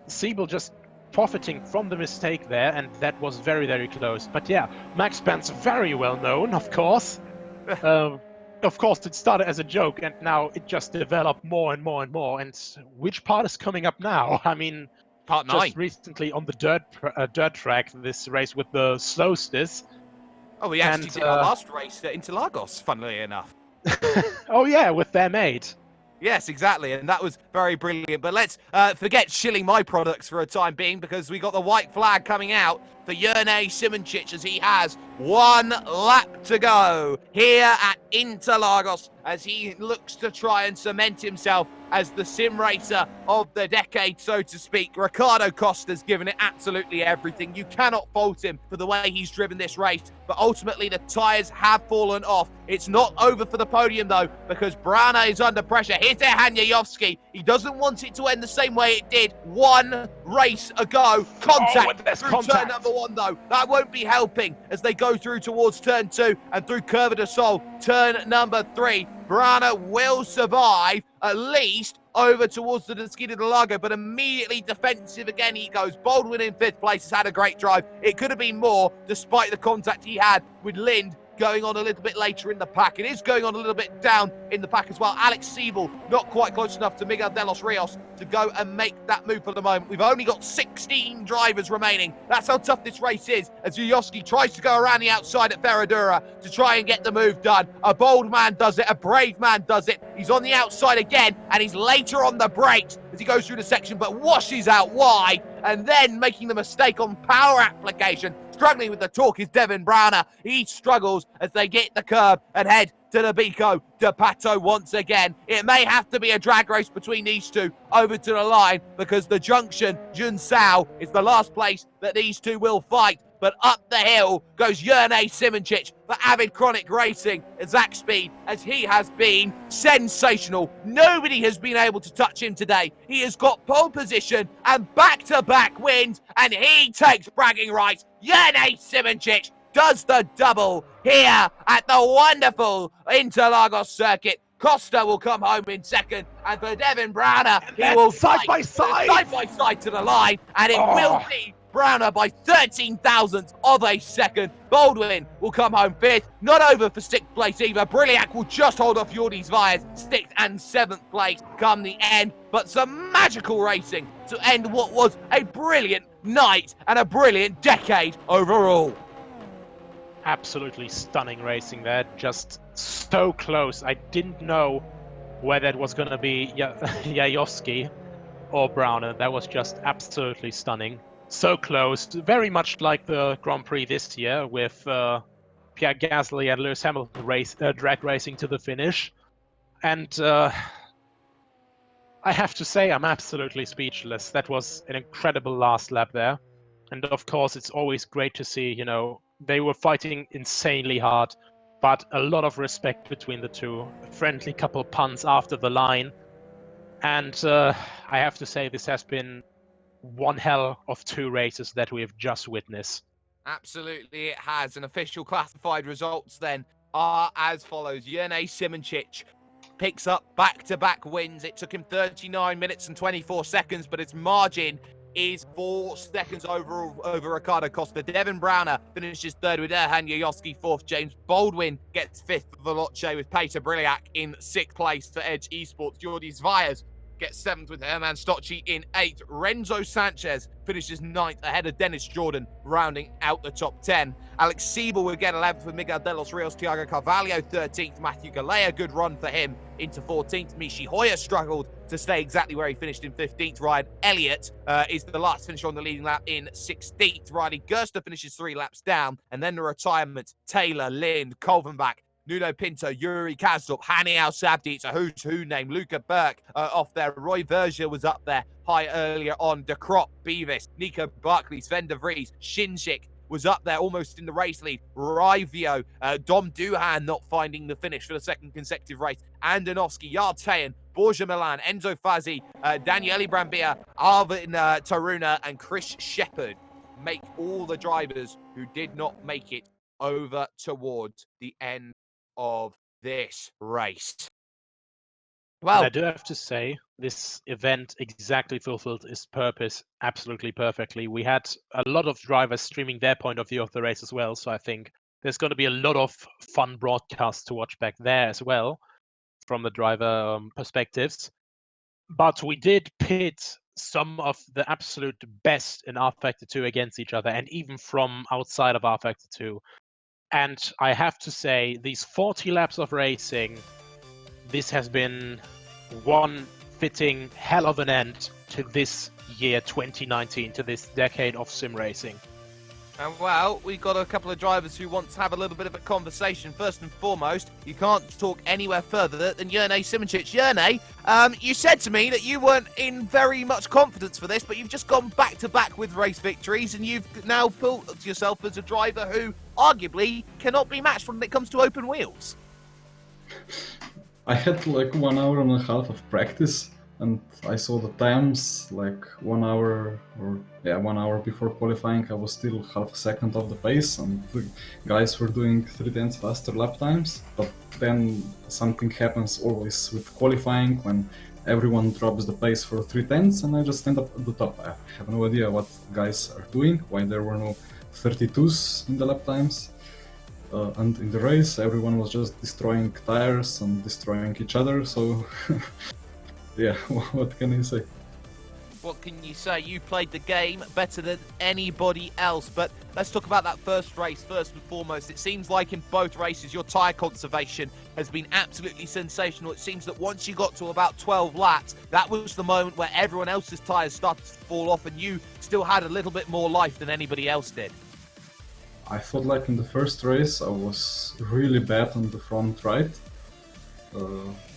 Siebel just profiting from the mistake there, and that was very, very close. But yeah, Max Bant's very well known, of course. Of course, it started as a joke, and now it just developed more and more and more. And which part is coming up now? I mean, Part 9. Just recently on the dirt track, this race with the slowsters. Oh, we actually did our last race at Interlagos, funnily enough. Oh yeah, with their mate. Yes, exactly, and that was very brilliant. But let's forget shilling my products for a time being, because we got the white flag coming out for Jurnej Simoncic, as he has 1 lap to go here at Interlagos, as he looks to try and cement himself as the sim racer of the decade, so to speak. Ricardo Costa's given it absolutely everything. You cannot fault him for the way he's driven this race, but ultimately the tyres have fallen off. It's not over for the podium, though, because Brana is under pressure. Here's Erhan Jajowski. He doesn't want it to end the same way it did 1 race ago. Contact through turn number 1, though. That won't be helping as they go through towards turn 2 and through Curva de Sol, turn number 3. Brana will survive at least over towards the Desquita de Lago, but immediately defensive again he goes. Baldwin in 5th place has had a great drive. It could have been more despite the contact he had with Lind going on a little bit later in the pack. It is going on a little bit down in the pack as well. Alex Siebel not quite close enough to Miguel de los Rios to go and make that move for the moment. We've only got 16 drivers remaining. That's how tough this race is, as Jajowski tries to go around the outside at Ferradura to try and get the move done. A bold man does it, a brave man does it. He's on the outside again, and he's later on the brakes as he goes through the section, but washes out wide, and then making the mistake on power application. Struggling with the torque is Devin Browner. He struggles as they get the curb and head to the Bico de Pato once again. It may have to be a drag race between these two over to the line, because the junction, Junsao, is the last place that these two will fight. But up the hill goes Jurnej Simoncic for Avid Chronic Racing, Zach Speed, as he has been sensational. Nobody has been able to touch him today. He has got pole position and back-to-back wins, and he takes bragging rights. Jurnej Simoncic does the double here at the wonderful Interlagos circuit. Costa will come home in 2nd, and for Devin Browner, he will side by side to the line, and it will be Browner by 13 thousandths of a second. Baldwin will come home 5th. Not over for 6th place either. Briliac will just hold off Jordi Zvias, 6th and 7th place come the end. But some magical racing to end what was a brilliant night and a brilliant decade overall. Absolutely stunning racing there. Just so close. I didn't know whether it was going to be Jajowski or Browner. That was just absolutely stunning. So close, very much like the Grand Prix this year with Pierre Gasly and Lewis Hamilton drag racing to the finish. And I have to say, I'm absolutely speechless. That was an incredible last lap there. And of course, it's always great to see, you know, they were fighting insanely hard, but a lot of respect between the two. A friendly couple punts after the line. And I have to say, this has been one hell of 2 races that we have just witnessed. Absolutely, it has. And official classified results then are as follows. Jurnej Simoncic picks up back-to-back wins. It took him 39 minutes and 24 seconds, but his margin is 4 seconds over Ricardo Costa. Devin Browner finishes 3rd with Erhan Jajowski 4th. James Baldwin gets 5th for Veloce, with Peter Briliac in 6th place for Edge Esports. Jordi Zvias gets 7th with Herman Stocci in 8th. Renzo Sanchez finishes 9th ahead of Dennis Jordan, rounding out the top 10. Alex Siebel will get 11th with Miguel de los Rios. Thiago Carvalho 13th. Matthew Galea, good run for him, into 14th. Michi Hoyer struggled to stay exactly where he finished in 15th. Ryan Elliott is the last finisher on the leading lap in 16th. Riley Gerster finishes 3 laps down. And then the retirement, Taylor, Lind, Kolvenbach, Nuno Pinto, Yuri Kazdorp, Hani Al Sabdi, it's a who's who name. Luca Burke off there. Roy Verger was up there high earlier on. De Krop, Beavis, Nico Barkley, Sven de Vries, Shinjik was up there almost in the race lead. Rivio, Dom Duhan not finding the finish for the second consecutive race. Andonovski, Yartayan, Borja Milan, Enzo Fazzi, Daniele Brambilla, Arvin Taruna, and Chris Shepherd make all the drivers who did not make it over towards the end of this race. Well, and I do have to say, this event exactly fulfilled its purpose absolutely perfectly. We had a lot of drivers streaming their point of view of the race as well, so I think there's going to be a lot of fun broadcasts to watch back there as well, from the driver perspectives. But we did pit some of the absolute best in R Factor 2 against each other, and even from outside of R Factor 2. And I have to say, these 40 laps of racing, this has been one fitting hell of an end to this year 2019, to this decade of sim racing. And well, we've got a couple of drivers who want to have a little bit of a conversation. First and foremost, you can't talk anywhere further than Jerne Simoncic. Jerne, you said to me that you weren't in very much confidence for this, but you've just gone back-to-back with race victories, and you've now built yourself as a driver who arguably cannot be matched when it comes to open wheels. I had like 1 hour and a half of practice, and I saw the times like 1 hour or 1 hour before qualifying. I was still half a second off the pace, and the guys were doing 3/10 faster lap times. But then something happens always with qualifying when everyone drops the pace for 3/10, and I just end up at the top. I have no idea what guys are doing, why there were no 32s in the lap times. And in the race, everyone was just destroying tires and destroying each other, so yeah, what can you say? What can you say? You played the game better than anybody else. But let's talk about that first race first and foremost. It seems like in both races, your tyre conservation has been absolutely sensational. It seems that once you got to about 12 laps, that was the moment where everyone else's tyres started to fall off and you still had a little bit more life than anybody else did. I felt like in the first race I was really bad on the front right.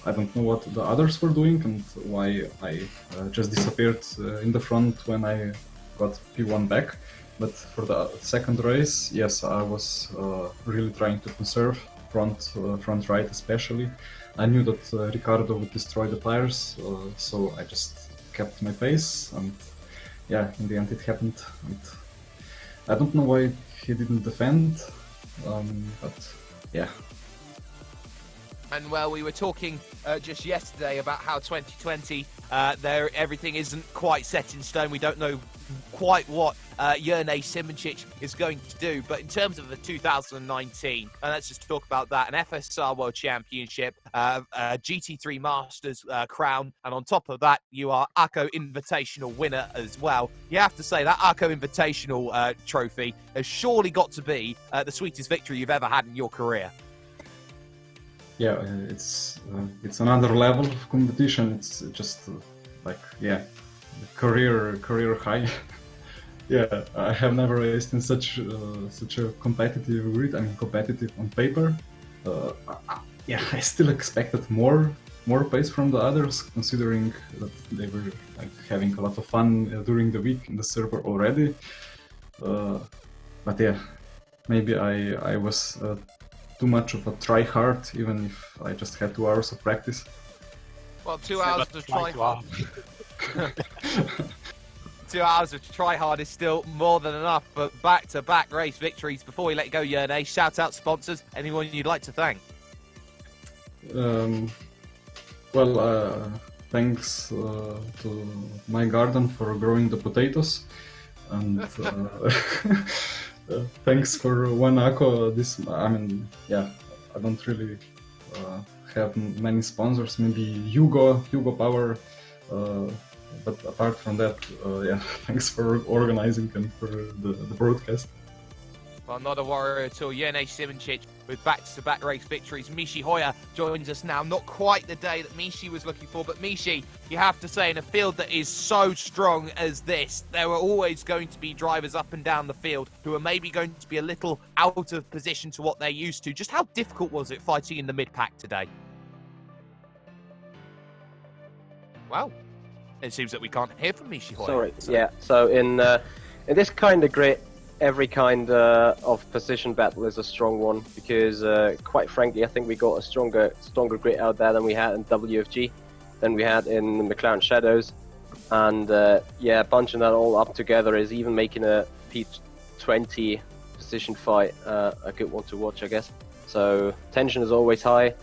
I don't know what the others were doing and why I just disappeared in the front when I got P1 back. But for the second race, yes, I was really trying to conserve front right especially. I knew that Ricardo would destroy the tires, so I just kept my pace, and yeah, in the end it happened. And I don't know why he didn't defend, but yeah. And well, we were talking just yesterday about how 2020, everything isn't quite set in stone. We don't know quite what Jerne Simoncic is going to do. But in terms of the 2019, and let's just talk about that, an FSR World Championship, a GT3 Masters crown, and on top of that, you are ACO Invitational winner as well. You have to say that ACO Invitational trophy has surely got to be the sweetest victory you've ever had in your career. Yeah, it's another level of competition. It's just like, yeah, career high. Yeah, I have never raced in such a competitive grid. I mean, competitive on paper. Yeah, I still expected more pace from the others, considering that they were like having a lot of fun during the week in the server already. But yeah, maybe I was too much of a try-hard, even if I just had 2 hours of practice. Well, 2 hours to try hard. 2 hours of try hard is still more than enough for back-to-back race victories. Before we let you go, Jerne, shout out sponsors, anyone you'd like to thank. Thanks to my garden for growing the potatoes, and thanks for one ACO. I mean, yeah, I don't really have many sponsors. Maybe Hugo Power Uh, but apart from that, yeah, thanks for organizing and for the broadcast. Well, not a worry at all. Jene Simoncic with back-to-back race victories. Mishi Hoyer joins us now. Not quite the day that Mishi was looking for, but Mishi, you have to say, in a field that is so strong as this, there are always going to be drivers up and down the field who are maybe going to be a little out of position to what they're used to. Just how difficult was it fighting in the mid-pack today? Wow. It seems that we can't hear from Mishi Hoyer. Sorry, yeah. So in this kind of grid, every kind of position battle is a strong one because, quite frankly, I think we got a stronger grid out there than we had in WFG, than we had in the McLaren Shadows, and yeah, bunching that all up together is even making a P20 position fight a good one to watch, I guess. So tension is always high,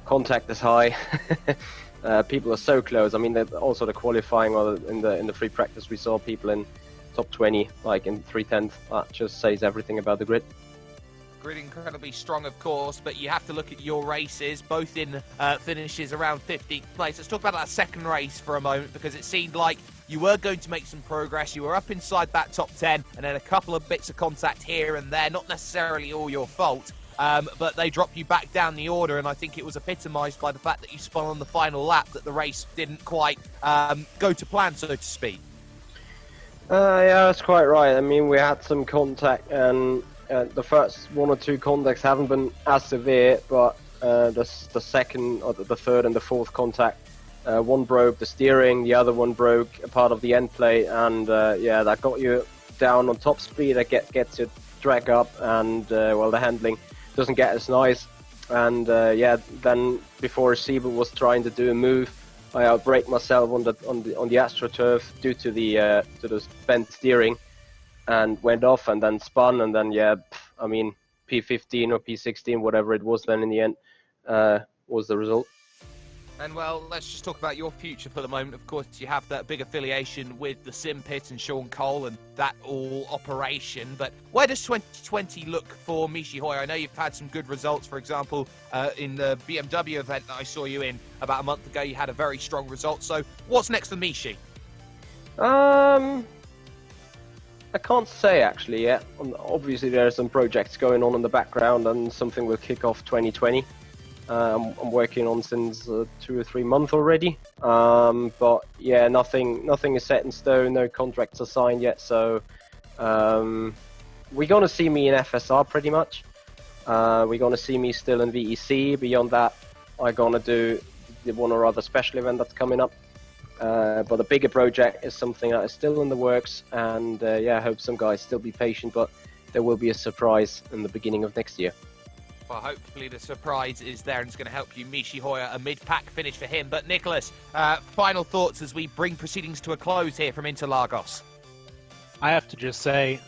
contact is high. People are so close. I mean, also the qualifying or in the free practice, we saw people in top 20, like in 3/10. That just says everything about the grid. Grid incredibly strong, of course, but you have to look at your races, both in finishes around 15th place. Let's talk about that second race for a moment, because it seemed like you were going to make some progress. You were up inside that top 10, and then a couple of bits of contact here and there, not necessarily all your fault. But they drop you back down the order, and I think it was epitomised by the fact that you spun on the final lap, that the race didn't quite go to plan, so to speak. Yeah, that's quite right. I mean, we had some contact, and the first one or two contacts haven't been as severe, but the second, or the third and the fourth contact, one broke the steering, the other one broke a part of the end plate, and yeah, that got you down on top speed. That gets you drag up, and well, the handling doesn't get as nice. And yeah, then before Siebel was trying to do a move, I outbraked myself on the AstroTurf due to the bent steering, and went off and then spun, and then yeah, I mean P15 or P16, whatever it was then in the end, was the result. And well, let's just talk about your future for the moment. Of course, you have that big affiliation with the Sim Pit and Sean Cole and that all operation. But where does 2020 look for Mishi Hoyer? I know you've had some good results. For example, in the BMW event that I saw you in about a month ago, you had a very strong result. So what's next for Mishi? I can't say actually yet. Obviously, there are some projects going on in the background, and something will kick off 2020. I'm working on since 2 or 3 months already, but yeah, nothing is set in stone. No contracts are signed yet, so we're gonna see me in FSR pretty much. We're gonna see me still in VEC. Beyond that, I'm gonna do the one or other special event that's coming up. But the bigger project is something that is still in the works, and yeah, I hope some guys still be patient, but there will be a surprise in the beginning of next year. Well, hopefully the surprise is there and it's going to help you. Mishi Hoyer, a mid-pack finish for him. But Nicholas, final thoughts as we bring proceedings to a close here from Interlagos. I have to just say,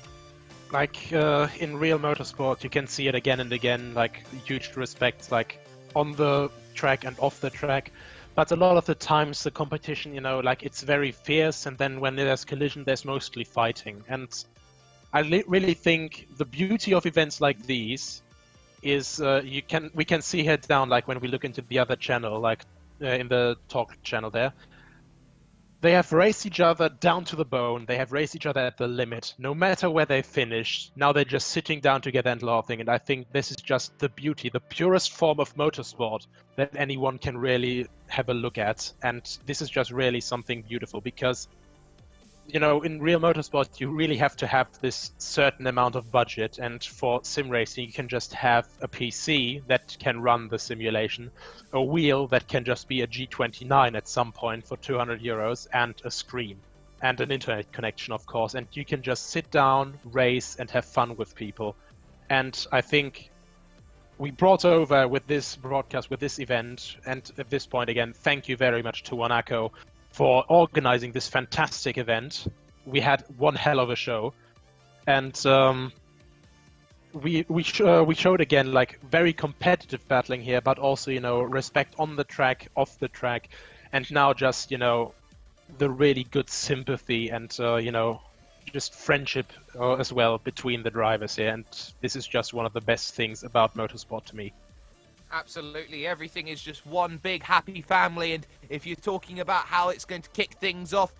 like in real motorsport, you can see it again and again, like huge respect, like on the track and off the track. But a lot of the times the competition, you know, like it's very fierce, and then when there's collision, there's mostly fighting. And I really think the beauty of events like these is we can see here down, like when we look into the other channel, like in the talk channel there, they have raced each other down to the bone. They have raced each other at the limit. No matter where they finish, now they're just sitting down together and laughing. And I think this is just the beauty, the purest form of motorsport that anyone can really have a look at. And this is just really something beautiful, because you know, in real motorsport, you really have to have this certain amount of budget, and for sim racing, you can just have a PC that can run the simulation, a wheel that can just be a G29 at some point for 200 euros, and a screen, and an internet connection, of course, and you can just sit down, race, and have fun with people. And I think we brought over with this broadcast, with this event, and at this point, again, thank you very much to Monaco for organizing this fantastic event. We had one hell of a show, and we showed again like very competitive battling here, but also, you know, respect on the track, off the track, and now just, you know, the really good sympathy and you know, just friendship as well between the drivers here. And this is just one of the best things about motorsport to me. Absolutely, everything is just one big happy family, and if you're talking about how it's going to kick things off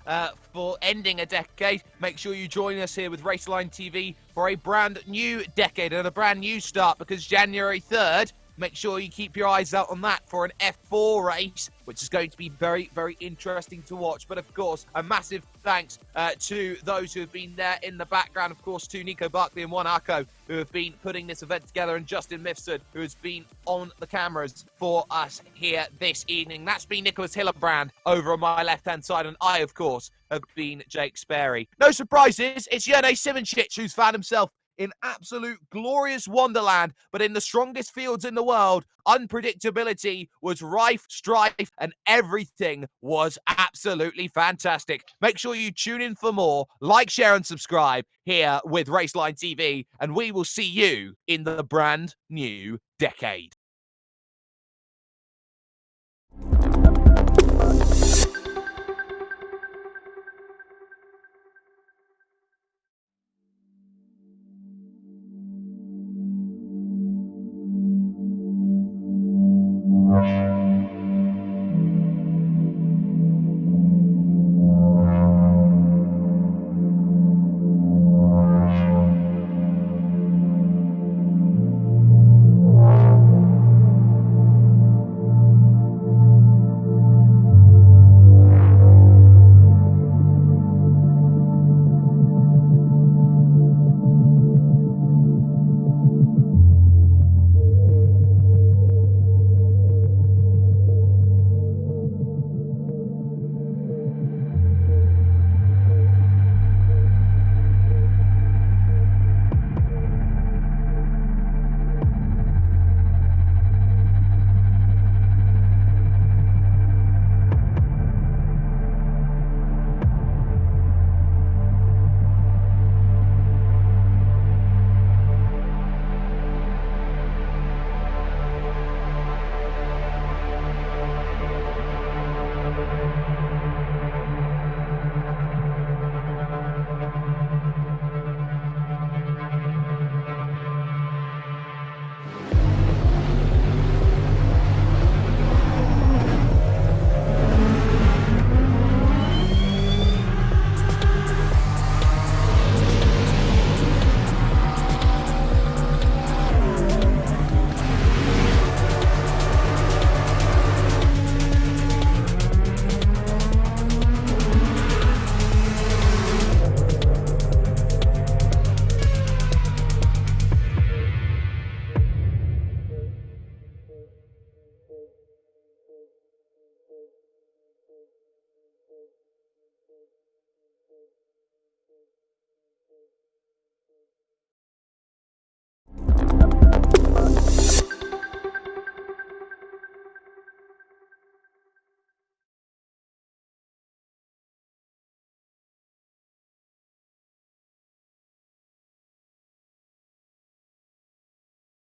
for ending a decade, make sure you join us here with Raceline TV for a brand new decade and a brand new start, because January 3rd, make sure you keep your eyes out on that for an F4 race, which is going to be very, very interesting to watch. But of course, a massive thanks to those who have been there in the background. Of course, to Nico Barkley and Juan Arco, who have been putting this event together, and Justin Mifsud, who has been on the cameras for us here this evening. That's been Nicholas Hillebrand over on my left-hand side, and I, of course, have been Jake Sperry. No surprises, it's Jene Simonchich who's found himself in absolute glorious wonderland, but in the strongest fields in the world, unpredictability was rife, strife, and everything was absolutely fantastic. Make sure you tune in for more, like, share, and subscribe here with Raceline TV, and we will see you in the brand new decade.